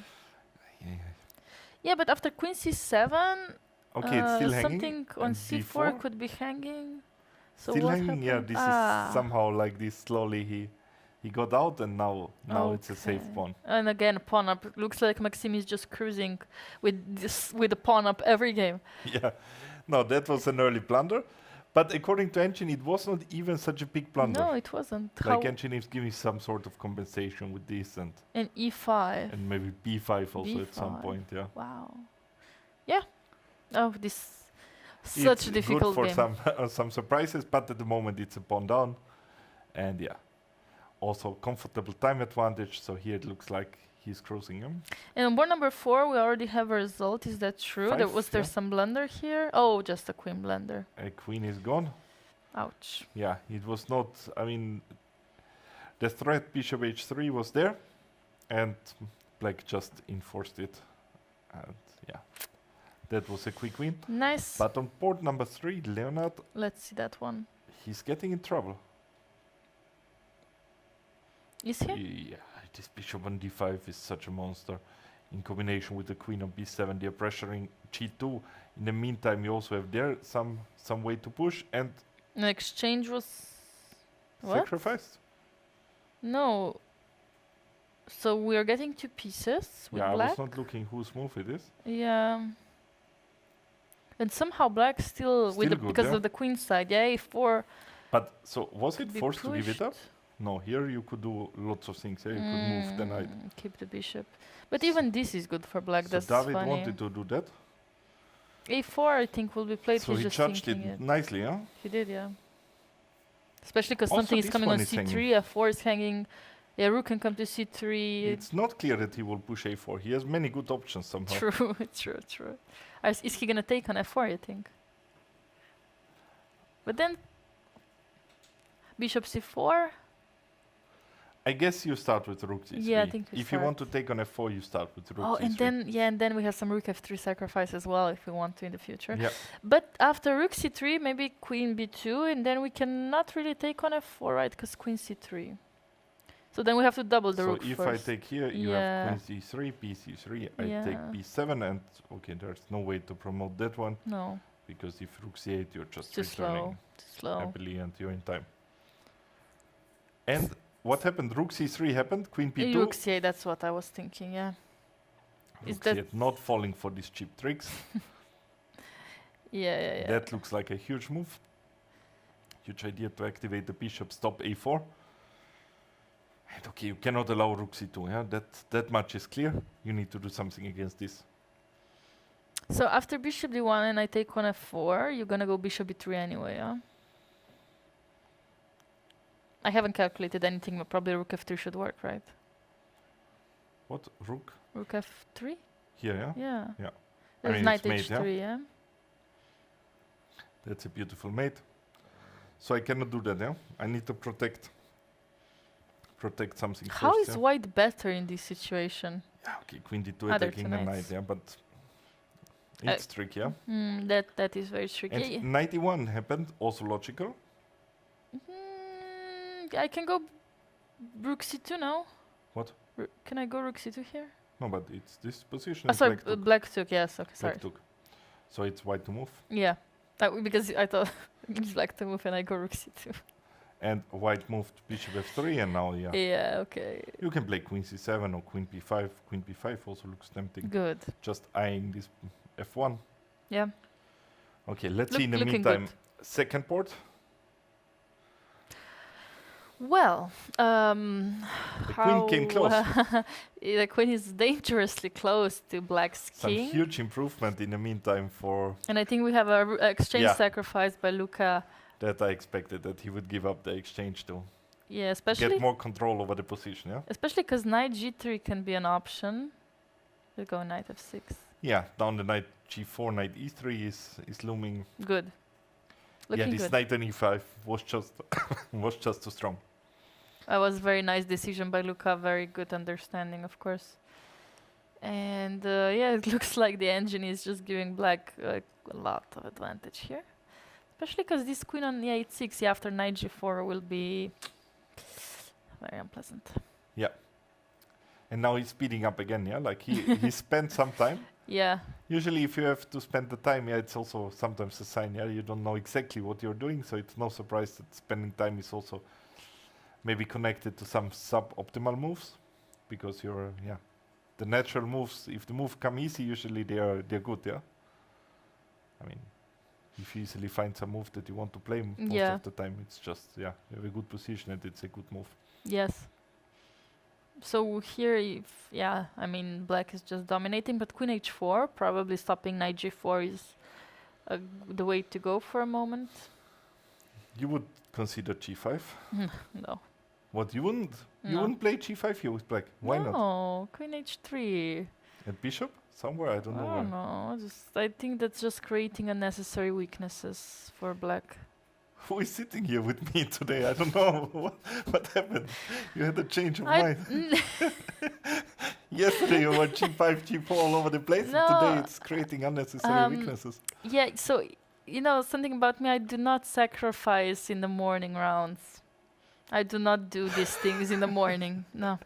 Yeah, but after queen c7, Okay, it's still hanging. something on and c4 could be hanging. So Still what hanging. Yeah, happened? this is somehow like this. Slowly he got out, and now it's a safe Okay. pawn. And again, pawn up. Looks like Maxim is just cruising with the pawn up every game. Yeah, no, that was an early blunder. But according to Engine, it was not even such a big blunder. No, it wasn't. Like Engine is giving some sort of compensation with this and e5. maybe b5 also at some B5. point. Yeah. Wow. Yeah. Oh, this such a difficult good game. for some surprises, but at the moment it's a pawn down, and yeah, also comfortable time advantage. So here it looks like he's cruising him. And on board number 4, we already have a result. Is that true? Was there yeah. some blunder here? Oh, just a queen blunder. A queen is gone. Ouch. Yeah, it was not. I mean, the threat bishop h3 was there, and black just enforced it, and yeah, that was a quick win. Nice. But on board number 3, Leonard, Let's see that one. he's getting in trouble. Is he? Yeah, this bishop on d5 is such a monster. In combination with the queen on b7, they're pressuring g2. In the meantime, you also have there some way to push and An exchange was what? sacrificed. No. So we are getting 2 pieces with Yeah, I black. was not looking whose move it is. Yeah. And somehow black still Still good, because yeah. of the queen side. Yeah, a4 But so was it could be forced to give it up? pushed. No, here you could do lots of things. Yeah, you could move the knight. Keep the bishop. But even this is good for black. So That's David funny. wanted to do that. a4 I think will be played. So He's he just judged thinking it nicely, huh? He did, yeah. Especially because Also something is this coming one on is c3, hanging. f4 is hanging. Yeah, rook can come to c3. It's not clear that he will push a4. He has many good options somehow. True. Is he gonna take on f4, you think? But then bishop c4. I guess you start with rook c3. Yeah, I think we if you want to take on f4, you start with rook Oh, c3. and then we have some rook f3 sacrifice as well if we want to in the future. Yeah. But after rook c3, maybe queen b2, and then we cannot really take on f4, right? Because queen c3. So then we have to double the So rook if first. I take here, you Yeah. have queen c3, b c3. I Yeah. take b7, and okay, there's no way to promote that one No, because if rook c8, you're just too returning slow. happily and you're in time. And what happened? Rook c3 happened. Queen p2. Rook c8, that's what I was thinking. Yeah. Is Rook that- c8, not falling for these cheap tricks. Yeah. That looks like a huge move. huge idea to activate the bishop, stop a4. And okay, you cannot allow rook c2. Yeah, that much is clear. You need to do something against this. So after bishop d1 and I take on f4, you're gonna go bishop b3 anyway, yeah? I haven't calculated anything, but probably rook f3 should work, right? What, rook? Rook f3? Here, yeah? Yeah. Yeah. I There's mean, knight it's mate, h3, yeah? That's a beautiful mate. So I cannot do that, yeah? I need to protect something How first, is yeah? white better in this situation? Yeah, okay, queen d2 Other attacking two the knights. knight, yeah, but it's tricky, yeah? That is very tricky. And knight e1 happened, also logical. I can go rook c2 now. What? Can I go rook c2 here? No, but it's this position. Oh, is sorry, black took. black took, yes, okay, sorry. Black took. So it's white to move. Yeah, because I thought it's black to move and I go rook c2. And white moved bishop f3, and now, yeah. Yeah, okay. You can play queen c7 or queen b5. Queen b5 also looks tempting. Good. Just eyeing this f1. Yeah. Okay, let's see in the looking meantime. good. Second board. Well, The queen came close. The queen is dangerously close to black's Some king. huge improvement in the meantime for And I think we have a exchange Yeah. sacrifice by Luca. that. I expected that he would give up the exchange to Yeah, get especially more control over the position, yeah? because knight g3 can be an option. We go knight f6. Yeah, down the knight g4, knight e3 is looming. Good. Yeah, Looking this good. knight on e5 was just was just too strong. That was very nice decision by Luca. Very good understanding, of course. And yeah, it looks like the engine is just giving black a lot of advantage here. Especially because this queen on the 8-6 yeah, after knight g4 will be very unpleasant. And now he's speeding up again, yeah? Like he spent some time. Yeah, Usually if you have to spend the time, yeah, it's also sometimes a sign, yeah? You don't know exactly what you're doing, so it's no surprise that spending time is also maybe connected to some suboptimal moves. Because you're, yeah, the natural moves, if the move come easy, usually they're good, yeah? I mean, if you easily find some move that you want to play most Yeah. of the time, it's just, yeah, you have a good position and it's a good move. yes. So here, yeah, I mean, black is just dominating, but queen h4, probably stopping knight g4 is the way to go for a moment. You would consider g5? No. What, you wouldn't? You No. wouldn't play g5 here with black? Why not? No, queen h3. And bishop? Somewhere, I don't know I where. don't know. I think that's just creating unnecessary weaknesses for black. Who is sitting here with me today? I don't know. What happened? You had a change of mind. Yesterday you were g5, g4 all over the place. No, And today it's creating unnecessary weaknesses. Yeah, so, you know, something about me, I do not sacrifice in the morning rounds. I do not do these things in the morning, no.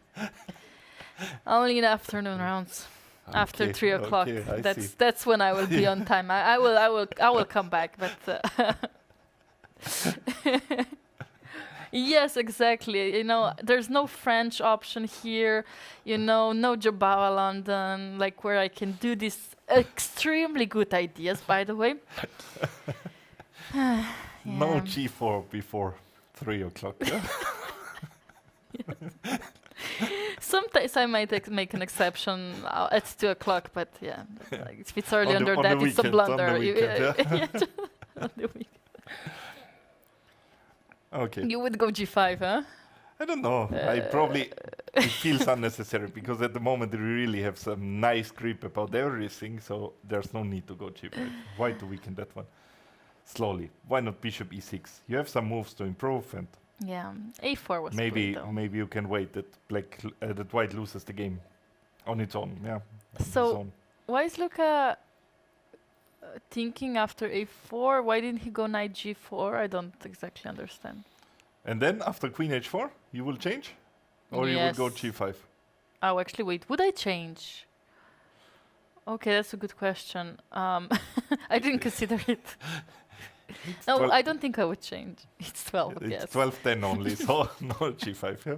Only in afternoon rounds. After Okay, 3 o'clock, okay, I see. that's when I will be on time. I will come back, but yes, exactly. You know, there's no French option here. You know, no Jabara London, like where I can do these extremely good ideas. By the way, No Yeah. g4 before 3 o'clock. Yeah? Sometimes I might make an exception at 2 o'clock, but yeah, like, if it's early On the- under on the that, it's a weekend, on the blunder. weekend, Yeah, on the weekend. Okay. You would go g5, huh? I don't know. I probably it feels unnecessary because at the moment we really have some nice grip about everything, so there's no need to go g5. Why to weaken that one? Slowly. Why not bishop e6? You have some moves to improve, and Yeah, a4 was maybe played, though. maybe you can wait that that white loses the game on its own. Yeah. on its So- own. Why is Luca thinking after a4? Why didn't he go knight g4? I don't exactly understand. And then after queen h4, you will change, or you will go Yes. g5. Oh, actually, wait. Would I change? Okay, that's a good question. I didn't consider it. No, 12 I don't think I would change. It's 12, It's yes. 12-10 only, so no g5. Yeah.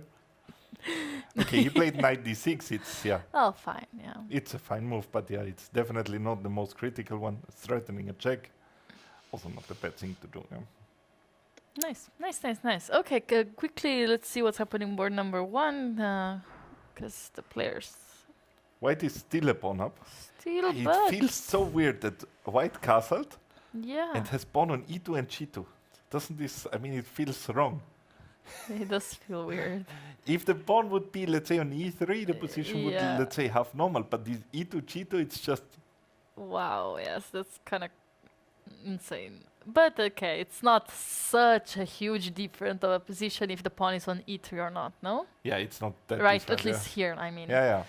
Okay, he played knight d6. Oh, fine, yeah. It's a fine move, but yeah, it's definitely not the most critical one. It's threatening a check. Also not a bad thing to do. Yeah. Nice, nice, nice, nice. Okay, quickly, let's see what's happening board number 1, because the players White is still a pawn up. still It but feels so weird that White castled yeah, and has pawn on e2 and g2. Doesn't this? I mean, it feels wrong. it does feel weird. If the pawn would be, let's say, on e3, the position would, yeah. let's say, half normal. But this e2, g2, it's just Wow, yes, that's kind of insane. But okay, it's not such a huge difference of a position if the pawn is on e3 or not, no? yeah, it's not that Right, different, at least here, I mean. Yeah,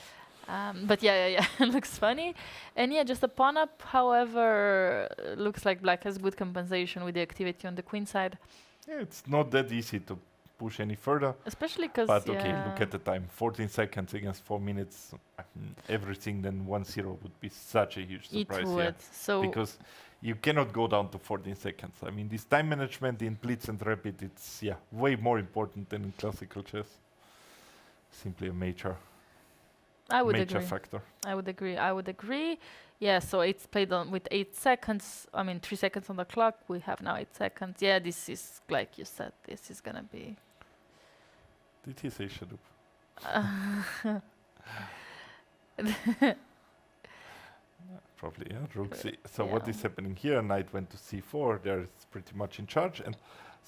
But yeah, it looks funny. And yeah, just a pawn up, however, looks like black has good compensation with the activity on the queen side. yeah. It's not that easy to push any further. Especially because, But okay, look at the time. 14 seconds against 4 minutes. Everything then 1-0 would be such a huge surprise it here. would. So Because you cannot go down to 14 seconds. I mean, this time management in Blitz and Rapid, it's way more important than in classical chess. Simply a major I would agree. factor. I would agree. Yeah, so it's played on with 8 seconds. I mean, 3 seconds on the clock. We have now 8 seconds. Yeah, this is, like you said, this is gonna be... Did he say shut up? Probably, yeah. Rook C. So what yeah. is happening here? Knight went to c4. There is pretty much in charge. And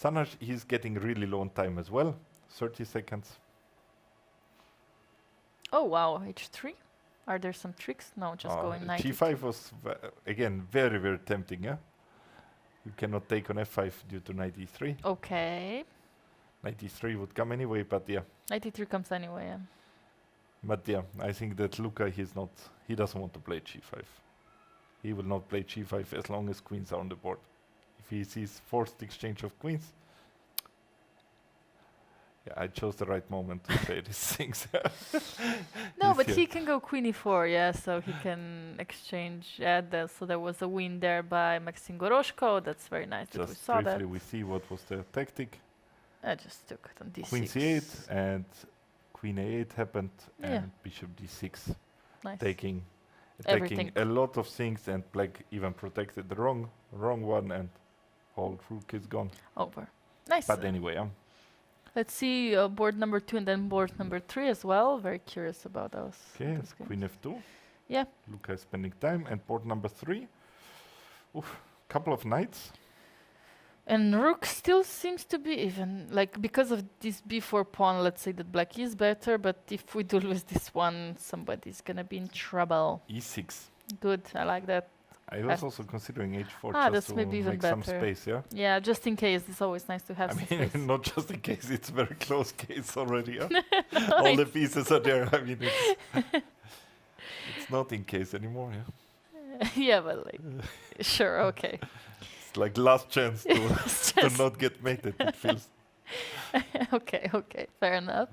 Sanaj, he's getting really low on time as well. 30 seconds. Oh, wow, h3? Are there some tricks? No, just going knight. G5 was, again, very, very tempting, yeah? You cannot take on f5 due to knight e3. Okay. Knight e3 would come anyway, but yeah. Knight e3 comes anyway, yeah. But yeah, I think that Luca, he doesn't want to play g5. He will not play g5 as long as queens are on the board. If he sees forced exchange of queens, yeah, I chose the right moment to say these things. No, He's but here. he can go queen e4, yeah, so he can exchange. Yeah, so there was a win there by Maxim Goroshko. That's very nice that we Just saw briefly, that. we see what was the tactic. I just took it on d6. Queen c8 and queen a8 happened, Yeah. and bishop d6, Nice. attacking Everything. a lot of things, and black even protected the wrong one, and whole rook is gone. Over. Nice. But anyway, Let's see board number 2 and then board number 3 as well. Very curious about those. okay, those games. queen f2. Yeah. Luca is spending time, and board number 3. Oof, couple of knights. And rook still seems to be even, like, because of this b4 pawn, let's say that black is better, but if we duel with this one, somebody's gonna be in trouble. e6. Good, I like that. I was also considering h4 Ah, just that's to maybe even make some better. space, yeah? Yeah, just in case, it's always nice to have I some mean, space. not just in case, it's a very close case already, yeah? All the pieces are there, I mean, it's not in case anymore, yeah? Yeah, but like, sure, okay. It's like last chance to, It's to just- not get mated, it feels. okay, fair enough.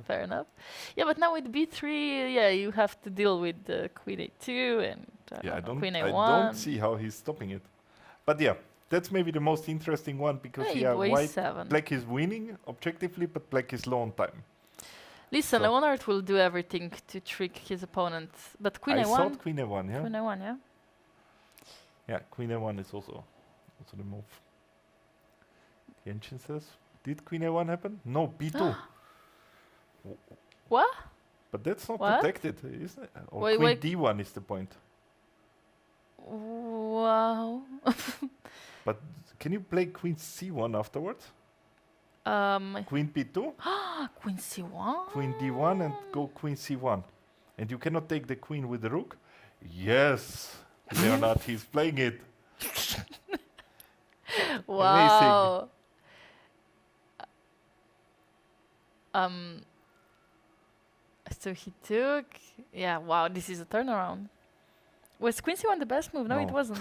Yeah, but now with b3, yeah, you have to deal with queen a2 and Yeah, I queen don't a1. see how he's stopping it. But yeah, that's maybe the most interesting one, because Hey, yeah, boy, white, 7. black is winning objectively, but black is low on time. Listen, So- Leonard will do everything to trick his opponent, but queen I a1. thought queen a1, yeah? Queen a1, yeah. Yeah, queen a1 is also the move. Genshin says, did queen a1 happen? No, b2. What? But that's not What? protected, isn't it? Or Wait, queen wait. d1 is the point. Wow. But can you play queen c1 afterwards? Queen b2, Queen c1. queen d1, and go queen c1. And you cannot take the queen with the rook? Yes, Leonard, he's playing it. Wow. So he took. Yeah. Wow. This is a turnaround. Was Queen c1 the best move? No, it No. wasn't.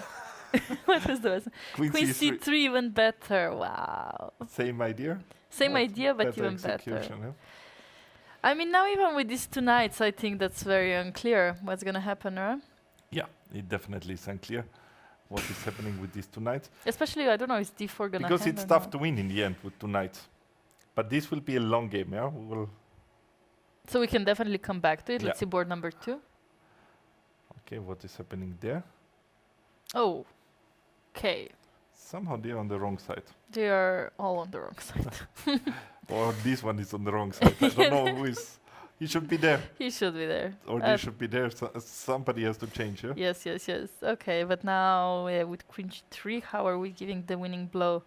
What was the best? Queen Queen c3, c3 even better. Wow. same idea. Same But idea, but even better. execution, yeah? I mean, now even with these 2 knights, I think that's very unclear what's gonna happen, right? Yeah, it definitely is unclear what is happening with these 2 knights. Especially, I don't know, is d4 gonna Because hand it's or tough not? to win in the end with 2 knights. But this will be a long game, yeah? We will. So we can definitely come back to it. Yeah. Let's see board number 2. Okay, what is happening there? Oh. Okay. Somehow they're on the wrong side. They are all on the wrong side. Or this one is on the wrong side. I don't know who is. He should be there. He should be there. Or they should be there. Somebody has to change, yeah? Yes, yes, yes. Okay, but now with queen g3, how are we giving the winning blow?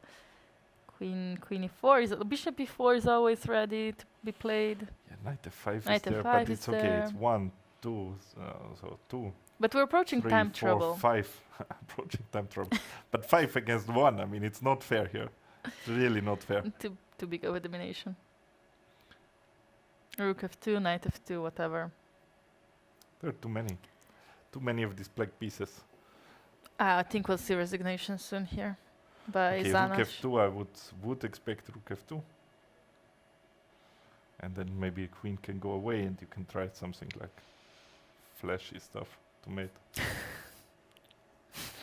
Queen e4 is bishop e4 is always ready to be played. Yeah, knight f5 Knight is there, f5 but is it's okay. there. It's 1, 2, so 2, But we're approaching 3, time 4, trouble. 5. Approaching time trouble. But 5 against 1, I mean, it's not fair here. It's really not fair. Too big of a domination. Rook f2, knight f2, whatever. There are too many. Too many of these black pieces. I think we'll see resignation soon here by Okay, Zanac. rook f2, I would expect rook f2. And then maybe a queen can go away and you can try something like flashy stuff to mate.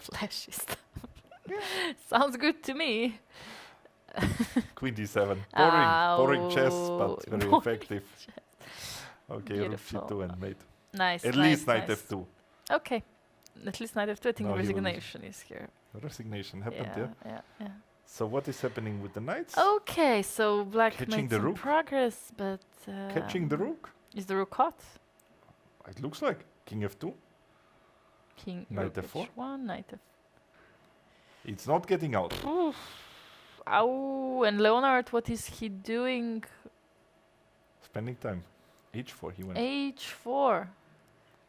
Flashy stuff. Sounds good to me. Queen d7. Boring chess, but very Boring effective. Okay, Beautiful. rook g2 and mate. Nice. At nice, least knight nice. f2. Okay. At least knight f2. I think Now he will- resignation is here. Resignation happened Yeah, there. yeah. So what is happening with the knights? Okay, so black Catching made the some rook? progress, but Catching the rook? is the rook hot? It looks like. King f2. King Knight rook f4? h1, knight f. It's not getting out. Oof. Ow! And Leonard, what is he doing? Spending time. h4 he went. H4.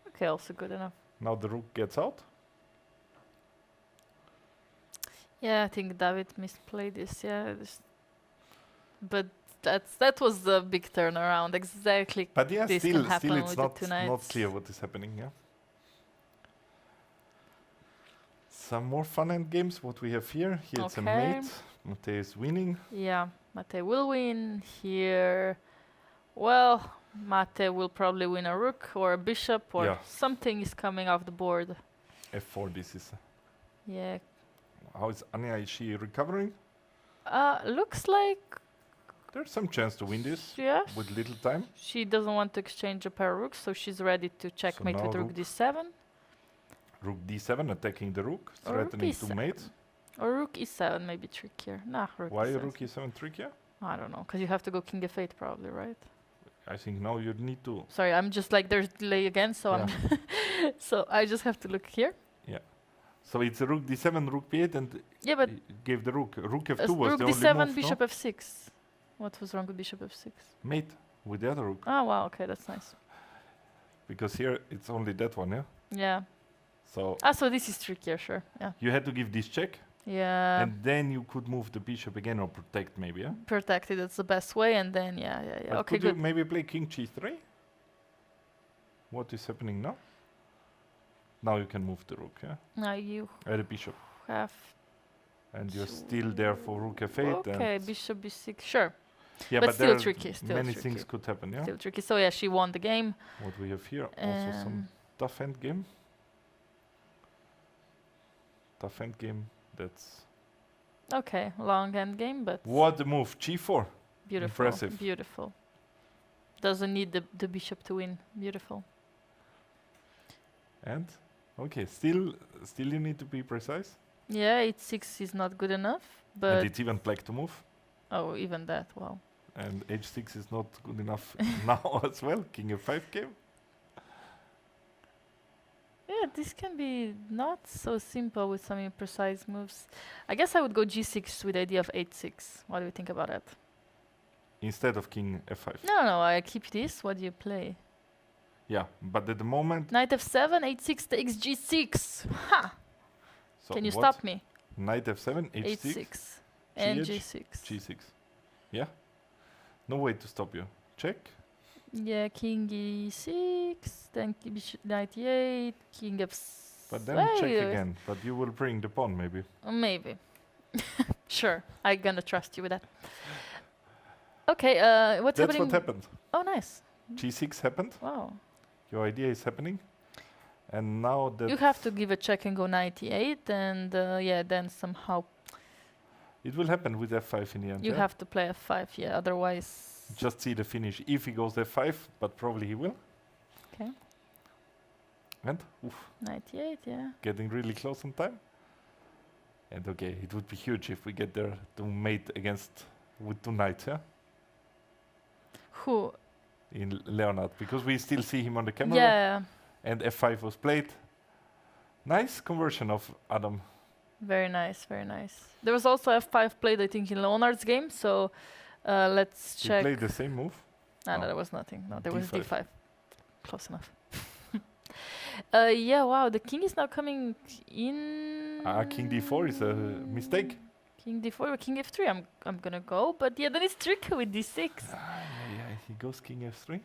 Okay, also good enough. Now the rook gets out. Yeah, I think David misplayed this. Yeah, but that was the big turnaround. Exactly. But yeah, This can still happen it's with the not, two not knights. clear what is happening, yeah. Some more fun end games, what we have here. Here it's a Okay. mate. Mate is winning. Yeah, Mate will win here. Well, Mate will probably win a rook or a bishop or Yeah. something is coming off the board. f4 this is. Yeah. How is Anya? Is she recovering? Looks like There's some chance to win this yes. with little time. She doesn't want to exchange a pair of rooks, so she's ready to checkmate now with rook rook. d7 Rook d7 attacking the rook, Or rook threatening to e7. mate. or rook e7, maybe trickier. Nah, rook Why e7. rook e7 trickier? I don't know, because you have to go king f8 probably, right? I think now you need to. Sorry, I'm just like there's delay again, so Yeah. so I just have to look here. So it's a rook d7, rook b8, and Yeah, but he gave the rook. Rook f2 was rook the only d7, move, bishop no? f6. What was wrong with bishop f6? Mate with the other rook. Oh wow, okay, that's nice. Because here it's only that one, yeah? Yeah. So So this is trickier, sure. Yeah. you had to give this check, Yeah. and then you could move the bishop again or protect maybe, yeah? Protected, that's the best way, and then yeah. But Okay, could you good. maybe play king g3? What is happening now? Now you can move the rook, yeah? Now you The bishop. have. And you're still there for rook f8. Okay, and bishop b6, sure. yeah, but but still there are tricky, still many tricky. things could happen, yeah? Still tricky. So yeah, she won the game. What we have here, also some Um, tough end game. Tough end game, that's... Okay, long end game, but What a move, g4. beautiful. impressive. Beautiful. Doesn't need the bishop to win. Beautiful. And, okay, still you need to be precise. Yeah, h6 is not good enough, And but it's even black to move. oh, even that. Wow. And h6 is not good enough now as well. King f5 game. Yeah, this can be not so simple with some imprecise moves. I guess I would go g6 with the idea of h6. What do you think about that? Instead of king f5. No, I keep this. What do you play? Yeah, but at the moment... Knight f7, h6 takes g6. Ha! So Can you what? stop me? Knight f7, h6, h6 and GH, g6. g6. Yeah? No way to stop you. Check. Yeah, king e6, then bishop knight e8, king f7. But then check again. But you will bring the pawn maybe. Maybe. Sure, I'm gonna trust you with that. Okay, what's That's happening? what happened. Oh, nice. g6 happened. Wow. Your idea is happening. And now that... You have to give a check and go knight e8, and yeah, then somehow It will happen with f5 in the end. you yeah? have to play f5. Yeah, otherwise. Just see the finish. If he goes f5, but probably he will. Okay. And oof, Knight e8, yeah. getting really close on time. And okay, it would be huge if we get there to mate against with 2 knights, yeah? Who? In Leonard, because we still see him on the camera. Yeah. And f5 was played. Nice conversion of Adam. Very nice, very nice. There was also f5 played, I think, in Leonard's game. So let's He check. played the same move. No, Oh. there was nothing. No, there was D5. d5. Close enough. Yeah, wow. The king is now coming in. King d4 is a mistake. King d4 or king f3. I'm gonna go, but yeah, then it's tricky with d6. Yeah, he goes king f3.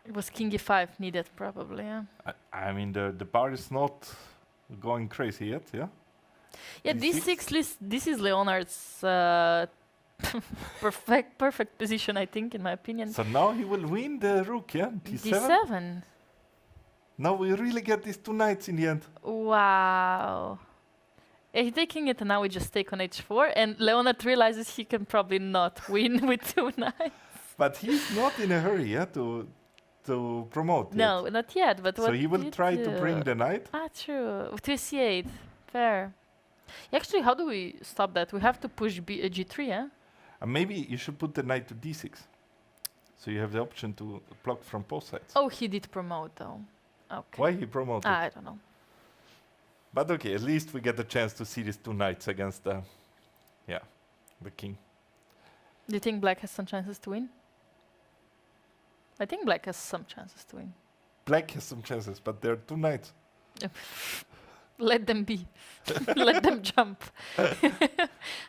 It was king e5 needed probably. Yeah. I mean, the bar is not going crazy yet, yeah? Yeah, D6? this is Leonard's perfect position, I think, in my opinion. So now he will win the rook, yeah? d7. d7. Now we really get these 2 knights in the end. Wow. Yeah, he's taking it, and now we just take on h4, and Leonard realizes he can probably not win with 2 knights. But he's not in a hurry, yeah, to promote. No, yet. not yet. But So what he will did try to bring the knight. true. To c8. Fair. Actually, how do we stop that? We have to push g3, yeah? And maybe you should put the knight to d6. So you have the option to block from both sides. Oh, he did promote, though. Okay. Why he promoted? I don't know. But okay, at least we get a chance to see these 2 knights against the king. Do you think Black has some chances to win? I think Black has some chances to win. Black has some chances, but there are 2 knights. Let them be. Let them jump. I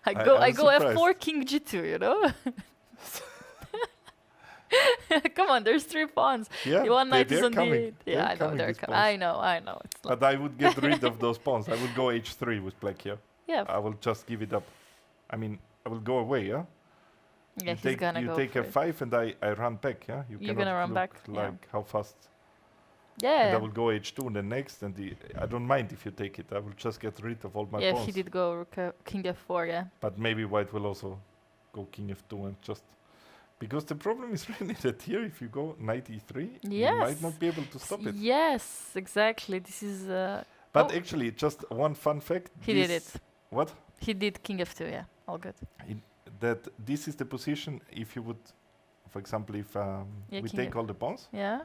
I'm go surprised. f4, king g2, you know? Come on, there's 3 pawns. Yeah, One knight is they're on coming. d8. Yeah, I know, they're these coming. pawns. I know. It's not. But I would get rid of those pawns. I would go h3 with black here. Yeah, I will just give it up. I mean, I will go away, yeah? yeah, he's gonna go You take for it. f5 and I run back, yeah? You You're cannot gonna run look back, yeah. like how fast. And Yeah. I will go h2 and then next, and I don't mind if you take it. I will just get rid of all my Yeah, pawns. he did go king f4, yeah. But maybe white will also go king f2 and just... Because the problem is really that here, if you go knight e3, you might Yes. not be able to stop it. Yes, exactly. This is... But Oh. actually, just one fun fact. He did it. What? He did king f2, yeah. All good. That this is the position if you would, for example, if Yeah, we king take F- all the pawns. Yeah?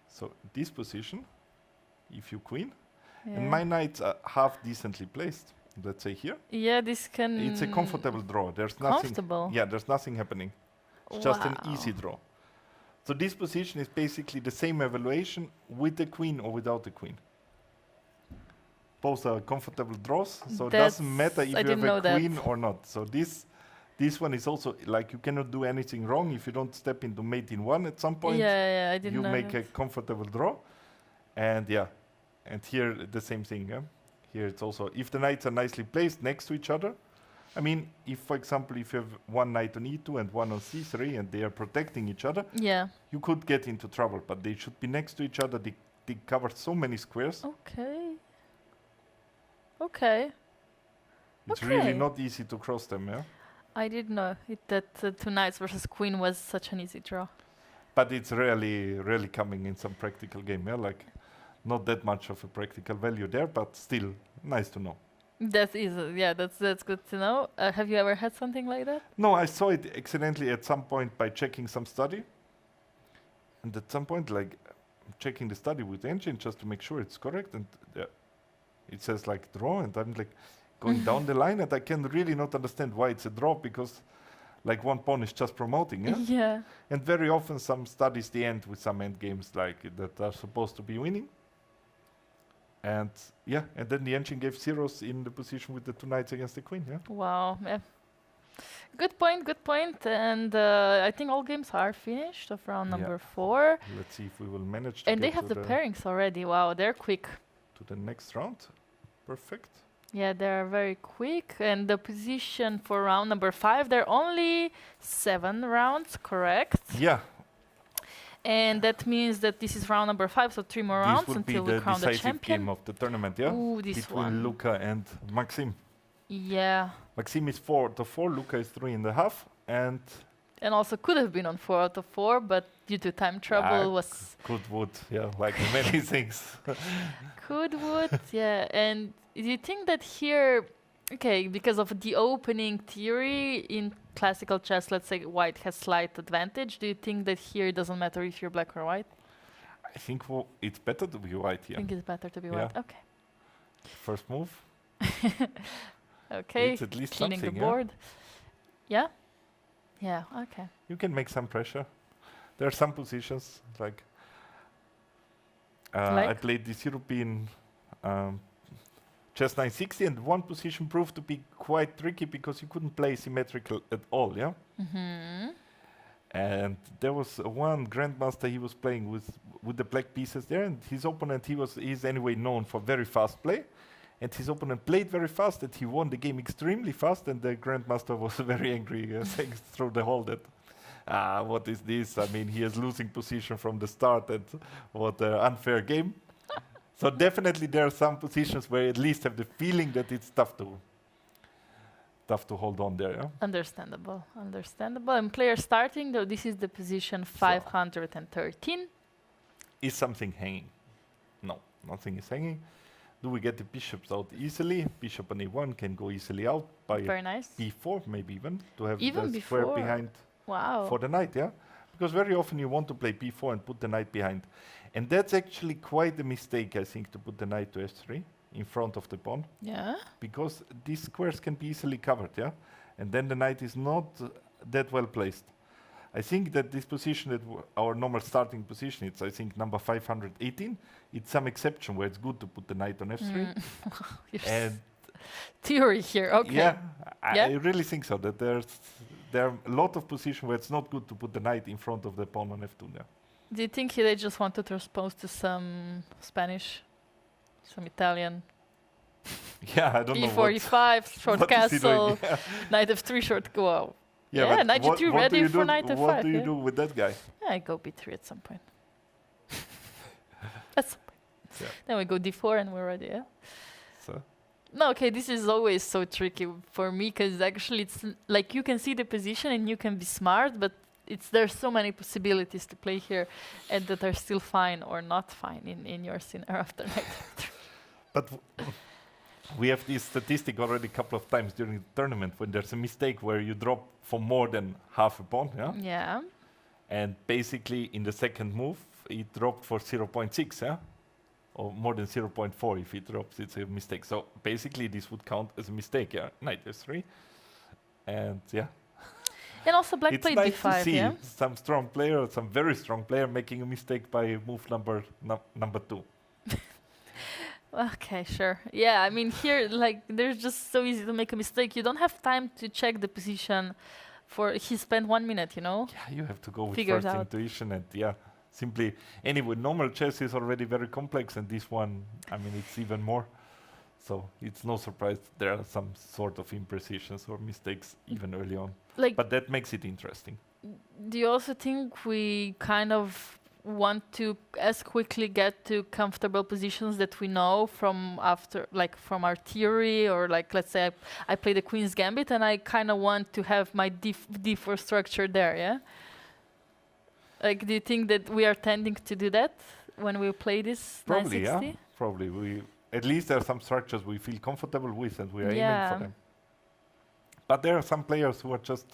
So this position, if you queen, Yeah. and my knights are half decently placed. Let's say here, Yeah, this can... it's a comfortable draw. There's nothing. Comfortable? Yeah, there's nothing happening. It's just an Wow. easy draw. So this position is basically the same evaluation with the queen or without the queen. Both are comfortable draws, so it doesn't matter if I you didn't have know a that. queen or not. So this one is also like you cannot do anything wrong if you don't step into mate in 1 at some point. Yeah, I didn't You know make that. a comfortable draw, and and here the same thing. Yeah? Here it's also if the knights are nicely placed next to each other. I mean, if for example if you have one knight on e2 and one on c3 and they are protecting each other, Yeah. you could get into trouble. But they should be next to each other. They cover so many squares. Okay. Okay. It's really Okay. not easy to cross them. Yeah. I didn't know that 2 knights versus queen was such an easy draw. But it's rarely coming in some practical game. Yeah, like not that much of a practical value there, but still nice to know. That is, yeah, that's good to know. Have you ever had something like that? No, I saw it accidentally at some point by checking some study. And at some point, like checking the study with the engine just to make sure it's correct. And it says like draw, and I'm like going down the line, and I can really not understand why it's a draw because like one pawn is just promoting. Yeah? Yeah. And very often some studies they end with some end games like that are supposed to be winning. And and then the engine gave zeros in the position with the 2 knights against the queen. Yeah. Wow. Yeah. Good point. And I think all games are finished of round Yeah. number 4. Let's see if we will manage to And they get have to the pairings already. Wow, they're quick. to the next round. Perfect. Yeah, they're very quick. And the position for round number 5, they're only 7 rounds, correct? Yeah, And that means that this is round number 5, so 3 more this rounds would be until we the crown the decisive champion. game of the tournament. Yeah, Ooh, this between one. Luca and Maxim. Yeah. Maxim is 4 to 4. Luca is 3.5, and And also could have been on 4 out of 4, but due to time trouble was... would, yeah, like many things. Would, yeah. And do you think that here, okay, because of the opening theory in classical chess, let's say white has slight advantage, do you think that here it doesn't matter if you're black or white? I think it's better to be white I here. think it's better to be Yeah. white. Okay. First move. Okay. It's at least Cleaning the something, board. Yeah? Yeah, okay. You can make some pressure. There are some positions like I Like? played this European chess 960, and one position proved to be quite tricky because you couldn't play symmetrical at all. Yeah. And there was one Grandmaster he was playing with the black pieces there, and his opponent he's anyway known for very fast play, and his opponent played very fast, and he won the game extremely fast, and the Grandmaster was very angry, saying through the hall that, what is this? I mean, he is losing position from the start, and what an unfair game. So definitely there are some positions where you at least have the feeling that it's tough to hold on there. Yeah? Understandable. And player starting, though, this is the position 513. Is something hanging? No, nothing is hanging. Do we get the bishops out easily? Bishop on a1 can go easily out by Very nice. b4, maybe even, to have Even the square before? behind Wow. for the knight, yeah? Because very often you want to play b4 and put the knight behind. And that's actually quite a mistake, I think, to put the knight to s3 in front of the pawn, Yeah. because these squares can be easily covered, yeah? And then the knight is not that well placed. I think that this position, our normal starting position, it's I think number 518. It's some exception where it's good to put the knight on f3. And Theory here, okay. yeah, Yeah? I really think so. That there are a lot of positions where it's not good to put the knight in front of the pawn on f2 there. Do you think they just wanted to transpose to some Spanish, some Italian? Yeah, I don't know what. E45, short what is he doing? castle, knight f3, short go. Yeah, but knight what- g2 what do ready you for do- knight f5. What do you yeah? do with that guy? I go b3 at some point. At some point. Yeah. Then we go d4 and we're ready, yeah? So No, okay, this is always so tricky for me because actually it's like you can see the position and you can be smart, but there's so many possibilities to play here and that are still fine or not fine in your scenario after knight f3. But we have this statistic already a couple of times during the tournament when there's a mistake where you drop for more than half a pawn, yeah? Yeah. And basically in the second move, it dropped for 0.6, yeah? Or more than 0.4 if it drops, it's a mistake. So basically this would count as a mistake, yeah? Knight f3. And yeah. And also black It's played nice to b5, see yeah? some strong player, some very strong player making a mistake by move number 2. Okay, sure. Yeah, I mean here, like, there's just so easy to make a mistake. You don't have time to check the position he spent 1 minute, you know? Yeah, you have to go with Figure it first out. intuition and yeah, simply. Anyway, normal chess is already very complex, and this one, I mean, it's even more. So it's no surprise there are some sort of imprecisions or mistakes even early on. Like, But that makes it interesting. do you also think we kind of want to as quickly get to comfortable positions that we know from from our theory, or like, let's say I play the Queen's Gambit and I kind of want to have my d4 structure there, yeah? Like, do you think that we are tending to do that when we play this Probably, 960? yeah. Probably. At least there are some structures we feel comfortable with and we are aiming for them. But there are some players who are just,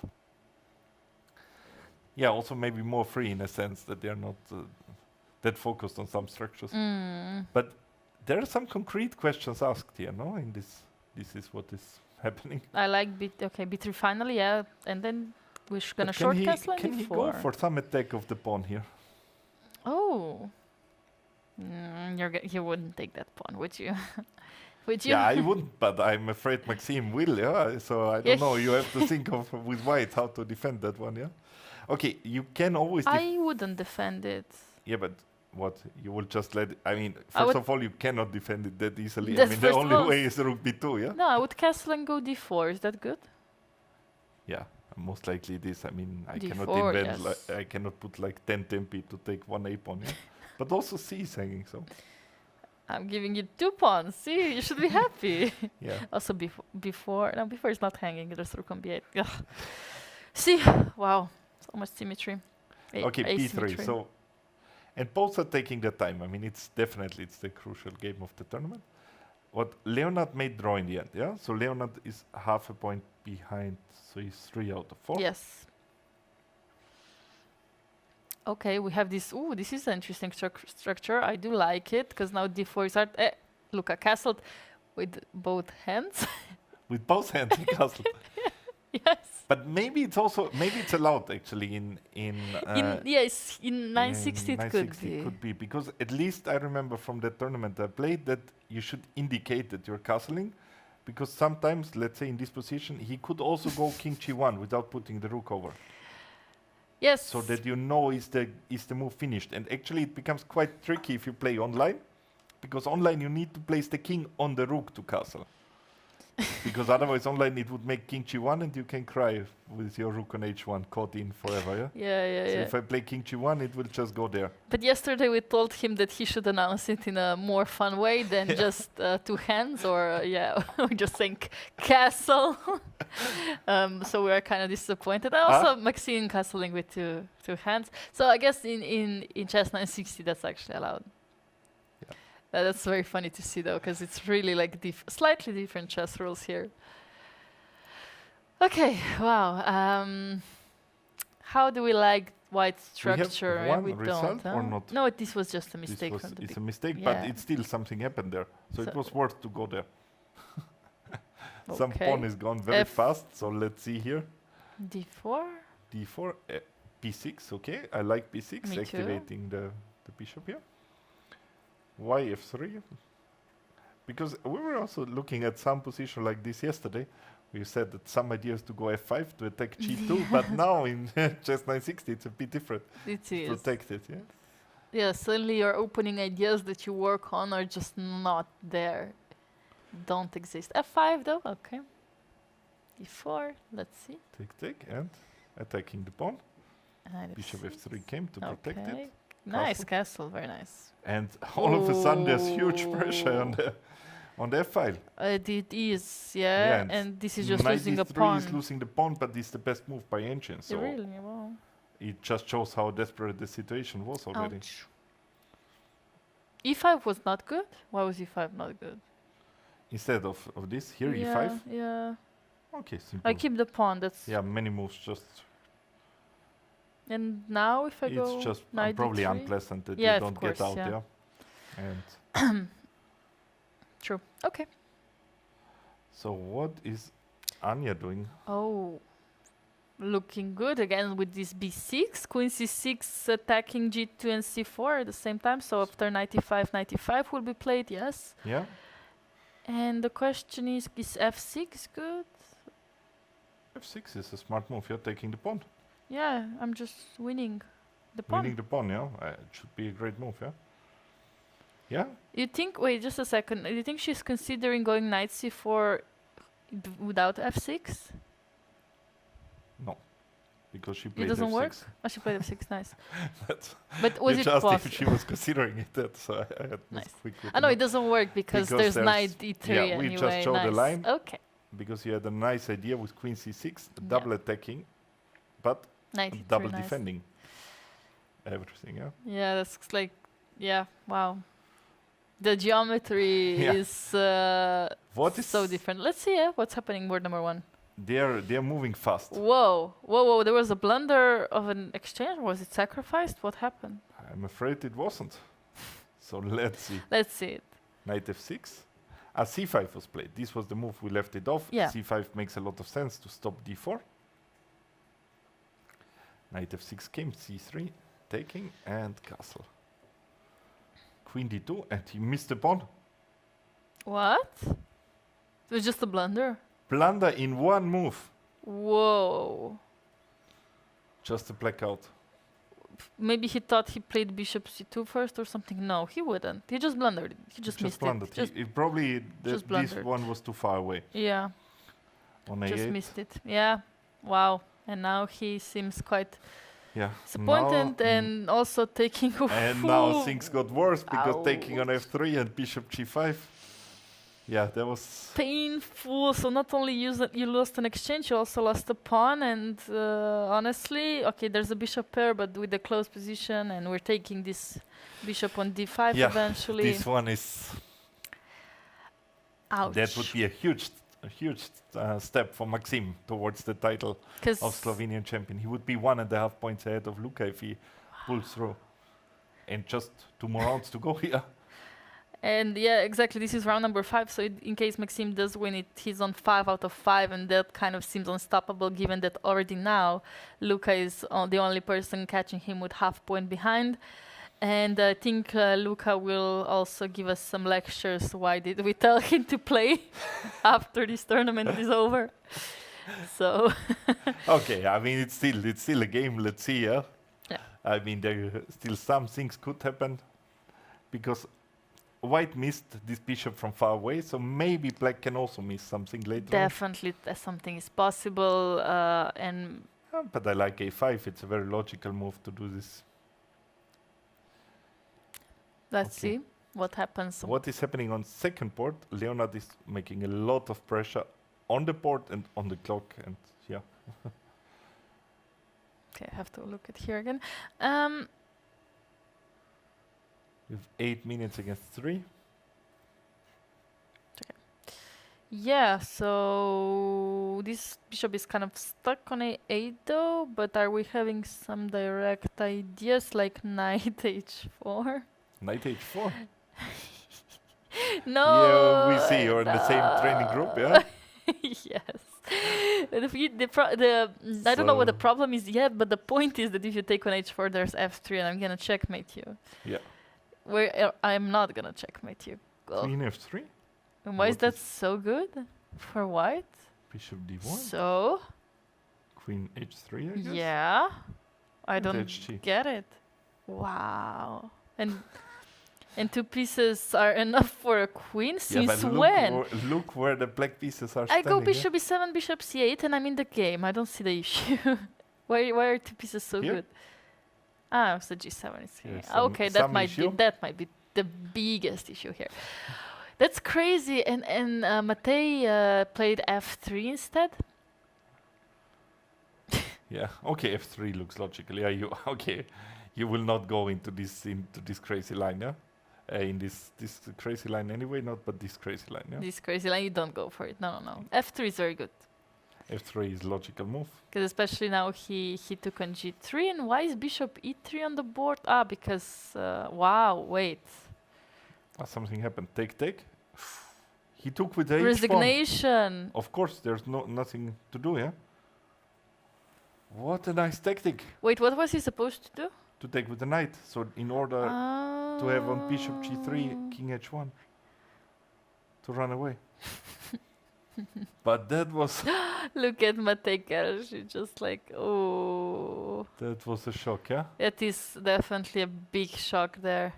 also maybe more free in a sense that they are not that focused on some structures. But there are some concrete questions asked here, no? In this is what is happening. I like b3 finally, yeah, and then we're gonna But short castle can and he d4. go for some attack of the pawn here? Oh, you wouldn't take that pawn, would you? Would you? Yeah, I wouldn't, but I'm afraid Maxime will, yeah? So I don't know, you have to think of with white how to defend that one, yeah? Okay, you can always... I wouldn't defend it. Yeah, but what? You will just let... I mean, I first would- of all, you cannot defend it that easily. I That's mean, the first of only all. way is rook b2, yeah? No, I would castle and go d4. Is that good? Yeah, most likely it is. I mean, I cannot D4, invent... yes. I cannot put like 10 tempi to take one a pawn, yeah? But also c is hanging, so... I'm giving you 2 pawns. See, you should be happy. Yeah. Also, before is not hanging. There's rook on b8. Ugh. See, wow. almost symmetry. Okay, b3. Asymmetry. So, and both are taking their time. I mean, it's the crucial game of the tournament. What Leonard made draw in the end, yeah? So Leonard is half a point behind, so he's 3 out of 4. Yes. Okay, we have this. Ooh, this is an interesting structure. I do like it because now d4 is hard. Luca castled with both hands. With both hands he castled. Yes. But maybe it's allowed actually in yes, in 960 it could 960 be. could be, because at least I remember from that tournament I played that you should indicate that you're castling, because sometimes, let's say in this position, he could also go king g1 without putting the rook over. Yes. So that you know is the move finished. And actually it becomes quite tricky if you play online, because online you need to place the king on the rook to castle. Because otherwise online it would make king g1 and you can cry with your rook on h1 caught in forever, yeah? Yeah. So if I play king g1 it will just go there. But yesterday we told him that he should announce it in a more fun way than just 2 hands, or we're just saying castle. So we are kind of disappointed. Also Maxine castling with two hands. So I guess in chess 960 that's actually allowed. That's very funny to see though, because it's really like slightly different chess rules here. Okay, wow. How do we like white structure? We have we one don't. result or not? No, this was just a mistake. It's a mistake, Yeah. but it's still something happened there. So it was worth to go there. Some Okay. pawn is gone very fast, so let's see here. D4. D4, B6, okay. I like B6, Me too. activating the bishop here. Why F3? Because we were also looking at some position like this yesterday. We said that some ideas to go F5 to attack G2, but now in chess 960 it's a bit different. It is. Protected, yeah. Yeah, suddenly your opening ideas that you work on are just not there. Don't exist. F5 though, okay. E4, let's see. Take, and attacking the pawn. And Bishop F3 came to protect okay. it. Nice castle, very nice. And all of a sudden there's huge pressure on the F file. It is, yeah, and this is just losing a 93 pawn. is losing the pawn, but it's the best move by ancient. So Really? Wow. it just shows how desperate the situation was already. Ouch. E5 was not good? Why was E5 not good? Instead of this, here yeah, E5. Yeah. Okay, simple. I keep the pawn, that's... Yeah, many moves just... And now if I go It's just knight probably d3? unpleasant that Yeah, you of don't course, get out yeah. there. And True. Okay. so what is Anya doing? Oh, looking good again with this b6, queen c6 attacking g2 and c4 at the same time. So after 95 will be played, yes. Yeah? And the question is f6 good? F6 is a smart move. You're taking the pawn. Yeah, I'm just winning the pawn. Winning the pawn, yeah? It should be a great move, yeah? Yeah? You think, wait, just a second. You think she's considering going knight c4 without f6? No. Because she It played doesn't F6. work? Oh, she played f6, nice. That's But was you it just if possible? she was considering it, that, so I had Nice. this quick look I know at it doesn't work because there's knight e3 yeah, anyway. we just showed nice. the line. Okay. Because you had a nice idea with queen c6, double attacking, but Knight e3, double nice. defending everything, yeah? Yeah, that's like, yeah, wow. The geometry Yeah. is What is so different. Let's see what's happening board number 1. They're moving fast. Whoa, there was a blunder of an exchange. Was it sacrificed? What happened? I'm afraid it wasn't. So let's see. Let's see it. Knight f6. c5 was played. This was the move we left it off. Yeah. c5 makes a lot of sense to stop d4. Knight f6 came, c3, taking, and castle. Queen d2, and he missed the pawn. What? It was just a blunder. Blunder in one move. Whoa. Just a blackout. Maybe he thought he played bishop c2 first or something. No, he wouldn't. He just blundered. He just missed blundered. it. Just, It probably just this blundered. one was too far away. yeah, On just a8. missed it. Yeah. Wow. And now he seems quite Yeah. disappointed Now, and also taking. and now things got worse because taking on Ouch. f3 and bishop g5. Yeah, that was painful. So not only you lost an exchange, you also lost a pawn. And honestly, okay, there's a bishop pair, but with the close position, and we're taking this bishop on d5 yeah. eventually. This one is Ouch. that would be a huge step for Maxim towards the title 'Cause of Slovenian champion. He would be 1.5 points ahead of Luka if he pulls through. And just 2 more rounds to go here. And yeah, exactly. This is round number 5. So in case Maxim does win it, he's on 5 out of 5, and that kind of seems unstoppable, given that already now Luka is the only person catching him with half point behind. And I think Luka will also give us some lectures. Why did we tell him to play after this tournament is over? So Okay, I mean it's still a game. Let's see. Yeah. Yeah. I mean there still some things could happen because White missed this bishop from far away, so maybe Black can also miss something later on. definitely something is possible. And But I like a5. It's a very logical move to do this. let's Okay. see what happens. What is happening on second board? Leonard is making a lot of pressure on the board and on the clock, and yeah. Okay, I have to look at here again. We have 8 minutes against 3. Yeah, so this bishop is kind of stuck on a8 though, but are we having some direct ideas like knight h4? Knight h4. No. Yeah, we see you're in the same training group, yeah? Yes. I don't know what the So- problem is yet, but the point is that if you take on h4, there's f3, and I'm gonna checkmate you. Yeah. Where I'm not gonna checkmate you. Well, Queen f3. and why is what that is- so good for white? Bishop d1. So, Queen h3, I guess? yeah, I And don't HG. get it. Wow, and 2 pieces are enough for a queen. Yeah, Since but when? look where the black pieces are I standing. go yeah? bishop e7, bishop c8, and I'm in the game. I don't see the issue. why are 2 pieces so Here? good? Ah, it's the g7. It's Yeah, here. some- Okay, some that issue. might be the biggest issue here. That's crazy. And Matej played f3 instead. Yeah. Okay, f3 looks logical. Yeah, you okay? You will not go into this crazy line, yeah? In this crazy line anyway, not but this crazy line, yeah. This crazy line, you don't go for it. No. f3 is very good. F3 is logical move. Because especially now he took on g3, and why is bishop e3 on the board? Ah, because wow, wait, Something happened. Take. He took with the h pawn. resignation. Of course, there's nothing to do, yeah. What a nice tactic Wait, what was he supposed to do? to take with the knight. So in order to have on bishop g3, king h1, to run away. But that was Look at Matej Kersh, just like, oh, that was a shock, yeah. it is definitely a big shock there.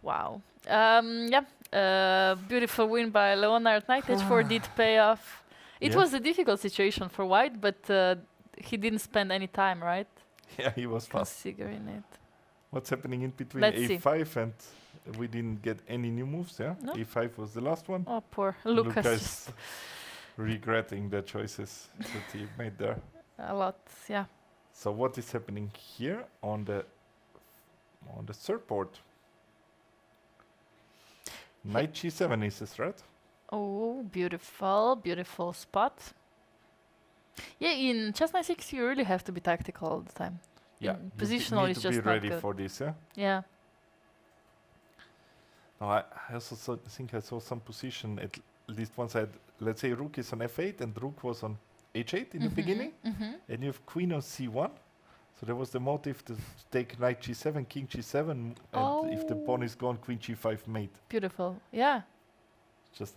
Wow. Yeah. Beautiful win by Leonard. Knight h4 did pay off. It Yeah. was a difficult situation for White, but he didn't spend any time, right? Yeah, he was fast. Considering it. What's happening in between Let's see. a5 and we didn't get any new moves, yeah? No. a5 was the last one. Oh, poor Luka Lucas. is regretting the choices that he made there. A lot, yeah. So what is happening here on the third board? Knight g7 is the threat. Oh, beautiful, beautiful spot. Yeah, in chess 96 you really have to be tactical all the time. Yeah, Mm, you positional need is to just be not ready good. for this, yeah. Yeah. No, I also think I saw some position at least one side. Let's say rook is on f8 and rook was on h8 in the beginning, and you have queen on c1. So there was the motive to take knight g7, king g7, and if the pawn is gone, queen g5 mate. Beautiful. Yeah. Just,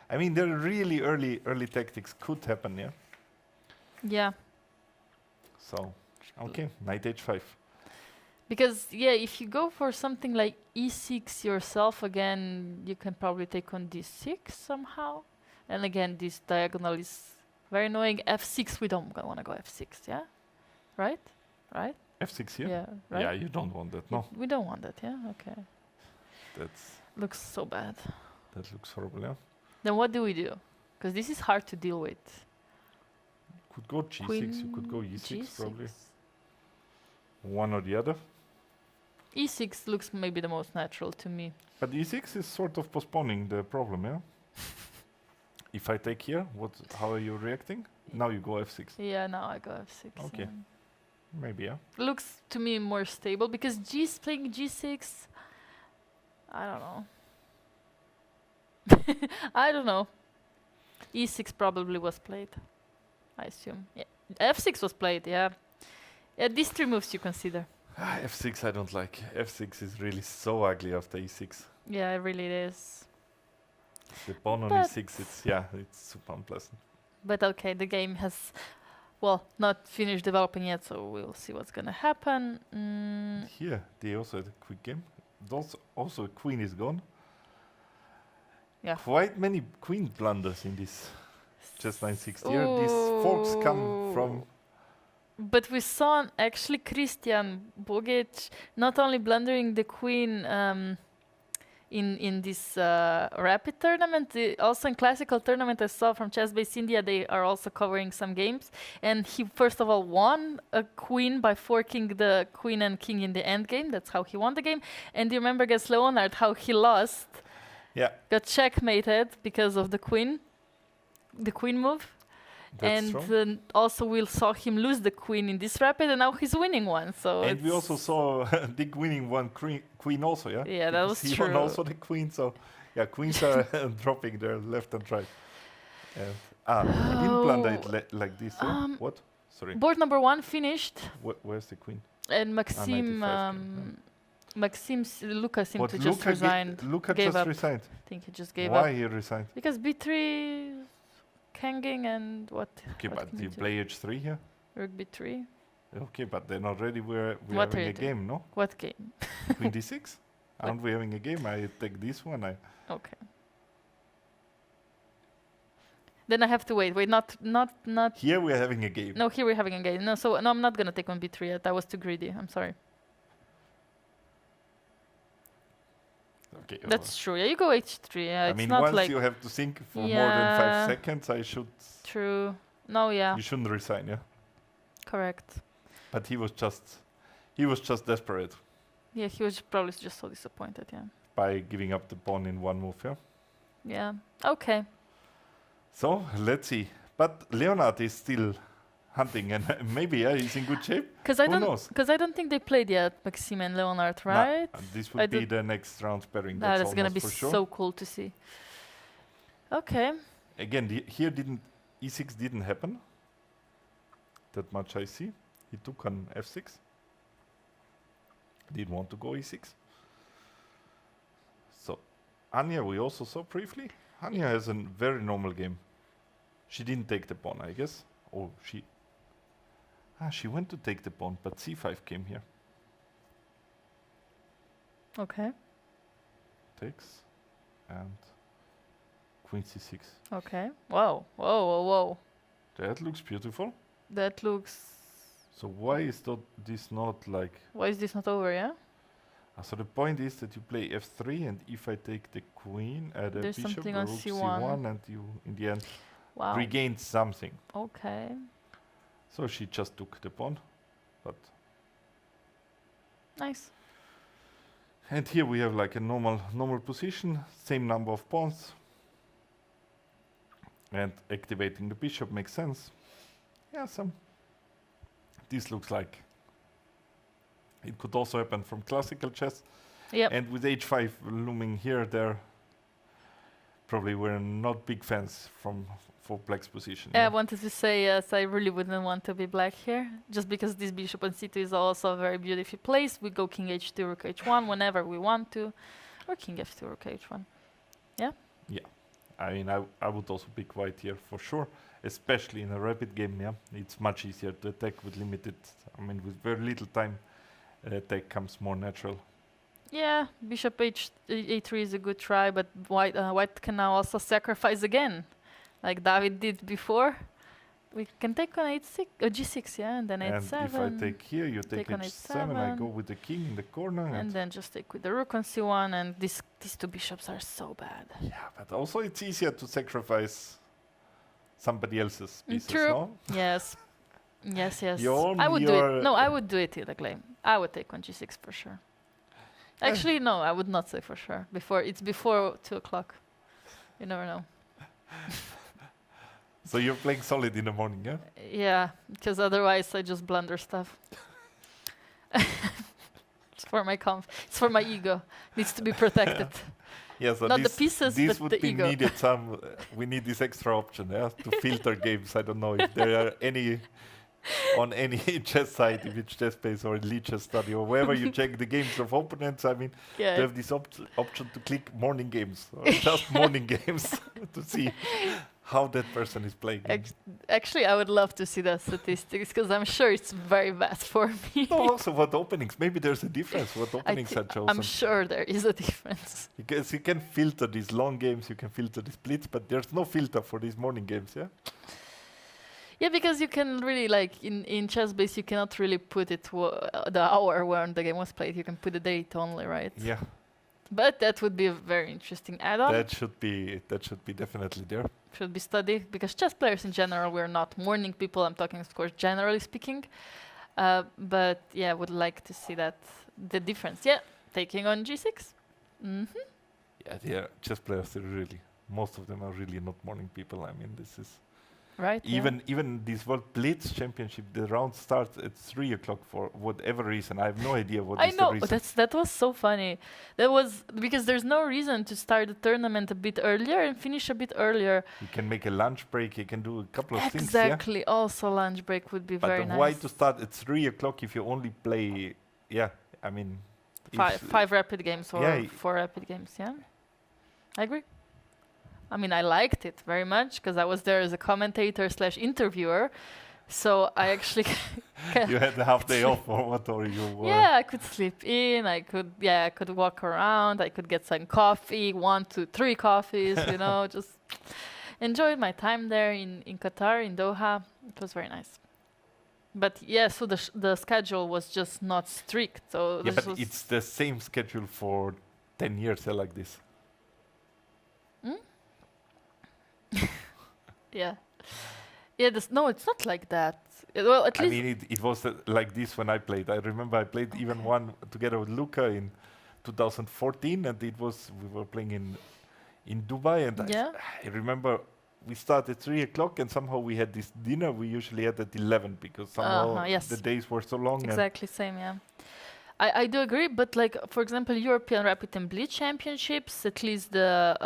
I mean, there are really early tactics could happen, yeah. Yeah. So, okay, knight h5. Because, yeah, if you go for something like e6 yourself, again, you can probably take on d6 somehow. And again, this diagonal is very annoying. f6, we don't want to go f6, yeah? Right? Right? f6 here. Yeah, right? Yeah, you don't want that. No, We don't want that, yeah? Okay. that's Looks so bad. That looks horrible, yeah. Then what do we do? Because this is hard to deal with. Could go G6, you could go E6 probably. One or the other. E6 looks maybe the most natural to me. But E6 is sort of postponing the problem, yeah? If I take here, how are you reacting? Now you go F6. Yeah, now I go F6. Okay. Maybe, yeah. Looks to me more stable because playing G6, I don't know. I don't know. E6 probably was played, I assume. Yeah. F6 was played, yeah. These three moves you consider. F6 I don't like. F6 is really so ugly after E6. Yeah, it really is. The pawn on But E6, it's super unpleasant. But okay, the game has, well, not finished developing yet, so we'll see what's gonna happen. Here, they also had a quick game. Also, queen is gone. Yeah. Quite many queen blunders in this chess 960. Here, these forks come from. But we saw actually Christian Bogic not only blundering the queen in this rapid tournament, also in classical tournament I saw from Chess Base India, they are also covering some games. And he first of all won a queen by forking the queen and king in the end game. That's how he won the game. And do you remember against Leonard how he lost? Yeah. Got checkmated because of the queen move. That's and also we saw him lose the queen in this rapid, and now he's winning one. So and we also saw Dick winning one queen also, yeah? Yeah, that was he true. won also the queen, so yeah, queens are dropping there left and right. I didn't blunder it like this. Yeah? What? Sorry. Board number 1 finished. Where's the queen? And Maxime, 95 Luca seemed What, to just resign. Luca gave just up. resigned. I think he just gave Why up. he resigned? Because B3 hanging and what? Okay, what but can you do? play H3 here? Rook B3. Okay, but then already we're What having are a you doing? game, no? What game? Queen D6? Aren't we having a game? I take this one. Okay. Then I have to wait. Wait, not. Here we're having a game. No, here we're having a game. No, so no, I'm not gonna take on B3 yet. I was too greedy. I'm sorry. Okay. That's true. Yeah, you go H3. Yeah, I it's mean, not once like you have to think for more than Yeah. 5 seconds, I should. true. No, yeah, You shouldn't resign, yeah. correct. But he was just desperate Yeah, he was probably just so disappointed. Yeah. by giving up the pawn in one move, yeah. Yeah. Okay. So let's see. But Leonard is still hunting, and maybe he's in good shape. Because I Who don't. knows? Because I don't think they played yet, Maxime and Leonard, Nah, right? this I would be don't- the next round pairing. That's gonna almost be for sure. so cool to see. Okay. Again, here E6 didn't happen. That much I see. He took on F6. Didn't want to go E6. So Anya we also saw briefly. Anya has a very normal game. She didn't take the pawn, I guess. Oh, she went to take the pawn, but C5 came here. Okay. Takes and Queen C6. Okay. Whoa. Whoa. Whoa. Whoa. That looks beautiful. That looks. So why is this not like? Why is this not over? Yeah. So the point is that you play F3, and if I take the queen, the There's bishop, something the on rook C1. and you in the end Wow. regained something. Okay. So she just took the pawn, but Nice. and here we have like a normal position, same number of pawns, and activating the bishop makes sense. Yeah, this looks like it could also happen from classical chess. Yep. And with H5 looming here, there probably we're not big fans for Black's position. I wanted to say yes. I really wouldn't want to be black here, just because this bishop on C2 is also a very beautiful place. We go King H2, Rook H1 whenever we want to, or King F2, Rook H1. Yeah. Yeah, I mean, I would also pick white here for sure, especially in a rapid game. Yeah, it's much easier to attack with limited. I mean, with very little time, attack comes more natural. Yeah, Bishop A3 is a good try, but white can now also sacrifice again, like David did before. We can take on h6, g6, yeah, and then And h7. if I take here, you take take on h7, I go h7. with the king in the corner. And then just take with the rook on c1, and these two bishops are so bad. yeah, but also it's easier to sacrifice somebody else's pieces, True. no? Yes. Yes, yes. You're I would do your- it. No, I would do it either claim. I would take on g6 for sure. Actually, no, I would not say for sure. It's before 2 o'clock. You never know. So you're playing solid in the morning, yeah? Yeah, because otherwise I just blunder stuff. It's for my it's for my ego. Needs to be protected. Yeah, so Not the this, pieces, this but would the be ego. needed we need this extra option, yeah, to filter games. I don't know if there are any on any chess site, if it's chess base or elite chess study or wherever you check the games of opponents. I mean, Yeah. to have this option to click morning games or just morning games to see how that person is playing. Actually, I would love to see the statistics because I'm sure it's very bad for me. No, also what openings. Maybe there's a difference what openings are chosen. I'm sure there is a difference. Because you can filter these long games, you can filter the splits, but there's no filter for these morning games, yeah? Yeah, because you can really, like, in chess base, you cannot really put it the hour when the game was played. You can put the date only, right? Yeah, But that would be a very interesting add-on. that should be definitely there. Should be studied because chess players in general, we're not morning people. I'm talking, of course, generally speaking. But yeah, would like to see the difference. Yeah, taking on g6. Yeah, chess players are really, most of them are really not morning people. I mean, this is Right. even this World Blitz Championship. The round starts at 3 o'clock for whatever reason. I have no idea what I is know the reason. that was so funny. That was because there's no reason to start the tournament a bit earlier and finish a bit earlier. You can make a lunch break. You can do a couple of things. Yeah? Exactly. Also, lunch break would be But very why nice. to start at 3 o'clock if you only play? Yeah, I mean, Five rapid games or Yeah, 4 rapid games. Yeah, I agree. I mean, I liked it very much because I was there as a commentator / interviewer. So I actually, you had a half day off or what, or you were? yeah, I could sleep in. I could walk around. I could get some coffee, 1 to 3 coffees. Just enjoyed my time there in Qatar, in Doha. It was very nice. But yeah, so the schedule was just not strict. So Yeah, this but was it's the same schedule for 10 years, like this. yeah. No, it's not like that. Well, at I least mean, it was like this when I played. I remember I played even one together with Luca in 2014, and we were playing in Dubai, and Yeah. I remember we started at 3 o'clock, and somehow we had this dinner we usually had at 11 because somehow yes. the days were so long. exactly same. Yeah. I do agree, but like for example, European Rapid and Blitz Championships, at least the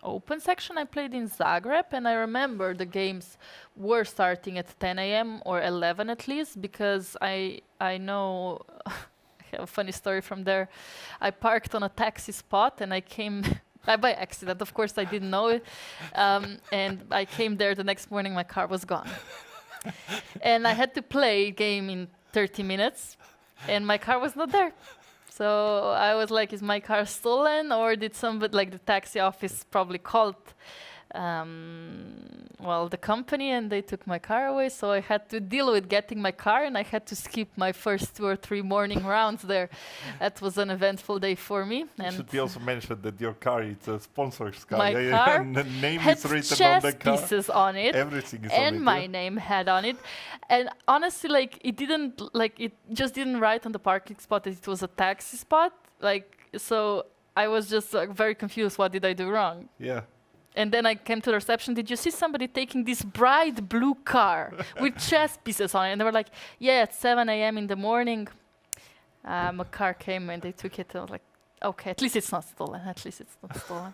open section I played in Zagreb, and I remember the games were starting at 10 a.m. or 11 at least, because I know I have a funny story from there. I parked on a taxi spot and I came by accident, of course I didn't know it, and I came there the next morning, my car was gone. And I had to play a game in 30 minutes. And my car was not there. So I was like, is my car stolen? Or did somebody, like the taxi office probably called, the company, and they took my car away. So I had to deal with getting my car, and I had to skip my first 2 or 3 morning rounds there. That was an eventful day for me. It And should be also mentioned that your car is a sponsor's car. My yeah, car and the name had is written on chess the car. pieces on it. Everything is on And it. my yeah? name had on it, and honestly, it just didn't write on the parking spot that it was a taxi spot. So I was just very confused. What did I do wrong? Yeah. And then I came to the reception. Did you see somebody taking this bright blue car with chess pieces on it? And they were like, yeah, at 7 a.m. in the morning, a car came and they took it. And I was like, okay, at least it's not stolen. At least it's not stolen.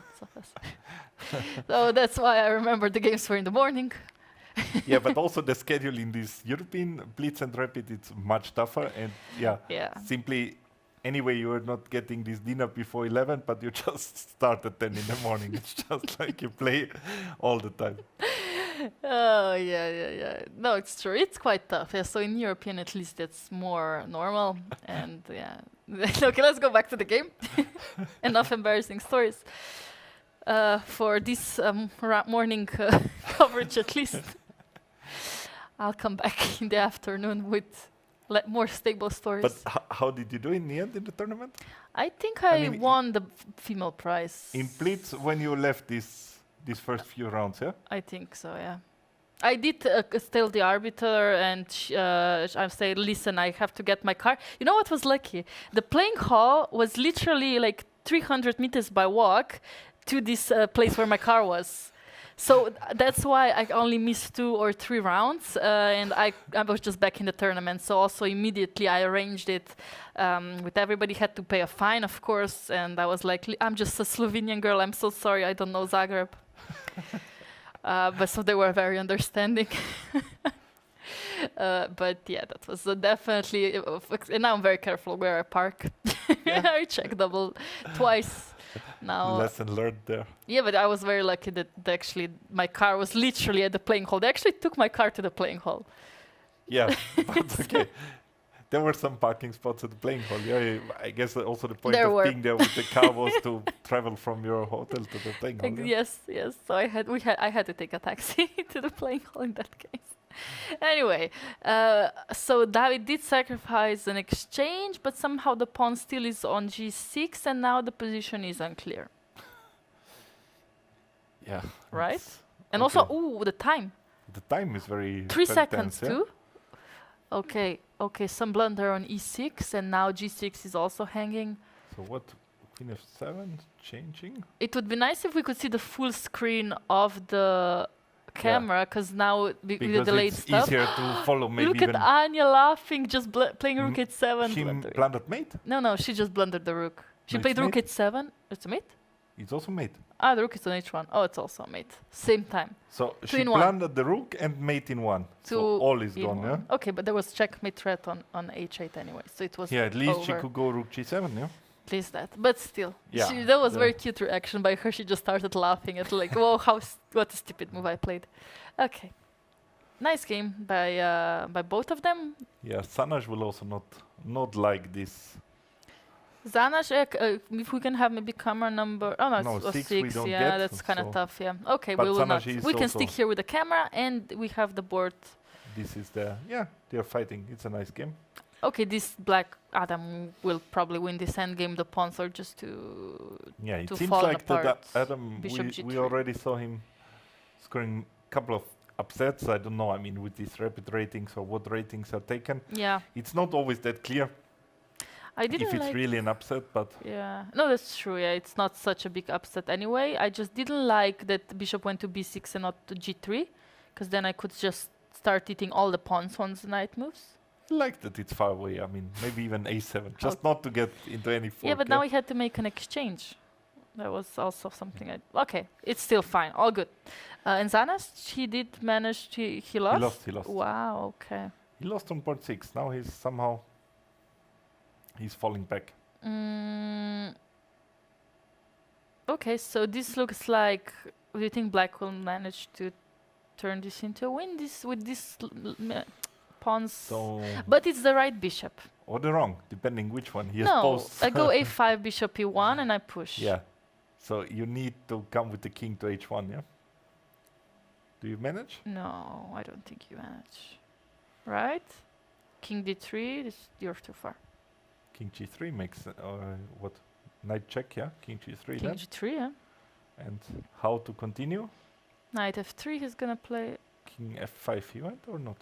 So that's why I remember the games were in the morning. Yeah, but also the schedule in this European Blitz and Rapid, it's much tougher. And yeah, simply, anyway, you are not getting this dinner before 11, but you just start at 10 in the morning. It's just like you play all the time. Oh, yeah. No, it's true. It's quite tough. Yeah, so in European, at least, it's more normal. And yeah. Okay, let's go back to the game. Enough embarrassing stories for this morning coverage, at least. I'll come back in the afternoon with more stable stories. But how did you do in the end in the tournament? I think I I mean, won the female prize. In Blitz, when you left these first few rounds, yeah? I think so, yeah. I did tell the arbiter, and I said, listen, I have to get my car. You know what was lucky? The playing hall was literally like 300 meters by walk to this place where my car was. So that's why I only missed 2 or 3 rounds, and I was just back in the tournament. So also immediately I arranged it with everybody, had to pay a fine, of course, and I was like, I'm just a Slovenian girl, I'm so sorry, I don't know Zagreb. But so they were very understanding. But yeah, that was definitely, and now I'm very careful where I park. I check twice now. Lesson learned there. Yeah, but I was very lucky that actually my car was literally at the playing hall. They actually took my car to the playing hall. Yeah, but okay. There were some parking spots at the playing hall. Yeah, I guess also the point of being there with the car was to travel from your hotel to the playing hall. Yeah? Yes. So I had to take a taxi to the playing hall in that case. Anyway, so David did sacrifice an exchange, but somehow the pawn still is on g6, and now the position is unclear. Yeah. Right? And also, the time. The time is very 3 very seconds tense, yeah? too. Okay, some blunder on e6, and now g6 is also hanging. So what? Queen f7 changing? It would be nice if we could see the full screen of the camera, because now with the delayed it's stuff. easier to follow. Maybe Look even at Anya laughing, just playing rook h7. she blundering. blundered mate. No, she just blundered the rook. She No, played it's rook mate. h7. It's a mate? It's also mate. The rook is on h1. Oh, it's also a mate. Same time. So Two she in one. blundered the rook and mate in one. So all is in gone, one. yeah? Okay, but there was checkmate threat on h8 anyway, so it was Yeah, at least she over. could go rook g7, yeah? At least that. But still, Yeah, that was the- very cute reaction by her. She just started laughing at like, whoa, what a stupid move I played. Okay. Nice game by both of them. Yeah, Sanaj will also not like this. Zanash, if we can have maybe camera number. Oh no, No, it's 6 6. we don't Yeah, get, that's kind of so- tough. Yeah. Okay, But we will not. Zanash is We can also- stick here with the camera, and we have the board. This is they're fighting. It's a nice game. Okay, this black Adam will probably win this endgame. The pawns are just to. Yeah, it To seems fall like that apart. Adam, Bishop we G3. already saw him scoring a couple of upsets. I don't know, I mean, with these rapid ratings or what ratings are taken. Yeah, It's not always that clear I didn't if it's like. really an upset, but Yeah, no, that's true. Yeah, it's not such a big upset anyway. I just didn't like that bishop went to b6 and not to g3, because then I could just start eating all the pawns once the knight moves. I like that it's far away. I mean, maybe even a7, just not to get into any fork. Yeah, but now we had to make an exchange. That was also something okay, it's still fine, all good. And Zanas, he did manage to, he lost? He lost. Wow, okay. He lost on board 6. Now he's falling back. Okay, so this looks like, do you think black will manage to turn this into a win with this pawns? So, But it's the right bishop. or the wrong, depending which one. He has No, both. I go a5, bishop e1, and I push. Yeah. So you need to come with the king to h1, yeah? Do you manage? No, I don't think you manage. Right? King d3, you're too far. King g3 makes, what? Knight check, yeah? King g3 King then. g3, yeah. And how to continue? Knight f3, he's gonna play King f5 he went or not?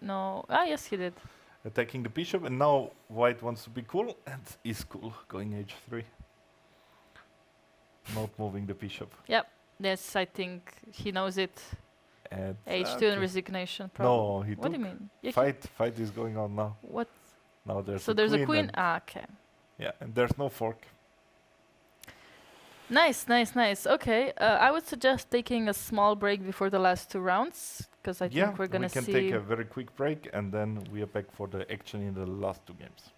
no. Yes, he did. Attacking the bishop, and now white wants to be cool, and is cool, going h3. Not moving the bishop. Yes, I think he knows it. And H2 okay. and resignation, probably. No, he What do took. you mean? Yeah, Fight is going on now. what? Now there's So a there's queen. a queen? And Okay. yeah, and there's no fork. Nice. Okay, I would suggest taking a small break before the last 2 rounds, because I think we're gonna we can see. take a very quick break, and then we are back for the action in the last 2 games.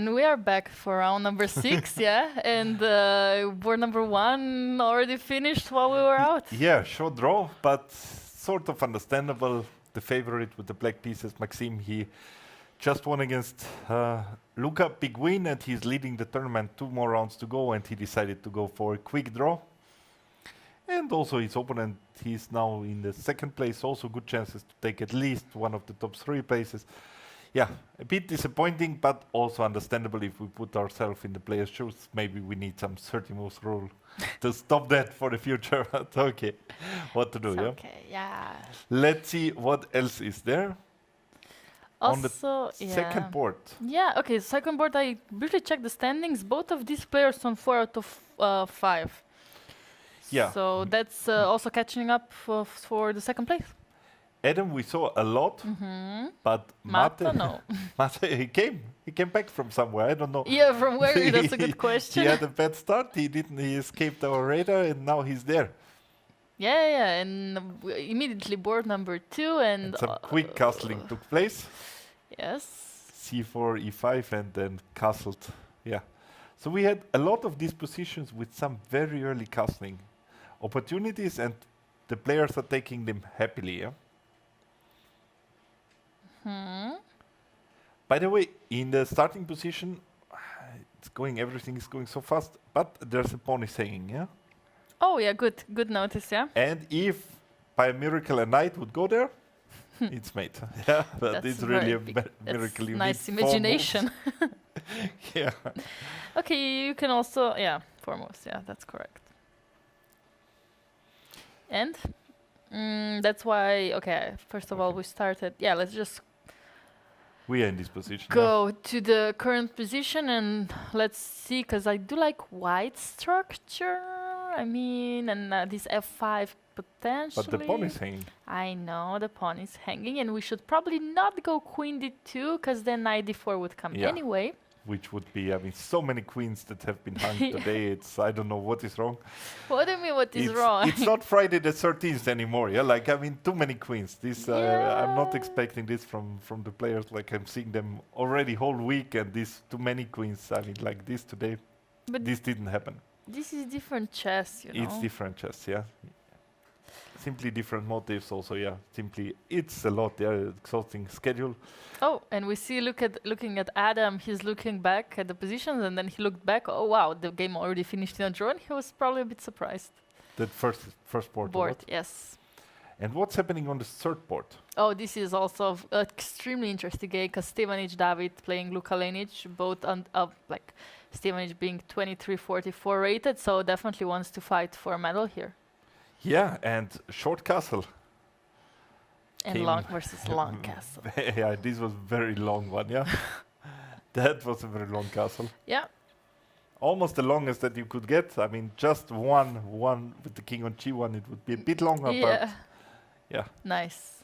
And we are back for round number 6, yeah? And board number 1 already finished while we were out. Yeah, short draw, but sort of understandable. The favorite with the black pieces, Maxime, he just won against Luca, big win, and he's leading the tournament. 2 more rounds to go, and he decided to go for a quick draw. And also his opponent, he's now in the 2nd place, also good chances to take at least one of the top 3 places. Yeah, a bit disappointing, but also understandable if we put ourselves in the player's shoes. Maybe we need some 30 moves rule to stop that for the future. But okay, what to do, It's yeah? okay, yeah. Let's see what else is there. On the Also, second board. Yeah, okay, second board, I briefly checked the standings. Both of these players on 4 out of 5. Yeah. So that's also catching up for the 2nd place. Adam, we saw a lot, but Mate, no. Mate, he came back from somewhere. I don't know. Yeah, from where? That's a good question. He had a bad start. He escaped our radar, and now he's there. Yeah, and immediately board number 2 And some quick castling took place. Yes. C4, E5, and then castled. Yeah. So we had a lot of these positions with some very early castling opportunities, and the players are taking them happily. Yeah. By the way, in the starting position, everything is going so fast, but there's a ponies hanging, yeah? Oh, yeah, good notice, yeah. And if by a miracle a knight would go there, it's mate. Yeah, but That's it's really a very big- miracle. You Nice need 4 moves. imagination. Yeah. Okay, you can also, yeah, 4 moves, yeah, that's correct. And that's why, okay, first of all, we started, yeah, let's just We are in this position. go to the current position and let's see, because I do like white structure, I mean, and this F5 potentially. But the pawn is hanging. I know, the pawn is hanging, and we should probably not go queen d2, because then knight d4 would come Yeah. anyway. Which would be, I mean, so many queens that have been hung today. It's, I don't know what is wrong. What do you mean, what is It's, wrong? it's not Friday the 13th anymore. Yeah, like, I mean, too many queens. This, I'm not Yeah. expecting this from the players. Like, I'm seeing them already whole week, and this too many queens. I mean, like this today, But this didn't happen. this is different chess, you know. It's different chess, yeah. Simply different motives also, yeah. Simply, it's a lot, yeah, exhausting schedule. Oh, and we see, looking at Adam, he's looking back at the positions, and then he looked back, oh wow, the game already finished in a draw, and he was probably a bit surprised. That first board. or what? Yes. And what's happening on the third board? Oh, this is also extremely interesting game, because Stevanic David playing Luka Lenic, both on like Stevanic being 23-44 rated, so definitely wants to fight for a medal here. Yeah, and short castle. And Came- long versus long castle. Yeah, this was very long one, yeah. That was a very long castle. Yeah. Almost the longest that you could get. I mean, just one with the king on g1, it would be a bit longer, Yeah. but yeah. Nice.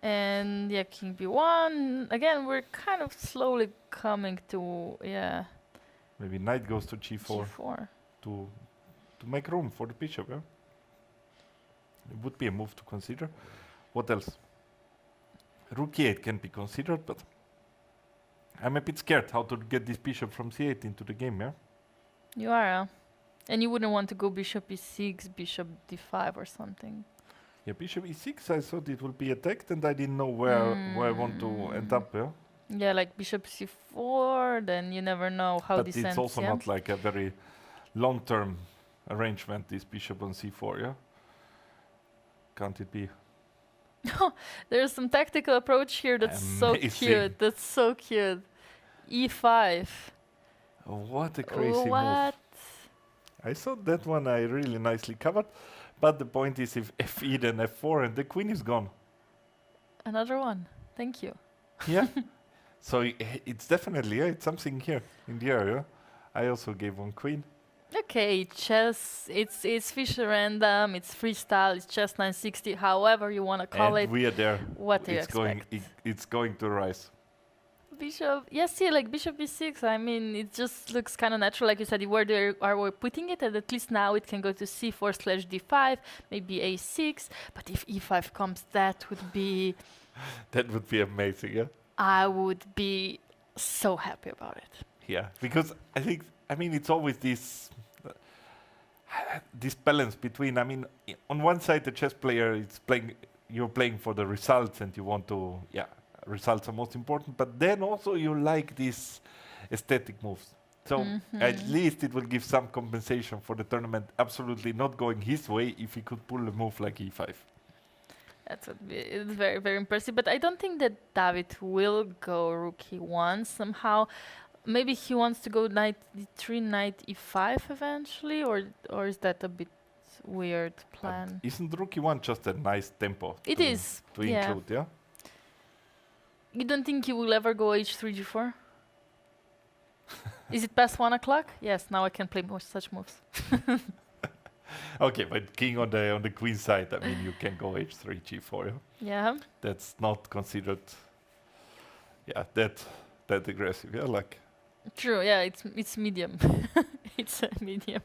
And yeah, king b1. Again, we're kind of slowly coming to, yeah, Maybe knight goes to g4 g4. to make room for the bishop, yeah? It would be a move to consider. What else? Rook e8 can be considered, but I'm a bit scared how to get this bishop from c8 into the game, yeah? You are, and you wouldn't want to go bishop e6, bishop d5 or something. Yeah, bishop e6, I thought it would be attacked, and I didn't know where I want to end up, yeah? Yeah, like bishop c4, then you never know how But this it's ends, also yeah? not like a very long-term arrangement, this bishop on c4, yeah? Can't it be? There's some tactical approach here that's so Amazing. cute. That's so cute. e5. Oh, what a crazy move. What? I thought that one I really nicely covered, but the point is if fe then f4 and the queen is gone. Another one. Thank you. Yeah. So it's definitely, yeah, it's something here in the area. I also gave one queen. Okay, chess, it's Fisher random, it's freestyle, it's chess 960, however you want to call And it. we are there. What do you It's going, expect? it's going to rise. Bishop, yeah, see, like bishop e6, I mean, it just looks kind of natural, like you said, where they are putting it, and at least now it can go to c4/d5, maybe a6, but if e5 comes, that would be... That would be amazing, yeah? I would be so happy about it. Yeah, because I mean, it's always this balance between, I mean, on one side, the chess player is you're playing for the results and you want to, results are most important, but then also you like these aesthetic moves. So at least it will give some compensation for the tournament absolutely not going his way if he could pull a move like e5. It's very, very impressive. But I don't think that David will go rook e1 somehow. Maybe he wants to go knight d3, knight e5 eventually, or is that a bit weird plan? Isn't rook e1 just a nice tempo? It is, to yeah. include, yeah? You don't think he will ever go h3, g4? Is it past 1 o'clock? Yes, now I can play such moves. Okay, but king on the queen side, I mean, you can go h3, g4, yeah? Yeah. That's not considered, that aggressive, yeah, like. True, yeah, it's medium. It's a medium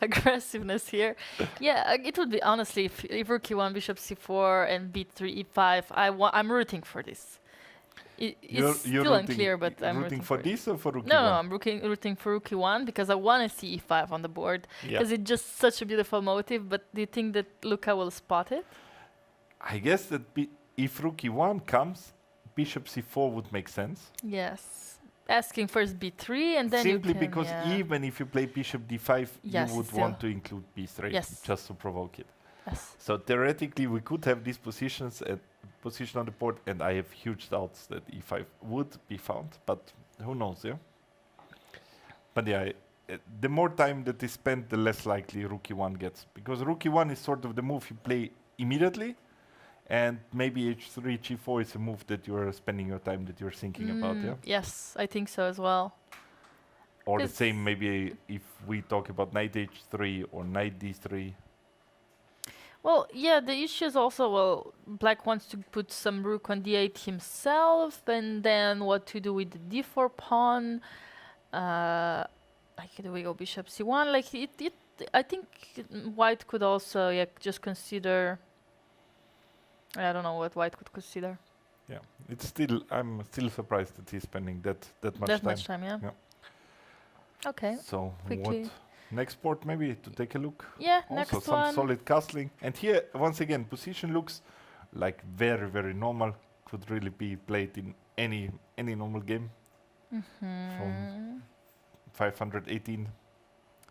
aggressiveness here. Yeah, it would be, honestly, if rook e1, bishop c4, and b3, e5, I'm rooting for this. It's still unclear, but I'm rooting for this or for rook e1? No, I'm rooting for rook e1 because I want to see e5 on the board because it's just such a beautiful motive. But do you think that Luca will spot it? I guess that if rook e1 comes, bishop c4 would make sense. Yes. Asking first b3 and then simply you can, because even if you play bishop d5, you would want to include b3 just to provoke it. Yes. So theoretically, we could have these position on the board, and I have huge doubts that e5 would be found, but who knows, yeah? But yeah, the more time that is spent, the less likely rook e1 gets, because rook e1 is sort of the move you play immediately, and maybe h3, g4 is a move that you're spending your time, that you're thinking about, yeah? Yes, I think so as well. Or the same, maybe if we talk about knight h3 or knight d3. Well, yeah, the issue is also, well, Black wants to put some rook on d8 himself, and then what to do with the d4 pawn. Like, do we go bishop c1? Like, I think White could also just consider. I don't know what White could consider. Yeah, I'm still surprised that he's spending that much time. That much time, yeah. Okay. So quickly. What next board maybe to take a look? Yeah, also next some one. solid castling. And here once again position looks like very, very normal. Could really be played in any normal game. From 518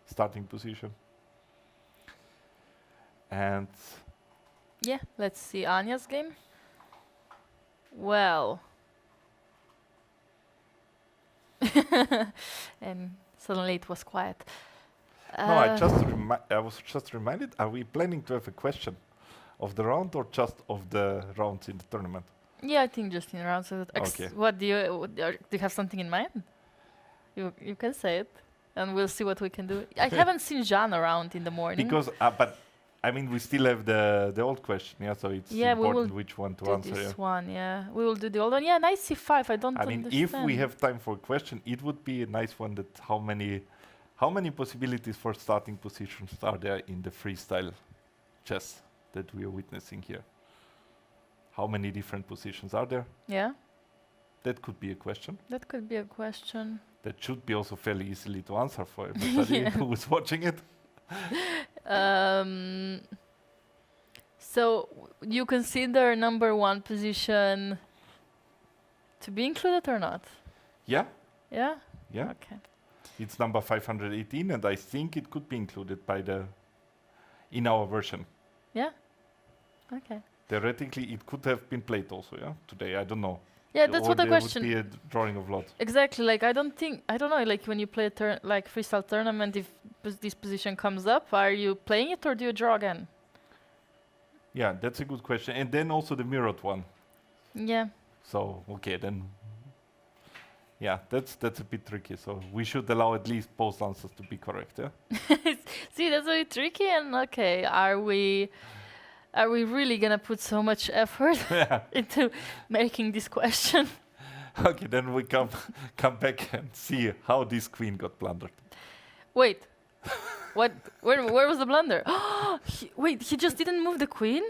starting position. And yeah, let's see Anya's game. Well. And suddenly it was quiet. no, I was just reminded, are we planning to have a question of the round or just of the rounds in the tournament? Yeah, I think just in rounds. Okay. What do you have something in mind? You can say it, and we'll see what we can do. I haven't seen Jean around in the morning. Because, but I mean, we still have the old question, yeah. So it's important which one to answer. This one, yeah. We will do the old one. Yeah, knight c5. I don't. I mean, if we have time for a question, it would be a nice one. That how many possibilities for starting positions are there in the freestyle chess that we are witnessing here? How many different positions are there? Yeah. That could be a question. That could be a question. That should be also fairly easily to answer for everybody who is watching it. So you consider number 1 position to be included or not? Yeah. Yeah? Yeah. Okay. It's number 518, and I think it could be included in our version. Yeah? Okay. Theoretically, it could have been played also, yeah? Today, I don't know. Yeah, that's what the question. Would be a drawing of lot. Exactly. Like, I don't know, like when you play a like freestyle tournament, if this position comes up, are you playing it or do you draw again? Yeah, that's a good question. And then also the mirrored one. Yeah. So, okay, then. Yeah, that's a bit tricky. So we should allow at least both answers to be correct, yeah? See, that's very tricky. And okay, are we really gonna put so much effort into making this question? Okay, then we come back and see how this queen got blundered. Wait, what? Where was the blunder? Wait, he just didn't move the queen.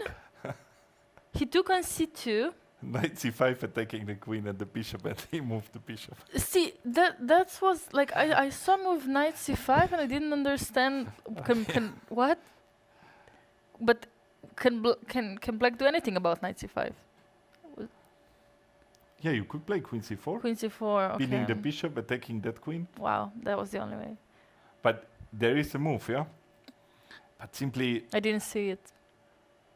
He took on c2. Knight c5 attacking the queen and the bishop, and he moved the bishop. See, that was like I saw move knight c5 and I didn't understand can what? But can black do anything about knight c5? Yeah, you could play queen c4, Queen c4. Okay. pinning the bishop, attacking that queen. Wow, that was the only way. But there is a move, yeah. But simply I didn't see it.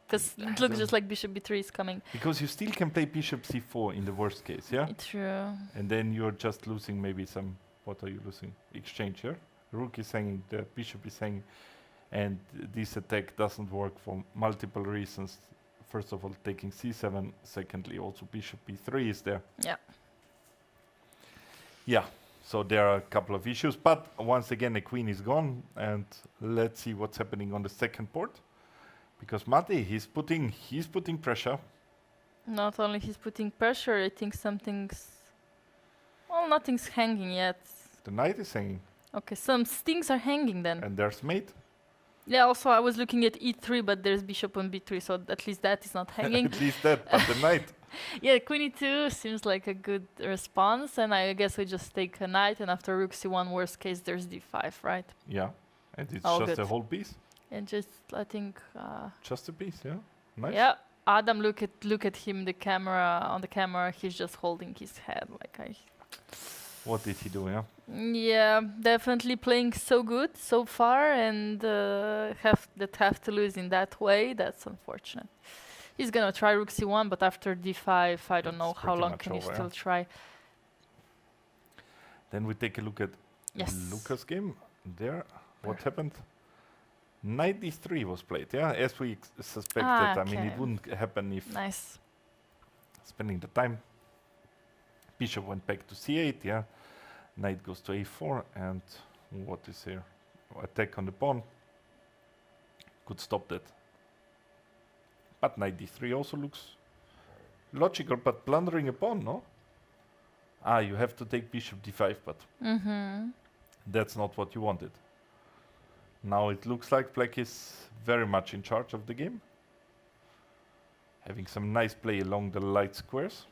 Because it looks just like bishop b3 is coming. because you still can play bishop c4 in the worst case, yeah. True. And then you're just losing maybe some. What are you losing? Exchange here. Rook is hanging, the bishop is hanging, and this attack doesn't work for multiple reasons. First of all, taking c7. Secondly, also bishop b3 is there. Yeah. Yeah. So there are a couple of issues, but once again, the queen is gone, and let's see what's happening on the second board. Because Mate, he's putting pressure. Not only he's putting pressure, I think something's... Well, nothing's hanging yet. The knight is hanging, Okay, some things are hanging then. and there's mate. Yeah, also I was looking at e3, but there's bishop on b3, so at least that is not hanging. At least that, but the knight. Yeah, queen e2 seems like a good response, and I guess we just take a knight, and after rook c1, worst case, there's d5, right? Yeah, and it's All just a good. whole piece. And just, I think... Just a piece, yeah. Nice. Yeah, Adam, look at him, on the camera, he's just holding his head, like I... What did he do, yeah? Yeah, definitely playing so good so far, and have to lose in that way. That's unfortunate. He's gonna try rook c1, but after d5, I don't know It's how pretty long much can you over, still yeah. try. Then we take a look at Yes. Lucas' game. There, what happened? Knight d3 was played, yeah, as we suspected. I mean, it okay. wouldn't happen if Nice. spending the time. Bishop went back to c8, yeah. Knight goes to a4, and what is here? Attack on the pawn. Could stop that. But knight d3 also looks logical, but blundering a pawn, no? Ah, you have to take bishop d5, but that's not what you wanted. Now it looks like black is very much in charge of the game. Having some nice play along the light squares.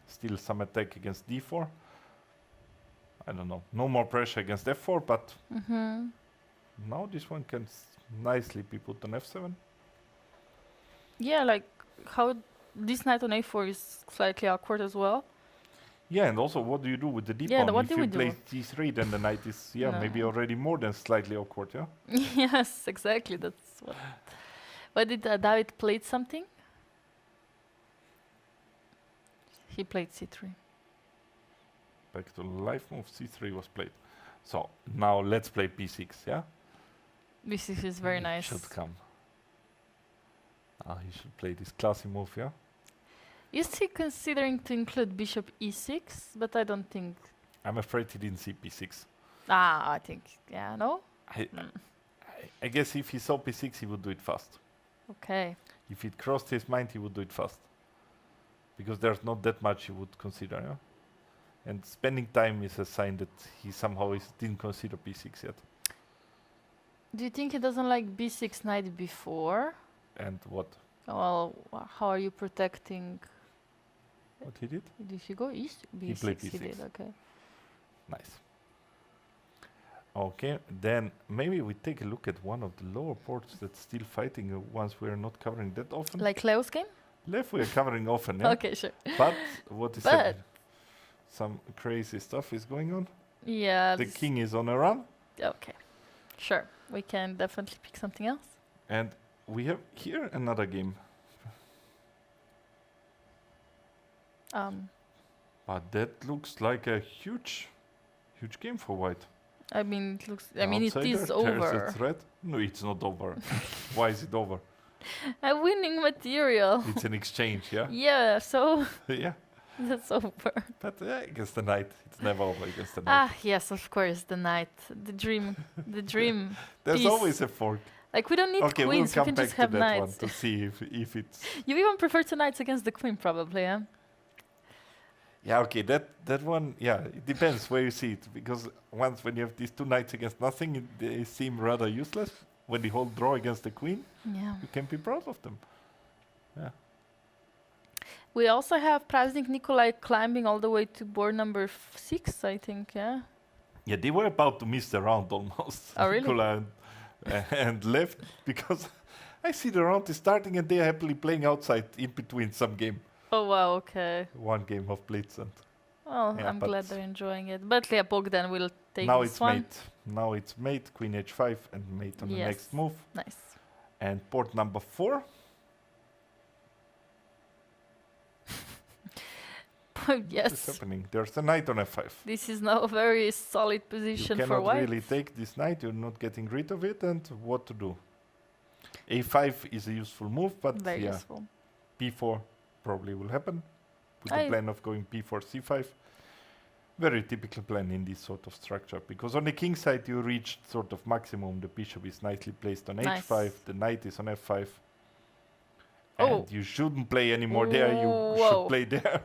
Still some attack against d4. I don't know. No more pressure against f4, but now this one can nicely be put on f7. Yeah, like how this knight on a4 is slightly awkward as well. Yeah, and also what do you do with the d Yeah, pawn? what If do you we do? play d3, then the knight is maybe already more than slightly awkward, yeah? Yes, exactly. That's what. But did David played something? He played c3. Back to live move, c3 was played. So now let's play b6, yeah? This is very nice. Should come. He should play this classy move, yeah? Is he considering to include bishop e6? But I don't think. I'm afraid he didn't see b6. I think. Yeah, no? I guess if he saw b6, he would do it fast. Okay. If it crossed his mind, he would do it fast. Because there's not that much he would consider, yeah? And spending time is a sign that he somehow didn't consider b6 yet. Do you think he doesn't like b6 knight before? And what? Well, how are you protecting? What he did? Did he go east? B6. He played He b6. did, okay. Nice. Okay, then maybe we take a look at one of the lower boards that's still fighting ones we're not covering that often. Like Leo's game? Left we are covering often, yeah? Okay, sure. But what is But- happening? Some crazy stuff is going on. Yeah. The king is on a run, Okay. Sure. We can definitely pick something else. and we have here another game. But that looks like a huge game for white. I mean, it looks. I mean, it Outsider, is there's over. a threat. No, it's not over. Why is it over? A winning material. It's an exchange, yeah? Yeah. So Yeah. that's over. But against the knight, it's never over against the knight. Yes, of course, the knight, the dream, the dream. There's piece. always a fork. Like we don't need Okay, we'll queens. We come can back just to have that knights. one to see if it's... You even prefer two knights against the queen, probably, yeah? Yeah, okay, that one, yeah, it depends where you see it. Because once when you have these two knights against nothing, they seem rather useless. When the whole draw against the queen, Yeah. you can be proud of them. Yeah. We also have Praznik Nikolai climbing all the way to board number 6, I think, yeah? Yeah, they were about to miss the round almost. Oh, really? Nicola and left because I see the round is starting and they are happily playing outside in between some game. Oh, wow, okay. One game of Blitz and Well, Yeah, I'm but glad they're enjoying it. But yeah, Bogdan will take now this it's one. mate. Now it's mate, queen h5 and mate on the Yes. next move. Nice. And board number 4. What's Yes. happening? There's a knight on f5. This is now a very solid You position for cannot white. really take this knight, you're not getting rid of it, and what to do? a5 is a useful move, but Very yeah, useful. b4 probably will happen. With I- the plan of going b4, c5. Very typical plan in this sort of structure, because on the king side you reach sort of maximum. The bishop is nicely placed on Nice. h5, the knight is on f5. Oh. And you shouldn't play anymore there, you Whoa. should play there.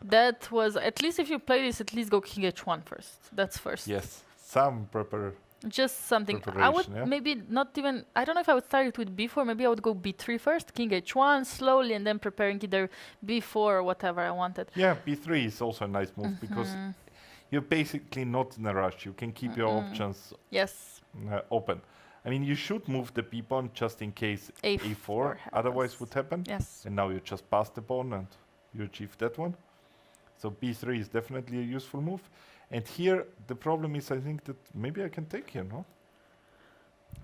That was, at least if you play this, at least go king h1 first. That's first. Yes, some proper. Just something. I would Preparation, yeah. maybe not even, I don't know if I would start it with b4. Maybe I would go b3 first, king h1 slowly, and then preparing either b4 or whatever I wanted. Yeah, b3 is also a nice move because Mhm. you're basically not in a rush. You can keep your options Yes. open. I mean, you should move the b pawn just in case A4 otherwise happens. would happen. Yes. And now you just pass the pawn and you achieve that one. So b3 is definitely a useful move. And here the problem is, I think that maybe I can take here, no?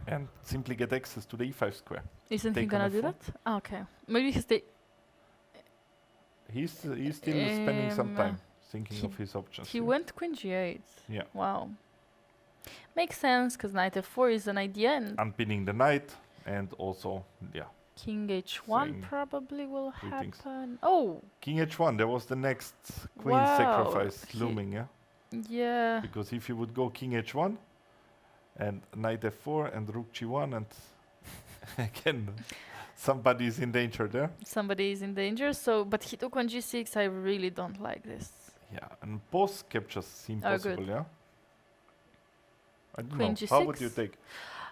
And simply get access to the e5 square. Isn't he Take on gonna do f4. that? Ah, okay. Maybe he's the. He's still spending some Um, time thinking he- of his options. He here. went queen g8. Yeah. Wow. Makes sense because knight f4 is an idea, and Unpinning the knight and also, yeah, king h1 saying probably will three things. happen. Oh, king h1. There was the next queen Wow, sacrifice he- looming, yeah. yeah. Because if you would go king h1 and knight f4 and rook g1 and again somebody is in danger there. Somebody is in danger. So, but he took on g6. I really don't like this. Yeah, and both captures seem Are possible, good. yeah. I don't Queen know. How would you g6? take?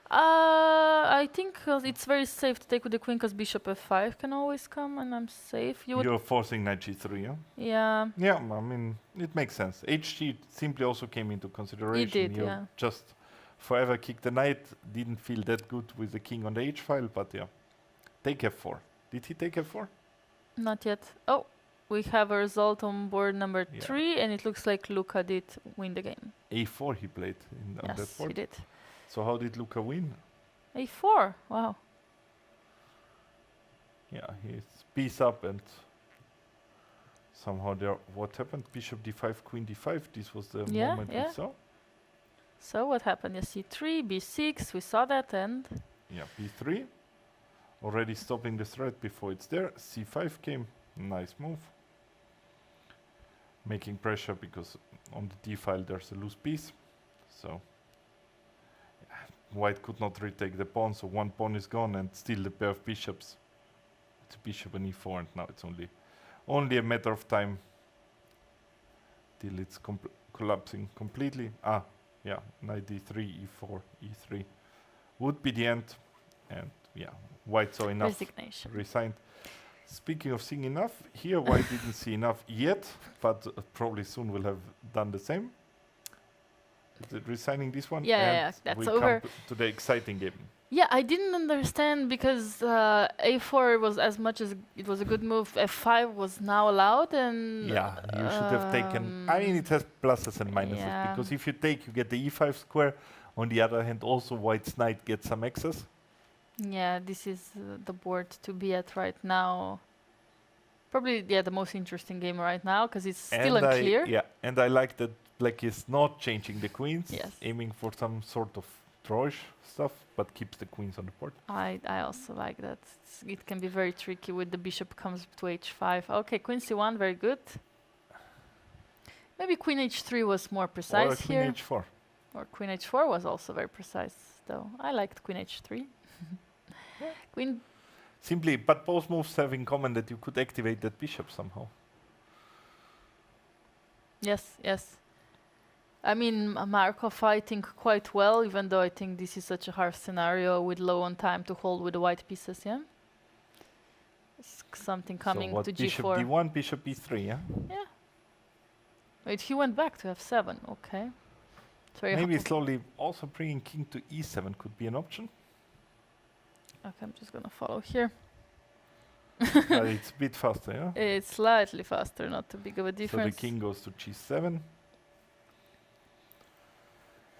I think it's very safe to take with the queen because bishop f5 can always come, and I'm safe. You would, You're forcing knight g3, yeah. yeah. Yeah, I mean it makes sense. Hg simply also came into consideration. did, You yeah. just forever kicked the knight. Didn't feel that good with the king on the h file, but yeah. Take f4. Did he take f4? Not yet. Oh, we have a result on board number Yeah. 3, and it looks like Luka did win the game. a4 he played on that Yes, board. he did. So how did Luka win? a4. Wow. Yeah, he's piece up and somehow there. What happened? Bishop d5, queen d5. This was the Yeah, moment yeah. we saw. So what happened? You see 3, b6. We saw that, and Yeah, b3. Already stopping the threat before it's there. c5 came. Nice move. Making pressure because on the d file there's a loose piece. So white could not retake the pawn, so one pawn is gone and still the pair of bishops. It's a bishop and e4, and now it's only a matter of time till it's collapsing completely. Ah, yeah, knight d3, e4, e3 would be the end, and yeah, white saw enough, resignation. resigned. Speaking of seeing enough, here white didn't see enough yet, but probably soon will have done the same. Is it resigning this one? Yeah, and yeah, that's we over. come to the exciting game. Yeah, I didn't understand because a4 was as much as it was a good move. f5 was now allowed, and Yeah, you should have taken. I mean, it has pluses and minuses yeah. because if you take, you get the e5 square. On the other hand, also white's knight gets some access. yeah, this is the board to be at right now. Probably, yeah, the most interesting game right now because it's still And unclear. yeah, and I like that black is not changing the queens, Yes. aiming for some sort of drawish stuff, but keeps the queens on the board. I also like that. It can be very tricky with the bishop comes to h5. Okay, queen c1, very good. Maybe queen h3 was more Or precise queen here. h4. Or queen h4 was also very precise, though. I liked queen h3. Queen, Simply, but both moves have in common that you could activate that bishop somehow. yes, yes. I mean, Marco fighting quite well, even though I think this is such a hard scenario with low on time to hold with the white pieces, yeah? something coming so what, to bishop g4. d1, bishop e3, yeah? Yeah. Wait, he went back to f7. Okay. It's very Maybe hard. slowly also bringing king to e7 could be an option. Okay, I'm just gonna follow here. It's a bit faster, yeah? It's slightly faster, not too big of a So the difference. king goes to g7.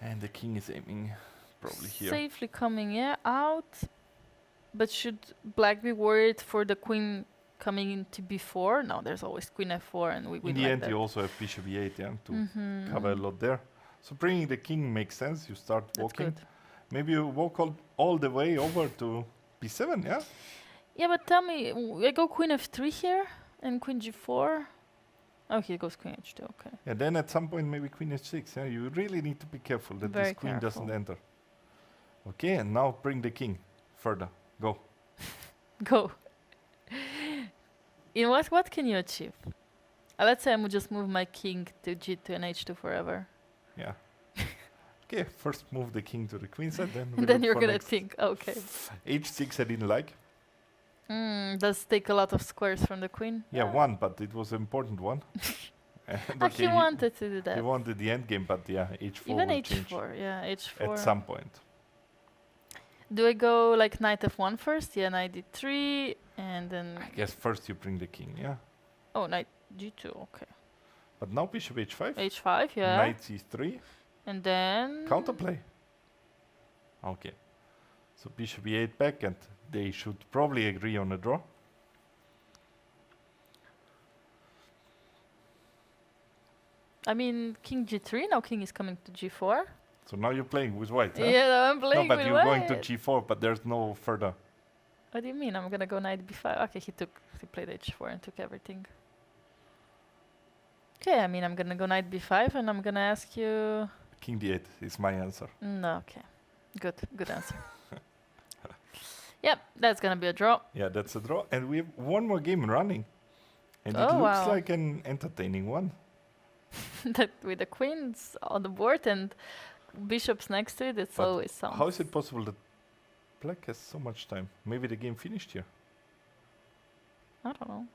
And the king is aiming probably here. Safely coming, yeah, out. But should black be worried for the queen coming into b4? No, there's always queen f4 and we In win the like end, that. you also have bishop e8, yeah, to Mhm. cover a lot there. So bringing the king makes sense. You start That's walking. good. Maybe you walk all the way over to b7, yeah? Yeah, but tell me, I go queen f3 here and queen g4. Oh, here goes queen h2. Okay. Yeah, then at some point maybe queen h6, yeah? You really need to be careful that Very this queen doesn't careful. enter. Okay, and now bring the king further. Go. Go. In what can you achieve? Let's say I would just move my king to g2 and h2 forever. Yeah. Okay, first move the king to the queen side, then we And then look you're for gonna next. think, okay. h6 I didn't like. Does take a lot of squares from the queen. Yeah, one, but it was an important one. And He wanted to do that. He wanted the endgame, but yeah, h4 Even will h4, change yeah, h4. at some point. Do I go like knight f1 first? Yeah, knight d3, and then... I guess first you bring the king, yeah? Oh, knight g2, okay. But now bishop h5, h5, yeah. knight c3, And then... counterplay. Okay. So bishop e8 back, and they should probably agree on a draw. I mean, king g3, now king is coming to g4. So now you're playing with white, huh? Yeah, I'm No, playing but with you're going to white. g4, but there's no further. What do you mean? I'm gonna go knight b5. Okay, he played h4 and took everything. Okay, I mean, I'm gonna go knight b5 and I'm gonna ask you... King d8 is my answer. No, okay. Good answer. Yep, that's gonna be a draw. Yeah, that's a draw. And we have one more game running. And it Oh, looks wow. like an entertaining one. That with the queens on the board and bishops next to it, it's But always sounds... How is it possible that black has so much time? Maybe the game finished here. I don't know.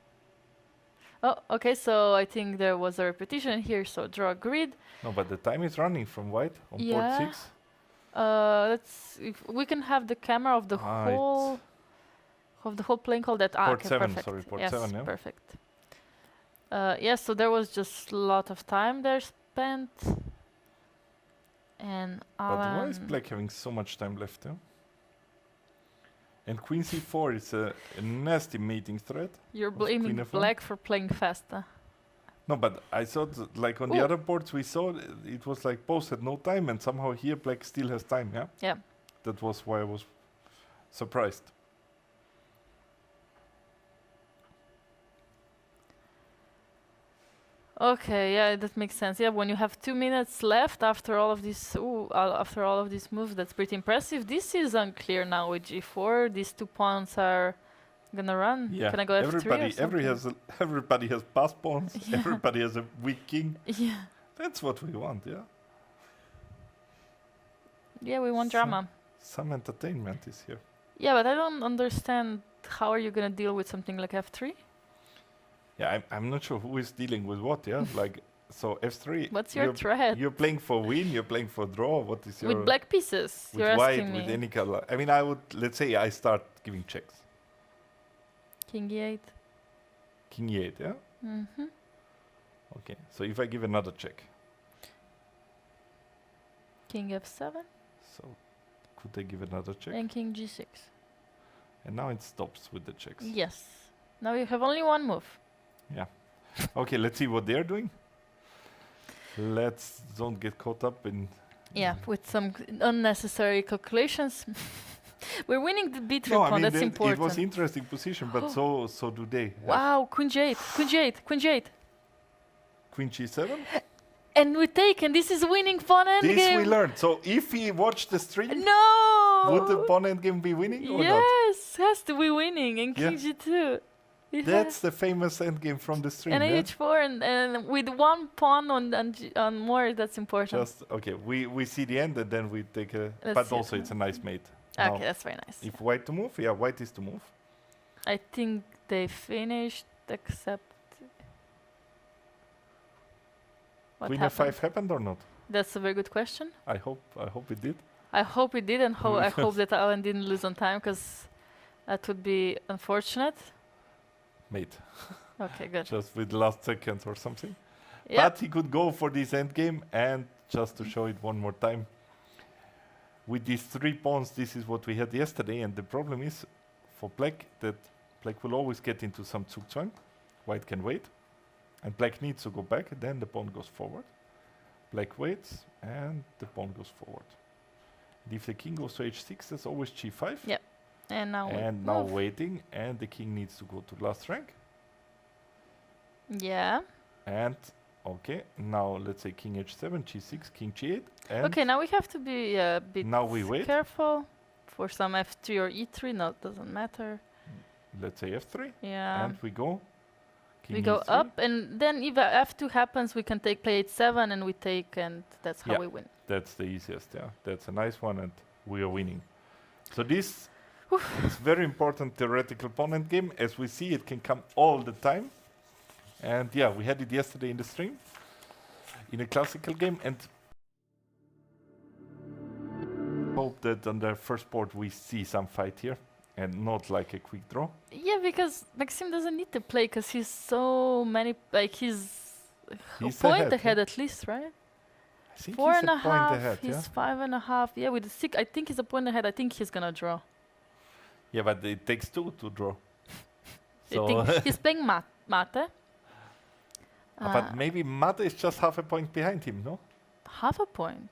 Oh, okay, so I think there was a repetition here, so draw grid. No, but the time is running from white on Yeah. port 6. If we can have the camera of the whole playing hall that Port okay, 7, perfect. sorry, port yes, 7, yeah. perfect. Yes, so there was just a lot of time there spent. And But why is Alan, black having so much time left? Yeah? And queen c4 is a nasty mating threat. you're of blaming queen f1? black for playing faster. No, but I thought like on the Ooh. other boards we saw it was like both had no time, and somehow here black still has time. Yeah. Yeah. That was why I was surprised. Okay, yeah, that makes sense. Yeah, when you have 2 minutes left after all of these, after all of these moves, that's pretty impressive. This is unclear now with g4. These 2 pawns are gonna run. Yeah. Can I go f3 or Everybody has pass pawns. Yeah. Everybody has a weak king. Yeah, That's what we want. Yeah. yeah, we want So- drama. Some entertainment is here. Yeah, but I don't understand how are you gonna deal with something like f3? Yeah, I'm not sure who is dealing with what. Yeah, like so f3. What's your you're, threat? You're playing for win. You're playing for draw. What is your With black pieces, with you're white asking me. with any color? I mean, I would let's say I start giving checks. King e8. King e8. Yeah. Mm-hmm. Okay. So if I give another check, King f7 so could I give another check? and king g6. And now it stops with the checks. Yes. Now you have only one move. Yeah. Okay, let's see what they're doing. Let's don't get caught up in. Yeah, with some unnecessary calculations. We're winning the b3 No, I pawn. mean That's it important. was interesting position, but so do they. have Wow, queen g8, queen g8, queen g8. Queen g7. And we take, and this is winning pawn endgame. This we learned. So if he watched the stream, No! would the pawn endgame be winning or not? Yes, has to be winning. And king Yeah. g2. Yeah. That's the famous endgame from the stream. and yeah? h4 and with one pawn on more, that's important. Just okay. We see the end and then we take a. Let's but see also it. it's a nice mate. Okay, Now, that's very nice. if white to move, yeah, white is to move. I think they finished, except... What Queen happened? F5 happened or not? That's a very good question. I hope it did. I hope it did, and I hope that Alan didn't lose on time, because that would be unfortunate. Mate, Okay, good. just with last seconds or something. Yeah. But he could go for this endgame, and just to show it one more time, with these 3 pawns, this is what we had yesterday, and the problem is for black that black will always get into some Zugzwang. White can wait, and black needs to go back, then the pawn goes forward. Black waits, and the pawn goes forward. And if the king goes to h6, that's always g5. Yeah. And now And now waiting, and the king needs to go to last rank. Yeah. And okay, now let's say king h7, g6, king g8. And Okay, now we have to be a bit now we wait. careful for some f3 or e3. No, it doesn't matter. Let's say f3, Yeah. and we go. King We go e3. up, and then if f2 happens, we can take play h7, and we take, and that's how Yeah. we win. That's the easiest, yeah. That's a nice one, and we are winning. So this is very important theoretical pawn endgame. As we see, it can come all the time. And yeah, we had it yesterday in the stream, in a classical game, and hope that on the first board we see some fight here, and not like a quick draw. Yeah, because Maxim doesn't need to play, because he's so many, like he's a He's point ahead, ahead at least, right? I think Four he's and a a point half, ahead, he's yeah. 5.5. Yeah, with the 6, I think he's a point ahead. I think he's gonna draw. Yeah, but it takes 2 to draw. I So, think he's playing mate. but maybe Mate is just half a point behind him, no? Half a point.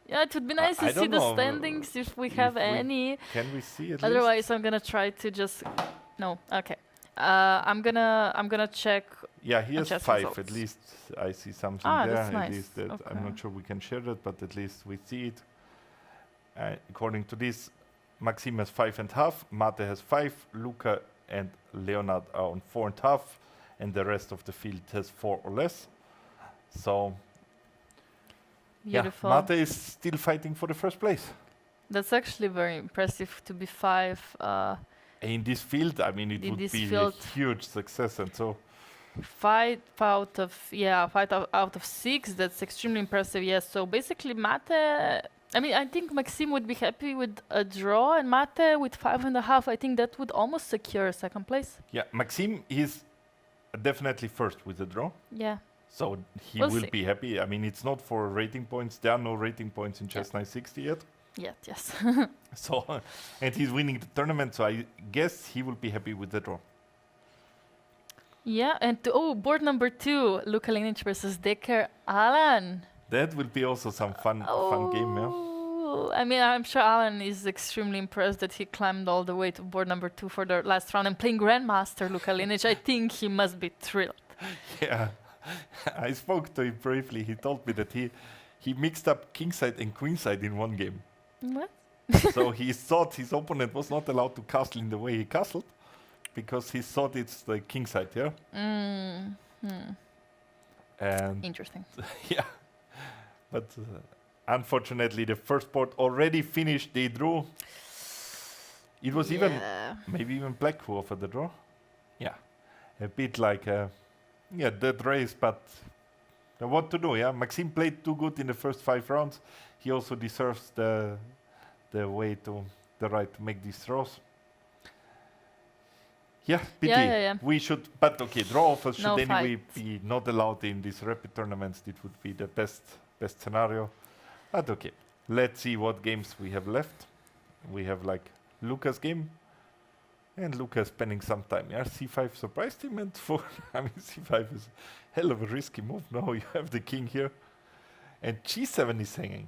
Yeah, it would be nice I to see don't the know, standings if we if have we any. Can we see at Otherwise, I'm gonna try to just. No, okay. I'm gonna check. least? Yeah, he has chess 5 results. at least. I see something Ah, there. that's At nice. least that I'm Okay. not sure we can share that, but at least we see it. According to this, Maxime has 5.5, Mate has 5, Luca and Leonard are on 4.5, and the rest of the field has 4 or less. So Beautiful. yeah, Mate is still fighting for the first place. That's actually very impressive to be 5. In this field, I mean, it In would this be field. a huge success, and so 5 out of 6. That's extremely impressive. Yes. So basically, Mate. I mean, I think Maxime would be happy with a draw, and Mate with 5.5. I think that would almost secure second place. yeah, Maxime is definitely first with the draw. Yeah. So he We'll will see. be happy. I mean, it's not for rating points. There are no rating points in Chess 960 yet. Yes. So, and he's winning the tournament. So I guess he will be happy with the draw. Yeah, and board number 2, Luka Linic versus Decker Alan. That will be also some fun game, yeah. Oh, I mean, I'm sure Alan is extremely impressed that he climbed all the way to board number 2 for the last round and playing Grandmaster Luka Linic. I think he must be thrilled. Yeah, I spoke to him briefly. He told me that he mixed up kingside and queenside in one game. What? So he thought his opponent was not allowed to castle in the way he castled because he thought it's the kingside, yeah. And Interesting. yeah, but unfortunately the first board already finished. They drew. It was even maybe even black who offered the draw. Yeah, a bit like dead race, but what to do? Yeah, Maxime played too good in the first 5 rounds. He also deserves the right to make these throws. Yeah, pity. Yeah. We should, but okay, draw offers should No anyway fight. be not allowed in these rapid tournaments. It would be the best scenario. But okay, let's see what games we have left. We have like Luca's game, and Luca spending some time. Yeah, c5 surprised him, and I mean c5 is hell of a risky move. Now you have the king here, and g7 is hanging.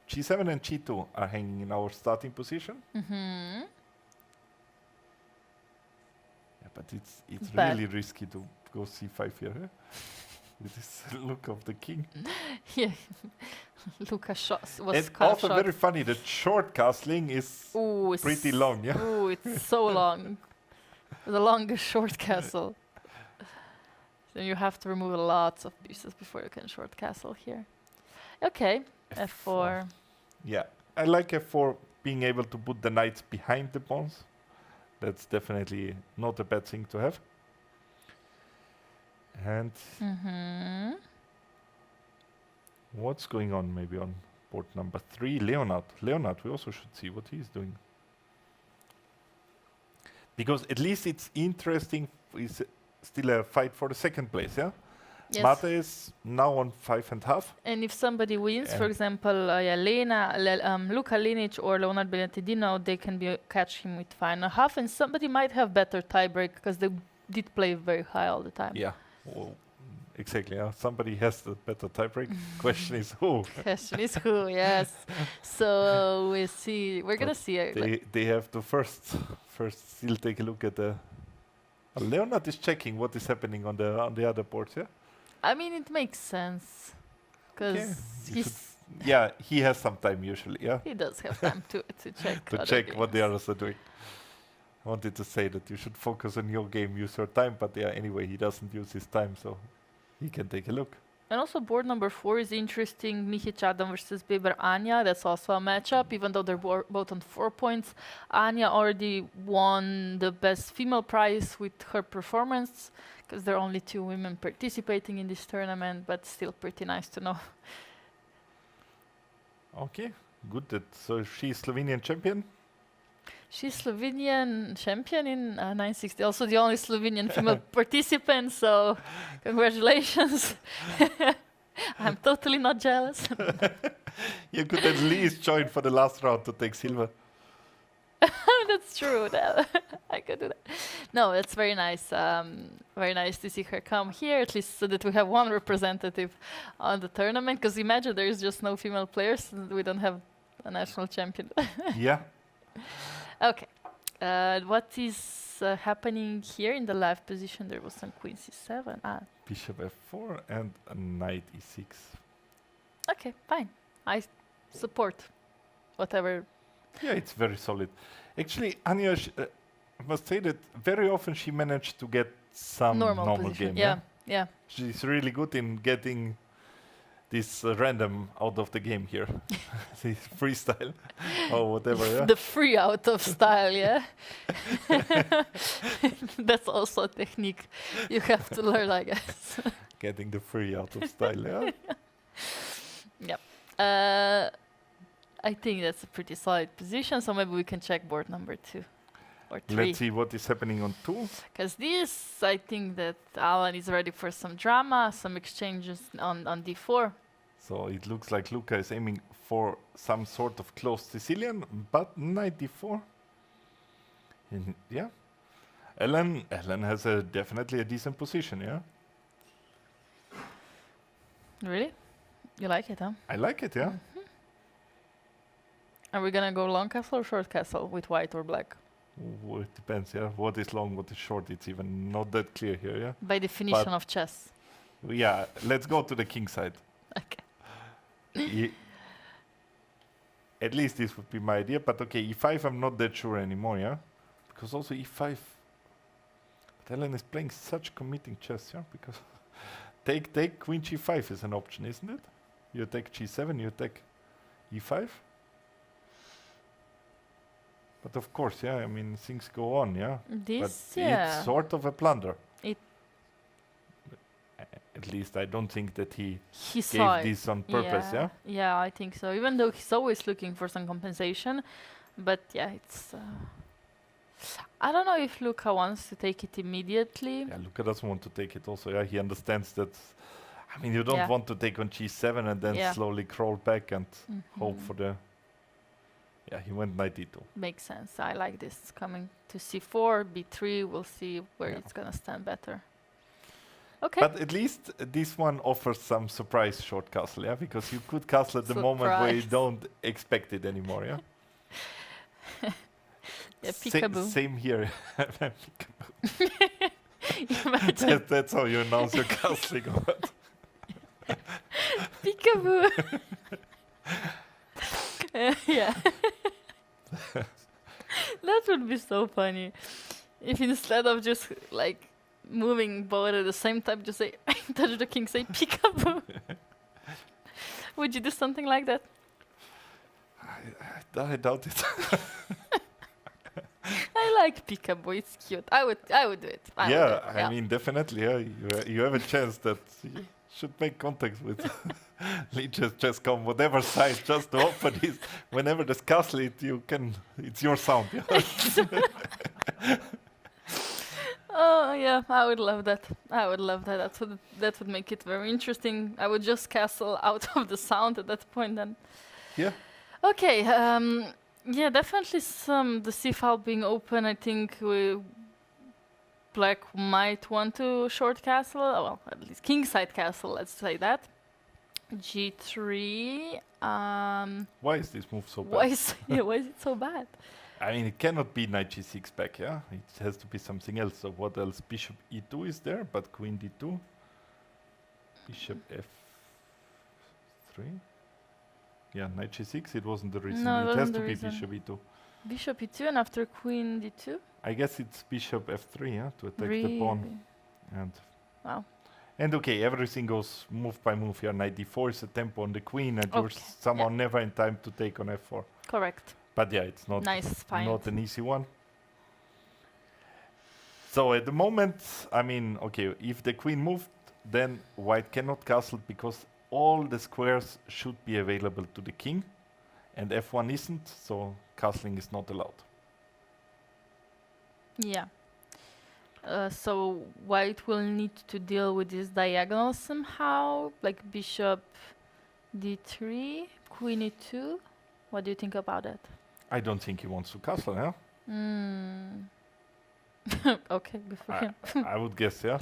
G7 and g2 are hanging in our starting position. Mm-hmm. Yeah, but it's Bad. really risky to go c5 here. Huh? With this look of the king. Yeah. Luka was And kind of also shocked. very funny that short castling is Ooh, pretty long, yeah? Ooh, it's so long. The longest short castle. So you have to remove lots of pieces before you can short castle here. Okay, f4. Yeah, I like f4 being able to put the knights behind the pawns. That's definitely not a bad thing to have. And what's going on maybe on board number 3? Leonard. Leonard, we also should see what he's doing. Because at least it's interesting, it's still a fight for the second place, yeah? Yes. Mate is now on 5.5. And if somebody wins, for example, Luka Linic or Leonard Benettidino, they can catch him with 5.5, and somebody might have better tiebreak because they did play very high all the time. Yeah, well, exactly. Yeah. Somebody has the better tiebreak. Question is who? Question is who? Yes. So we'll see. We're gonna see. They have to first still take a look at the. Leonard is checking what is happening on the other boards. Yeah. I mean, it makes sense because he has some time usually. Yeah. He does have time to check. To check what the others are doing. I wanted to say that you should focus on your game, use your time, but yeah, anyway, he doesn't use his time, so he can take a look. And also board number 4 is interesting. Mihic Adam versus Beber Anya. That's also a matchup, even though they're both on 4 points. Anya already won the best female prize with her performance, because there are only 2 women participating in this tournament, but still pretty nice to know. Okay, good. So she's Slovenian champion? She's Slovenian champion in 960. Also the only Slovenian female participant, so congratulations. I'm totally not jealous. You could at least join for the last round to take silver. That's true. I could do that. No, it's very nice. Very nice to see her come here, at least so that we have one representative on the tournament. Because imagine there is just no female players, and we don't have a national champion. Yeah. Okay. What is happening here in the live position? There was some queen c7. Bishop f4 and a knight e6. Okay, fine. I support whatever. Yeah, it's very solid. Actually, Anya, I must say that very often she managed to get some normal game. Yeah. She's really good in getting this random out of the game here. This freestyle or whatever. Yeah? The free out of style, yeah. That's also a technique you have to learn, I guess. Getting the free out of style, yeah. Yep. I think that's a pretty solid position, so maybe we can check board number 2 or 3. Let's see what is happening on 2. Because this, I think that Alan is ready for some drama, some exchanges on d4. So it looks like Luka is aiming for some sort of closed Sicilian, but knight d4. And yeah, Ellen has definitely a decent position, yeah. Really? You like it, huh? I like it, yeah. Are we gonna go long castle or short castle with white or black? It depends, yeah. What is long, what is short? It's even not that clear here, yeah. By definition of chess. Yeah, let's go to the king side. Okay. At least this would be my idea, but okay, e5 I'm not that sure anymore, yeah? Because also e5, but Ellen is playing such committing chess, yeah? Because take queen g5 is an option, isn't it? You take g7, you take e5. But of course, yeah, I mean, things go on, yeah? It's sort of a blunder. At least I don't think that he gave this on purpose, yeah? Yeah, I think so. Even though he's always looking for some compensation. But yeah, it's... I don't know if Luka wants to take it immediately. Yeah, Luka doesn't want to take it also, yeah? He understands that... I mean, you don't want to take on g7 and then slowly crawl back and hope for the... Yeah, he went knight e2. Makes sense. I like this. Coming to c4, b3. We'll see where it's going to stand better. Okay. But at least this one offers some surprise short castle, yeah? Because you could castle at the moment where you don't expect it anymore, yeah? Yeah, peekaboo. Same here. That's how you announce your castling. Peekaboo. Yeah. That would be so funny. If instead of just like moving both at the same time, just say, touch the king, say peekaboo. Would you do something like that? I doubt it. I like peekaboo. It's cute. I would do it. I would do Yeah, it, I mean, definitely, yeah, you have a chance that you should make contact with Legions, just come whatever side, just to open it. Whenever there's castle, it's your sound. Yeah. Oh yeah, I would love that. I would love that. That would make it very interesting. I would just castle out of the sound at that point then. Yeah. Okay. Yeah, definitely the C file being open. I think Black might want to short castle. Well, at least kingside castle. Let's say that. G3. Why is this move so bad? Why is it so bad? I mean, it cannot be knight g6 back, yeah? It has to be something else. So what else? Bishop e2 is there, but queen d2. Bishop f3. Yeah, knight g6, it wasn't the reason. No, it has wasn't to the be reason. bishop e2. Bishop e2 and after queen d2. I guess it's bishop f3, yeah, to attack the pawn. And Wow. and okay, everything goes move by move here. Knight d4 is a tempo on the queen, and you're Okay, somehow never in time to take on f4. Correct. But yeah, it's not Nice find. not an easy one. So at the moment, I mean, okay, if the queen moved, then white cannot castle because all the squares should be available to the king, and f1 isn't, so castling is not allowed. Yeah. So white will need to deal with this diagonal somehow, like bishop d3, queen e2. What do you think about it? I don't think he wants to castle, yeah? Okay, good for him. I would guess, yeah.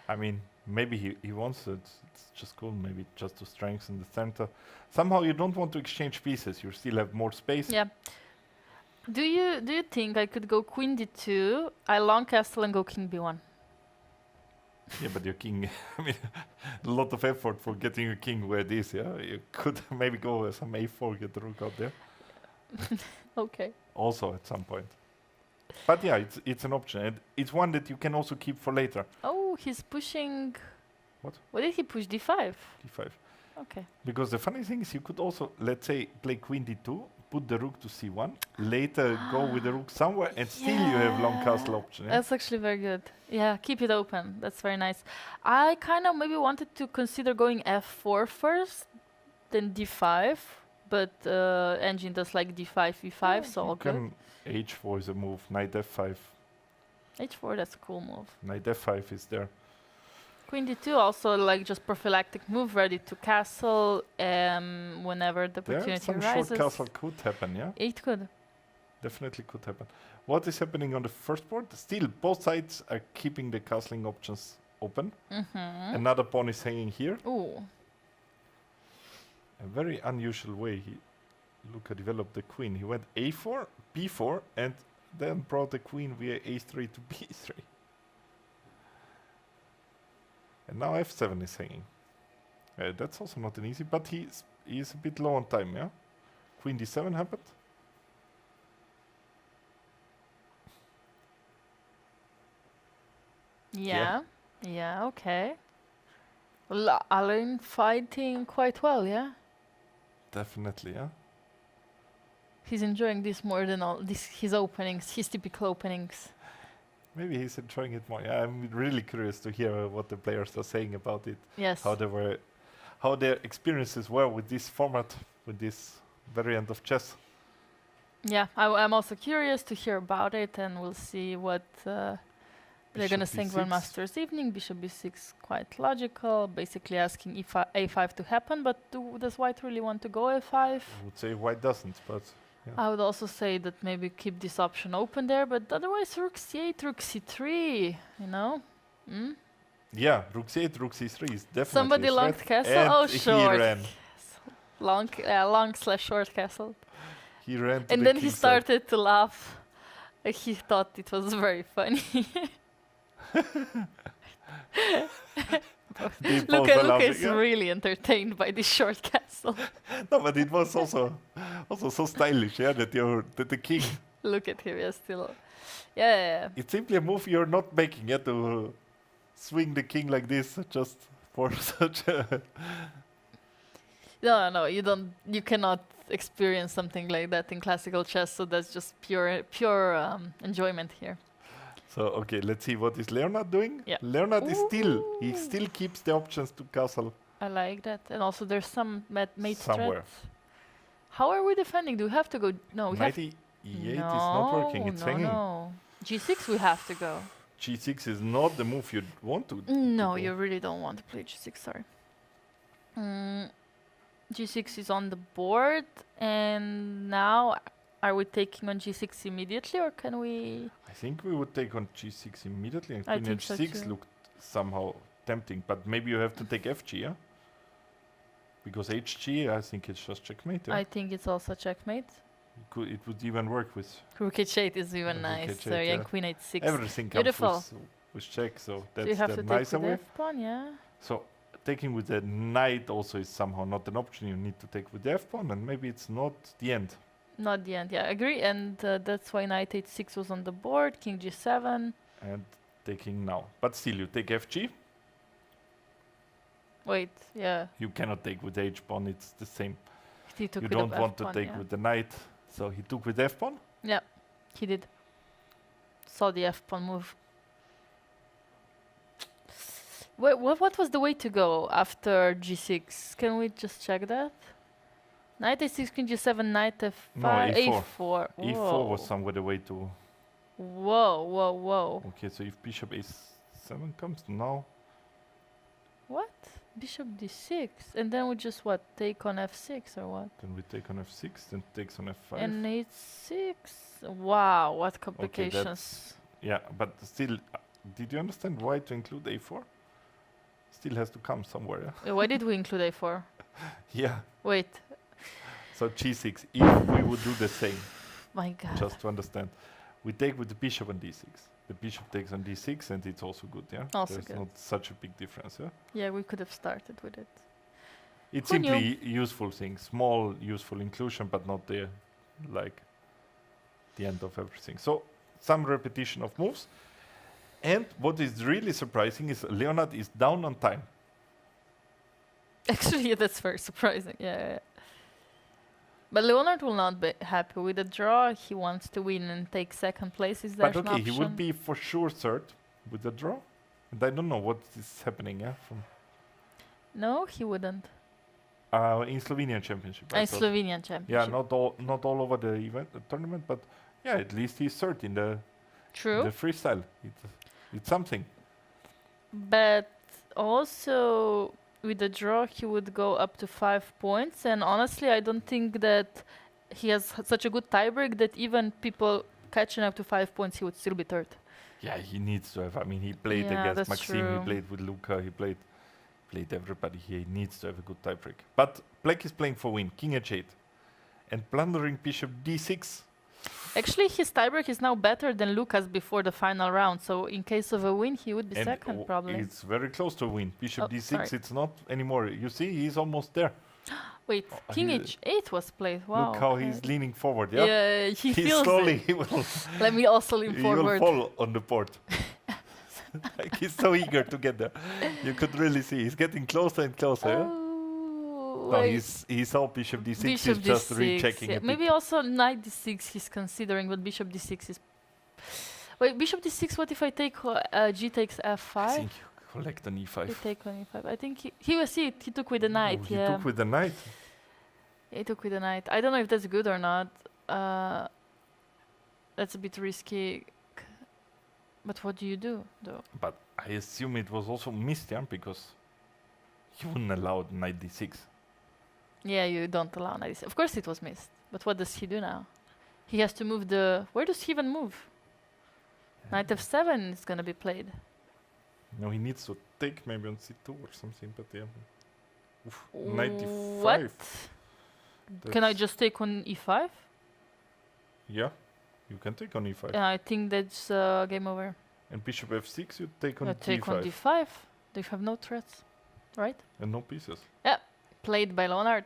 I mean, maybe he wants it. It's just cool, maybe just to strengthen the center. Somehow you don't want to exchange pieces. You still have more space. Yeah. Do you think I could go queen d2, I long castle and go king b1? Yeah, but your king, I mean, a lot of effort for getting your king where it is, yeah? You could maybe go with some a4, get the rook out there. Okay. Also at some point. But yeah, it's an option. And it's one that you can also keep for later. Oh, he's pushing... What? What did he push? d5? d5. Okay. Because the funny thing is you could also, let's say, play queen d2, put the rook to c1, later go with the rook somewhere, and still you have long castle option. Yeah? That's actually very good. Yeah, keep it open. That's very nice. I kind of maybe wanted to consider going f4 first, then d5, but engine does like d5, e5, so all good. H4 is a move, knight f5. H4, that's a cool move. Knight f5 is there. Queen d2 also like just prophylactic move, ready to castle whenever the opportunity Some arises. short castle could happen, yeah? It could. Definitely could happen. What is happening on the first board? Still, both sides are keeping the castling options open. Another pawn is hanging here. Ooh. A very unusual way Luca developed the queen. He went a4, b4, and then brought the queen via a3 to b3. And now f7 is hanging. That's also not an easy, but he is a bit low on time, yeah? Queen d7 happened. Yeah. Yeah, okay. Alan fighting quite well, yeah? Definitely, yeah? He's enjoying this more than his openings, his typical openings. Maybe he's enjoying it more. Yeah, I'm really curious to hear what the players are saying about it. Yes. How their experiences were with this format, with this variant of chess. Yeah, I'm also curious to hear about it, and we'll see what they're going to think B6. Grandmaster's evening. Bishop b6, quite logical, basically asking a5 to happen, but does white really want to go a5? I would say white doesn't, but... Yeah. I would also say that maybe keep this option open there, but otherwise rook c8, rook c3, you know? Yeah, rook c8, rook c3 is definitely Somebody a long threat. castle? And Oh, he short. ran. Long/short castle. He ran to And the then he king side. started to laugh. He thought it was very funny. Luca is really entertained by this short castle. No, but it was also so stylish, yeah, that the king. Look at him, still. Yeah. It's simply a move you're not making, yeah, to swing the king like this just for such a... No, you don't. You cannot experienced something like that in classical chess, so that's just pure enjoyment here. So okay, let's see what is Leonard doing. Yeah. Leonard is he still keeps the options to castle. I like that. And also there's some mate Somewhere. threats. How are we defending? Do we have to go? No, we have Knight E8 is not working. It's hanging. No. G6 we have to go. G6 is not the move you want to. No, go. you really don't want to play G6, sorry. G6 is on the board, and now are we taking on G6 immediately, or can we? I think we would take on G6 immediately, and I Queen think so H6 too. looked somehow tempting, but maybe you have to take FG, yeah? Because HG, I think it's just checkmate. Yeah? I think it's also checkmate. It would even work with Rook H8 is even Rook nice. H8, So yeah, yeah. Queen H6. everything Beautiful. comes with check, so So you that's have the to take nicer with way. F-pawn, yeah. So taking with the knight also is somehow not an option. You need to take with the f-pawn, and maybe it's not the end. Not the end, yeah, I agree. And that's why Knight H6 was on the board, King G7. And taking now. But still, you take FG. Wait, yeah, You cannot take with the h-pawn. It's the same. he took You with don't the want to F-pawn, take yeah. with the knight. So he took with f-pawn. Yeah, he did. Saw the F-pawn move. What was the way to go after G6? Can we just check that? Knight A6, King G7, Knight F5, No, A4. A4. E4 was Whoa. somewhere the way to. Whoa, whoa, whoa. Okay, so if bishop A7 comes now, What? Bishop D6. And then we just what? Take on F6 or what? then we take on f6, then takes on f5. And H6. Wow, what Okay, complications. that's yeah, but still, did you understand why to include a4? Still has to come somewhere. Yeah. Why did we include A4? Yeah. Wait, So g6. If we would do the same, my god. just to understand, we take with the bishop on d6. The bishop takes on d6, and it's also good. Yeah. Also There's good. not such a big difference. Yeah. Yeah, we could have started with it. It's Who knew? simply useful thing, small useful inclusion, but not the like the end of everything. So some repetition of moves. And what is really surprising is Leonard is down on time. Actually, yeah, that's very surprising. Yeah. But Leonard will not be happy with a draw. He wants to win and take second place. Is there But an okay, option? he would be for sure third with the draw. And I don't know what is happening. Yeah, from No, he wouldn't. in Slovenian championship. I In thought. Slovenian Yeah, championship. not all over the event, the tournament, but yeah, at least he's third in the True. freestyle. It's something. But also with the draw, he would go up to 5 points. And honestly, I don't think that he has such a good tiebreak that even people catching up to 5 points, he would still be third. Yeah, he needs to have. I mean, he played Yeah, against that's Maxim. true. He played with Luca. He played everybody. He needs to have a good tiebreak. But Black is playing for win. King H8, and plundering Bishop D6. Actually, his tiebreak is now better than Lucas before the final round. So in case of a win, he would be And second probably. it's very close to win. Bishop Oh, D6. sorry. It's not anymore. You see, he's almost there. Wait, Oh, King he- H8 was played. Wow. Look how okay. he's leaning forward. Yeah, Yeah, he he feels slowly it. he will Let me also lean he will forward. fall on the board. Like he's so eager to get there. You could really see he's getting closer and closer. Yeah? Oh, No, wait. he saw Bishop D6. Bishop He's just D6. rechecking Yeah. it. Maybe also Knight D6 he's considering, but Bishop D6 is. Wait, Bishop D6. What if I take G takes F5? I think you collect an E5. You take on E5. I think he was he took with the knight. Oh, he Yeah, took with the knight. he took with the knight. I don't know if that's good or not. That's a bit risky. But what do you do though? But I assume it was also missed, yeah, because you wouldn't allow knight D6. Yeah, you don't allow knight. Of course, it was missed. But what does he do now? He has to move the. Where does he even move? Knight F7 is gonna be played. No, he needs to take maybe on C2 or something, but yeah. Oof, knight D5. What? Can I That's- just take on E5? Yeah, you can take on E5. Yeah, I think that's game over. And bishop F6, you take on Take D5. on D5. They have no threats, right? And no pieces. Played by Leonard.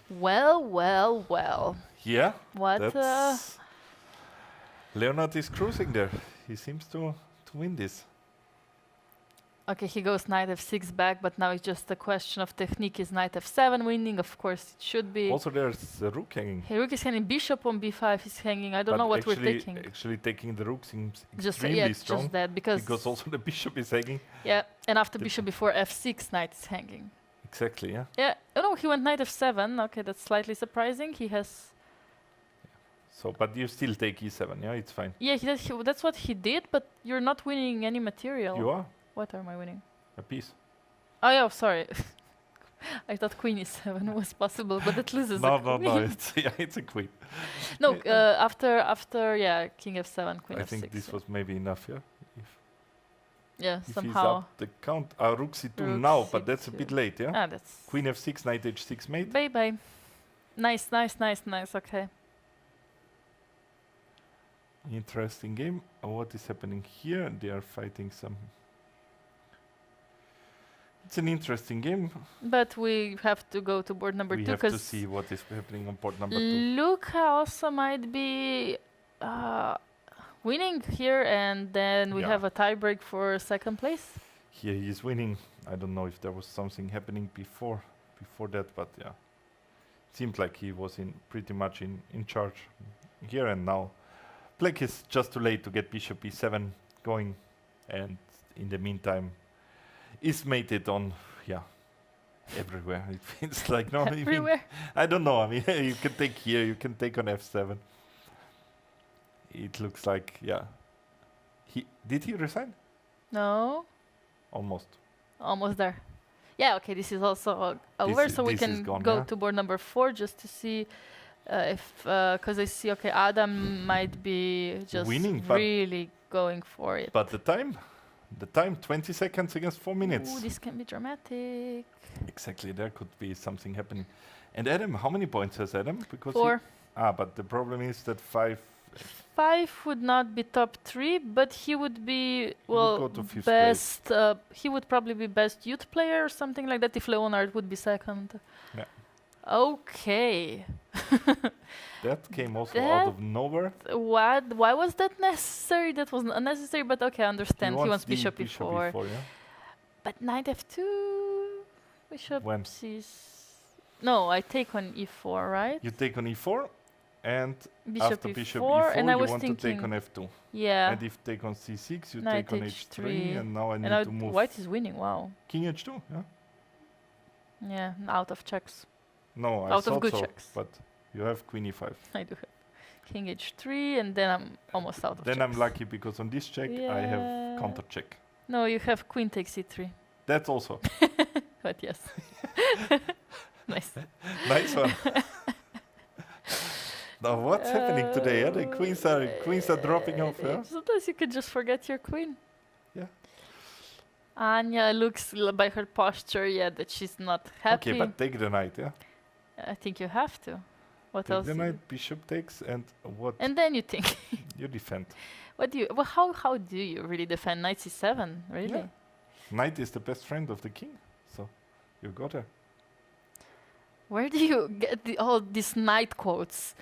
Well, well, well. Yeah, What? that's... Leonard is cruising there. He seems to win this. Okay, he goes knight f6 back, but now it's just a question of technique. Is knight f7 winning? Of course, it should be. Also, there's the rook hanging. Hey, rook is hanging. Bishop on b5 is hanging. I don't know what we're taking. Actually, taking the rook seems Just extremely strong. just that because Also the bishop is hanging. yeah, and after bishop before f6, knight is hanging. Exactly, yeah. Yeah. Oh no, he went knight f7. Okay, that's slightly surprising. He has. So, but you still take e7, yeah? It's fine. Yeah, that's what he did, but you're not winning any material. You are What am I winning? a piece. Oh yeah, sorry. I thought queen e7 was possible, but it loses a queen. No. It's a queen. No, after king f7, queen I f6. think this yeah. was maybe enough, yeah. Yeah, If he's somehow. up the count, rook c2 Rook now, but that's a c2. bit late, yeah. Ah, that's. Queen f6, knight h6 mate. Bye bye. Nice. Okay. Interesting game. What is happening here? They are fighting some. It's an interesting game. But we have to go to board number We 2 have to because see what is happening on board number 2. Luca also might be winning here, and then we Yeah. have a tiebreak for second place. Here he is winning. I don't know if there was something happening before that, but yeah. It seemed like he was pretty much in charge here and now. Black is just too late to get bishop e7 going, and in the meantime is mated on everywhere. It feels like no Everywhere. I don't know. I mean you can take here, you can take on f7. It looks like did he resign? No, Almost there. Yeah, okay, this is also over, so we this is can gone, go yeah. to board number 4 just to see because I see, okay, Adam might be just Winning, but really going for it. But the time 20 seconds against 4 minutes. Ooh, this can be dramatic. Exactly, there could be something happening. And Adam, how many points has Adam? Because 4. but the problem is that 5 would not be top 3, but he would be go to fifth best. He would probably be best youth player or something like that. If Leonard would be second. Yeah. Okay. That came also out of nowhere. What? Why was that necessary? That was unnecessary, but okay, I understand. He wants the bishop e4. yeah? But knight f2, bishop When? c. No, I take on e4, right? You take on e4, and Bishop after bishop e4, e4, and I you was want to take thinking, on f2. yeah. And if take on c6, you Knight take on h3, h3, and now I need And to move white is winning. Wow. king h2. Yeah. Yeah, out of checks. No, I Out of thought good so, checks. but you have queen e5. I do have king h3, and then I'm almost out of Then checks. I'm lucky because on this check I have Yeah. counter check. No, you have queen takes e3. That's also But yes. Nice. nice one. Now what's happening today? The queens are dropping off. Yeah? Sometimes you could just forget your queen. Yeah. Anya looks by her posture, that she's not happy. Okay, but take the knight. Yeah. I think you have to. What Take else? the knight, bishop takes, and what? And then you think, You defend. what do you? Well, how do you really defend knight c7? Really? Yeah. Knight is the best friend of the king, so you got her. Where do you get all these knight quotes?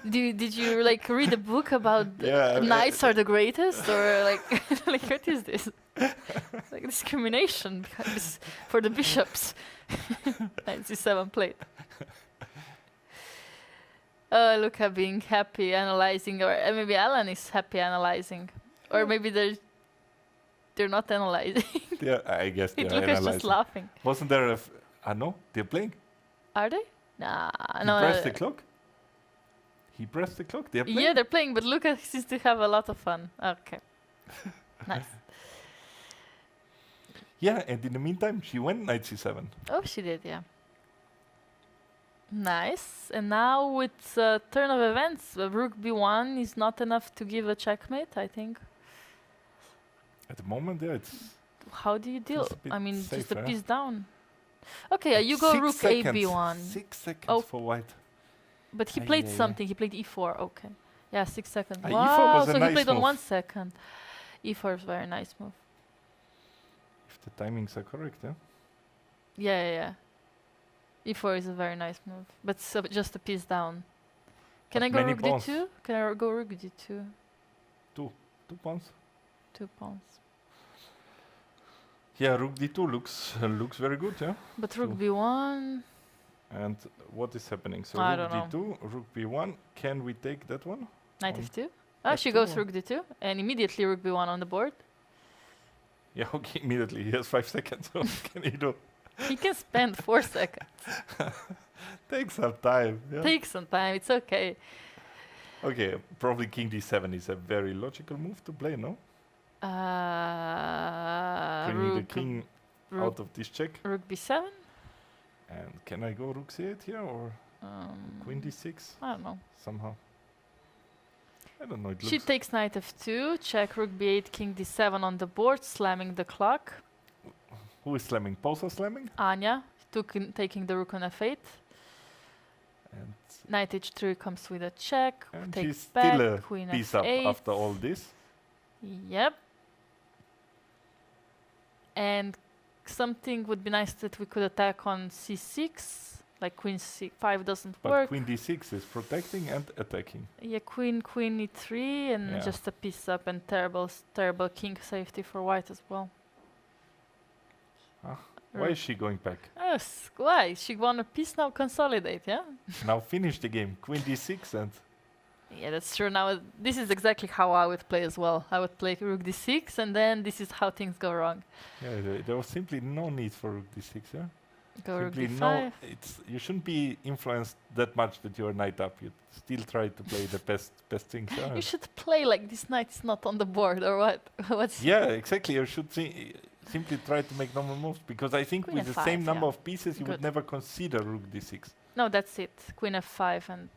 Did you like read a book about Yeah, knights are the greatest, or like like what is this? Like discrimination for the bishops. Knight c7 plate. Luca being happy analyzing, or maybe Alan is happy analyzing, or maybe they're not analyzing. Yeah, I guess they're Luca's analyzing. just laughing. Wasn't there no, they're playing. Are they? Nah, He no. pressed the clock. He pressed the clock. They're playing. Yeah, they're playing, but Luca seems to have a lot of fun. Okay. Nice. Yeah, and in the meantime, she went knight c7. Oh, she did, yeah. Nice. And now with turn of events, rook b1 is not enough to give a checkmate, I think. At the moment, yeah, it's How do you deal? It's a bit I mean, just a safer, piece down. Okay, you go 6 rook seconds. a b1. 6 seconds Oh. for white. But he Ay, played ay, ay. something. He played e4. Okay. Yeah, 6 seconds. E4 Wow, was a so nice he played on move. 1 second. E4 is very nice move. If the timings are correct, yeah. Yeah. E4 is a very nice move, but just a piece down. Can But I go many rook pawns. d2? Can I go rook d2? 2 pawns. 2 pawns. Yeah, rook d2 looks very good, yeah. But rook b1. And what is happening? So I rook don't d2, rook b1. Can we take that one? Knight On f2. Oh, she f2 goes or- rook d2, and immediately rook b1 on the board. Yeah, okay, immediately. He has 5 seconds. So what can he do? He can spend 4 seconds. Take some time. Yeah. Take some time, it's okay. Okay, probably king d7 is a very logical move to play, no? Bringing the Rook, king rook, out of this check. rook b7? And can I go rook c8 here or queen d6 I don't know. somehow? I don't know. It She looks takes knight f2, check rook b8, king d7 on the board, slamming the clock. who is slamming? Posa slamming? Anya taking the rook on f8. And, Knight h3 comes with a check. and Takes she's back. still a Queen piece f8. up after all this. Yep. And something would be nice that we could attack on c6. Like queen c5 doesn't But work. queen d6 is protecting and attacking. Yeah, queen e3 and Yeah. just a piece up and terrible king safety for white as well. Why is she going back? Yes, why? She won a piece, now consolidate, yeah? Now finish the game. Queen d6 and Yeah, that's true. Now, this is exactly how I would play as well. I would play rook d6, and then this is how things go wrong. yeah, there was simply no need for rook d6. Yeah, Go rook simply d5. you shouldn't be influenced that much that you're knight up. You still try to play the best things. Yeah. You should play like this knight is not on the board, or what? What's Yeah, exactly. You should simply try to make normal moves because I think Queen with the f5, same number yeah. of pieces, you would Good. never consider rook d6. No, that's it. Queen f5 and...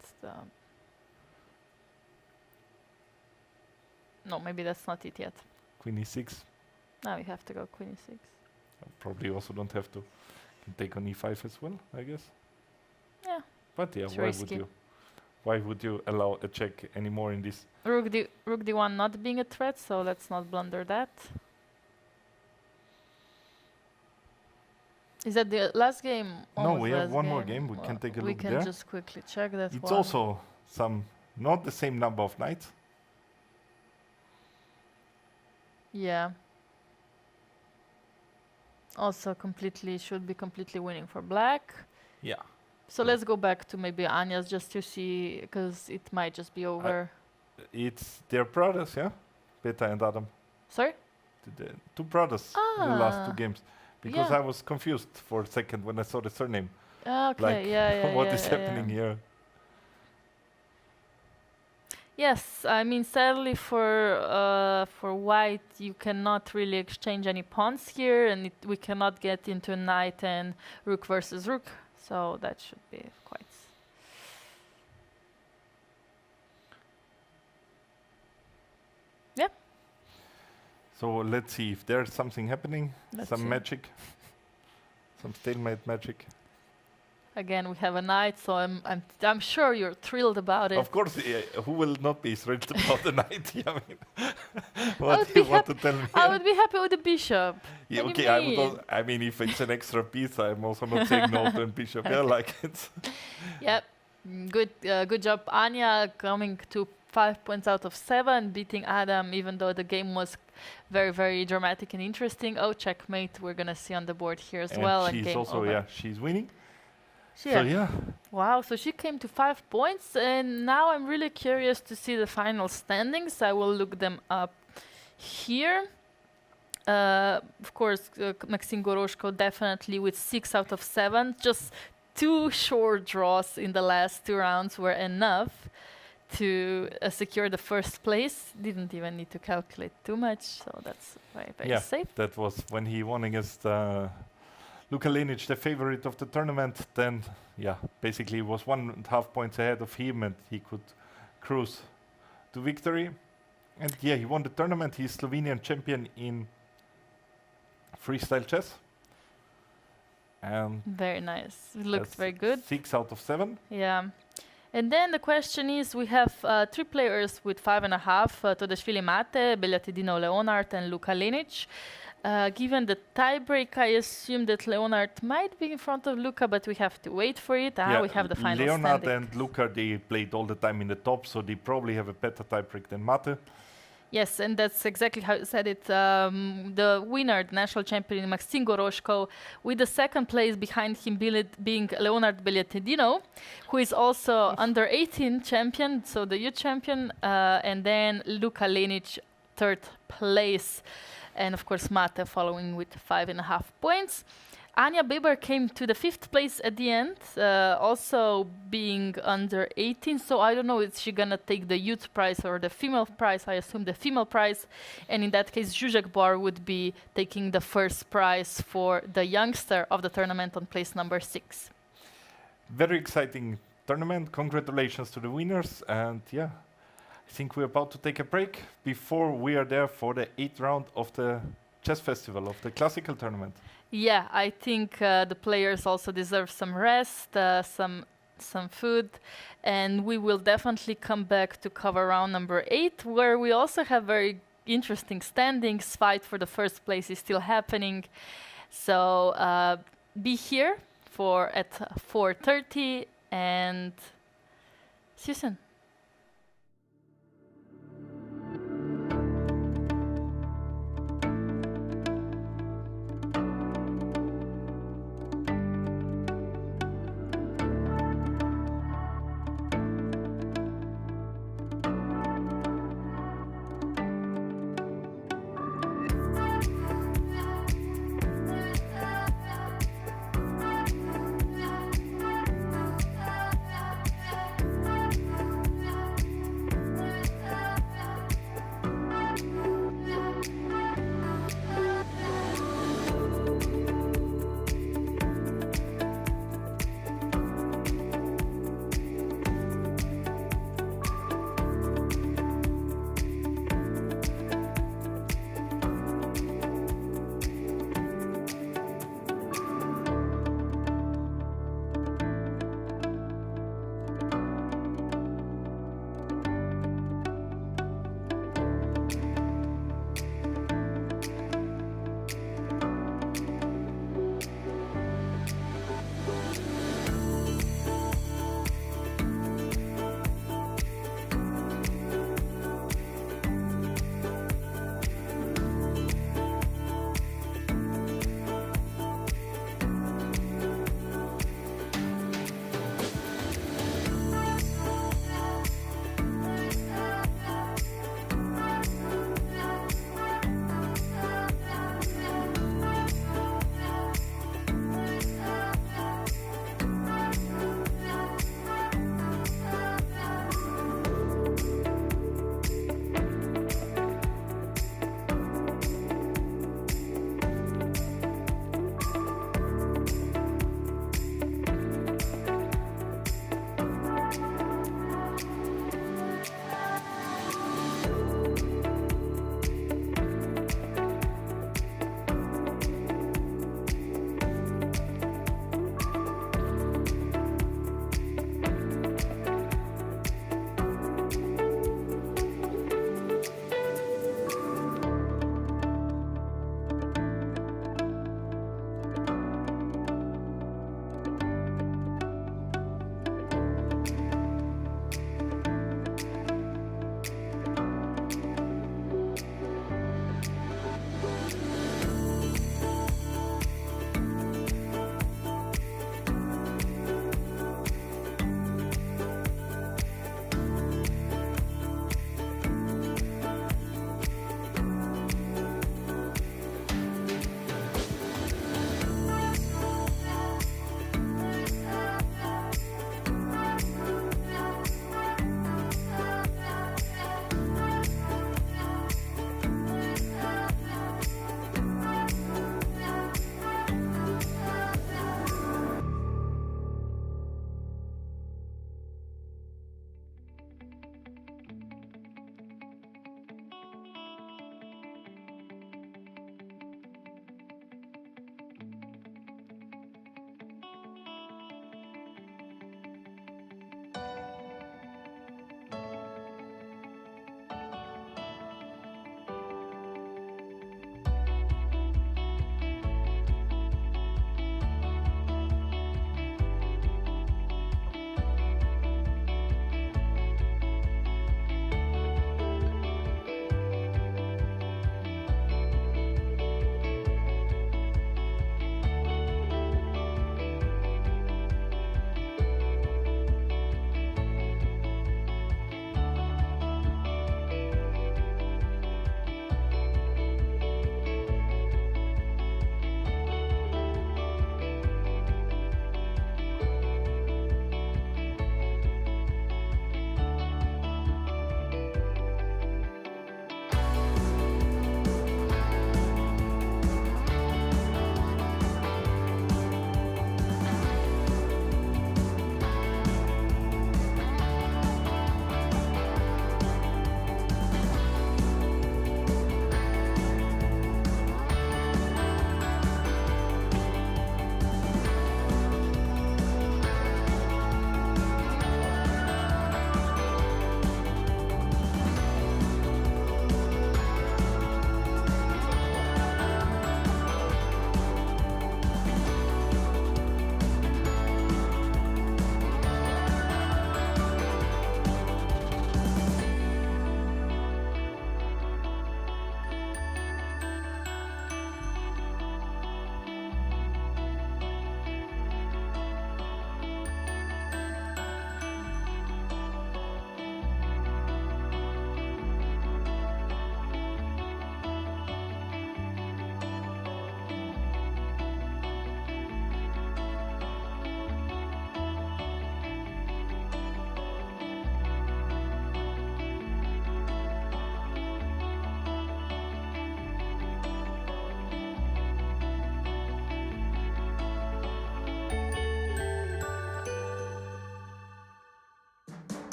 no, maybe that's not it yet. Queen e6. Now you have to go queen e6. Probably also don't have to. Can take on e5 as well, I guess. Yeah. But yeah, It's why risky. would you? Why would you allow a check anymore in this? Rook d1 not being a threat, so let's not blunder that. Is that the last game? No, Almost we have last one more game. We can Well, take a we look can there. just quickly check that It's one. also not the same number of knights. Yeah. Also should be completely winning for black. Yeah. So Yeah. let's go back to maybe Anya's just to see, because it might just be over. It's their brothers, yeah? Beta and Adam. Sorry? The two brothers in the last two Ah, games. Because yeah. I was confused for a second when I saw the surname. Okay, Like, yeah, what yeah, is yeah, happening yeah. here? Yes, I mean sadly for white you cannot really exchange any pawns here, and we cannot get into knight and rook versus rook, so that should be quite. Yep. So let's see if there's something happening. Let's Some see. magic. Some stalemate magic. Again, we have a knight, so I'm sure you're thrilled about it. Of course, who will not be thrilled about the knight? I mean, would what do be you want to tell me? I would be happy with the bishop. Yeah, What do okay, you mean? I mean, if it's an extra piece, I'm also not saying no to a bishop. Yeah, like it's. Yep, good job, Anya, coming to 5 points out of 7, beating Adam, even though the game was very, very dramatic and interesting. Oh, checkmate! We're gonna see on the board here as And well. And she's game also, over. yeah, she's winning. So So yeah, wow, so she came to 5 points, and now I'm really curious to see the final standings. I will look them up here. Of course, Maxime Goroshko definitely with 6 out of 7. Just 2 short draws in the last 2 rounds were enough to secure the first place. Didn't even need to calculate too much, so that's very, very Yeah. safe. that was when he won against Luka Linic, the favorite of the tournament. Then, yeah, basically was 1.5 points ahead of him, and he could cruise to victory. And yeah, he won the tournament. He's Slovenian champion in freestyle chess. And Very nice. It looked that's very good. 6 out of 7. Yeah. And then the question is, we have 3 players with 5.5, Todashvili Mate, Beljatidino Leonard and Luka Linic. Given the tiebreak, I assume that Leonard might be in front of Luka, but we have to wait for it. We have the final Leonard standing. and Luka, they played all the time in the top, so they probably have a better tiebreak than Mate. Yes, and that's exactly how you said it. The winner, the national champion, Maxim Goroshko, with the second place behind him being Leonard Beliatedino, who is also under 18 champion, so the youth champion, and then Luka Lenic, third place, and of course Mate following with 5.5 points. Anja Beber came to the 5th place at the end, also being under 18. So I don't know if she's gonna take the youth prize or the female prize. I assume the female prize. And in that case, Zuzek Bar would be taking the first prize for the youngster of the tournament on place number 6. Very exciting tournament. Congratulations to the winners. And yeah, I think we're about to take a break before we are there for the 8th round of the Chess Festival, of the classical tournament. Yeah, I think the players also deserve some rest, some food, and we will definitely come back to cover round number 8, where we also have very interesting standings. Fight for the first place is still happening, so be here at 4:30 and see you soon.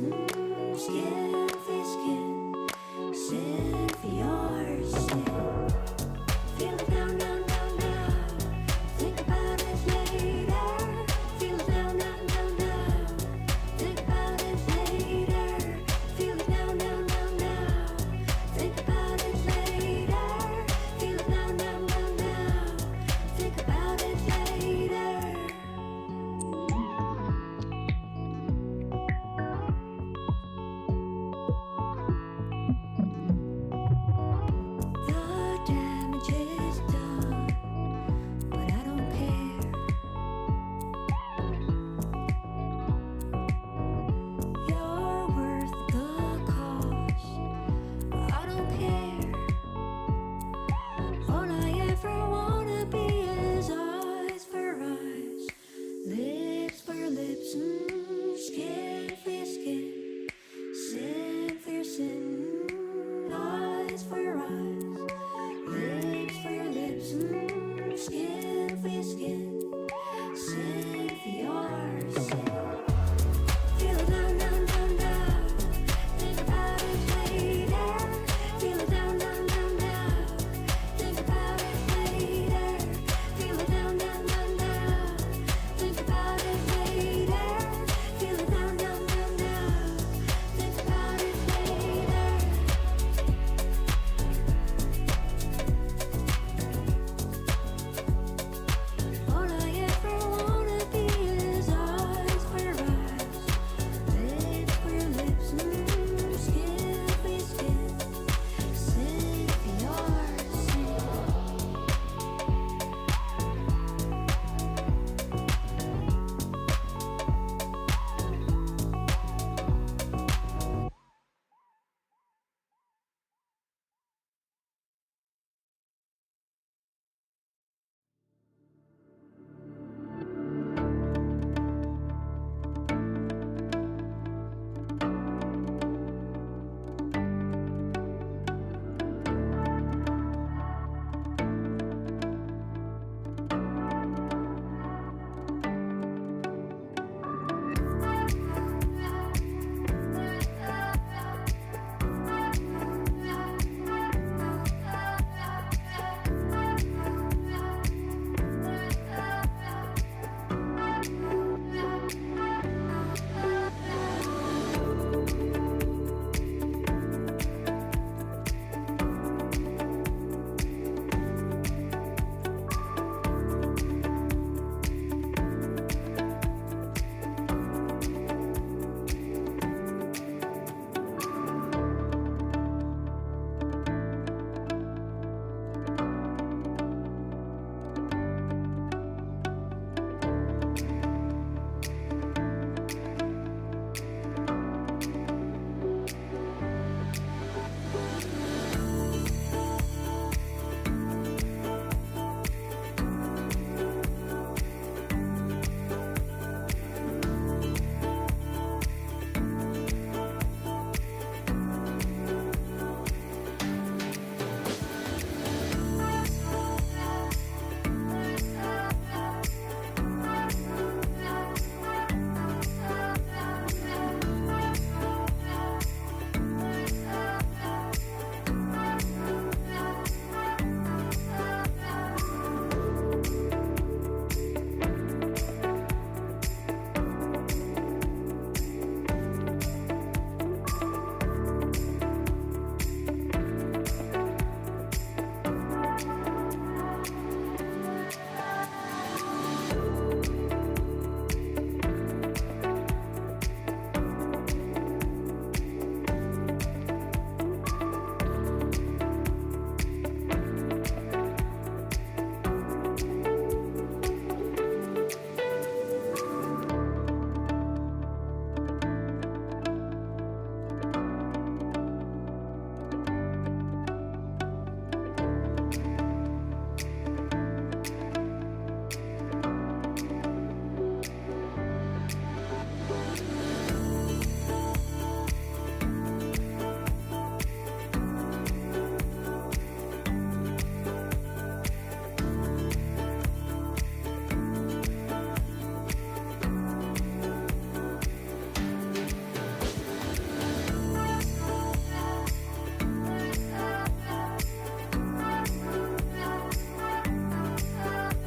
Scared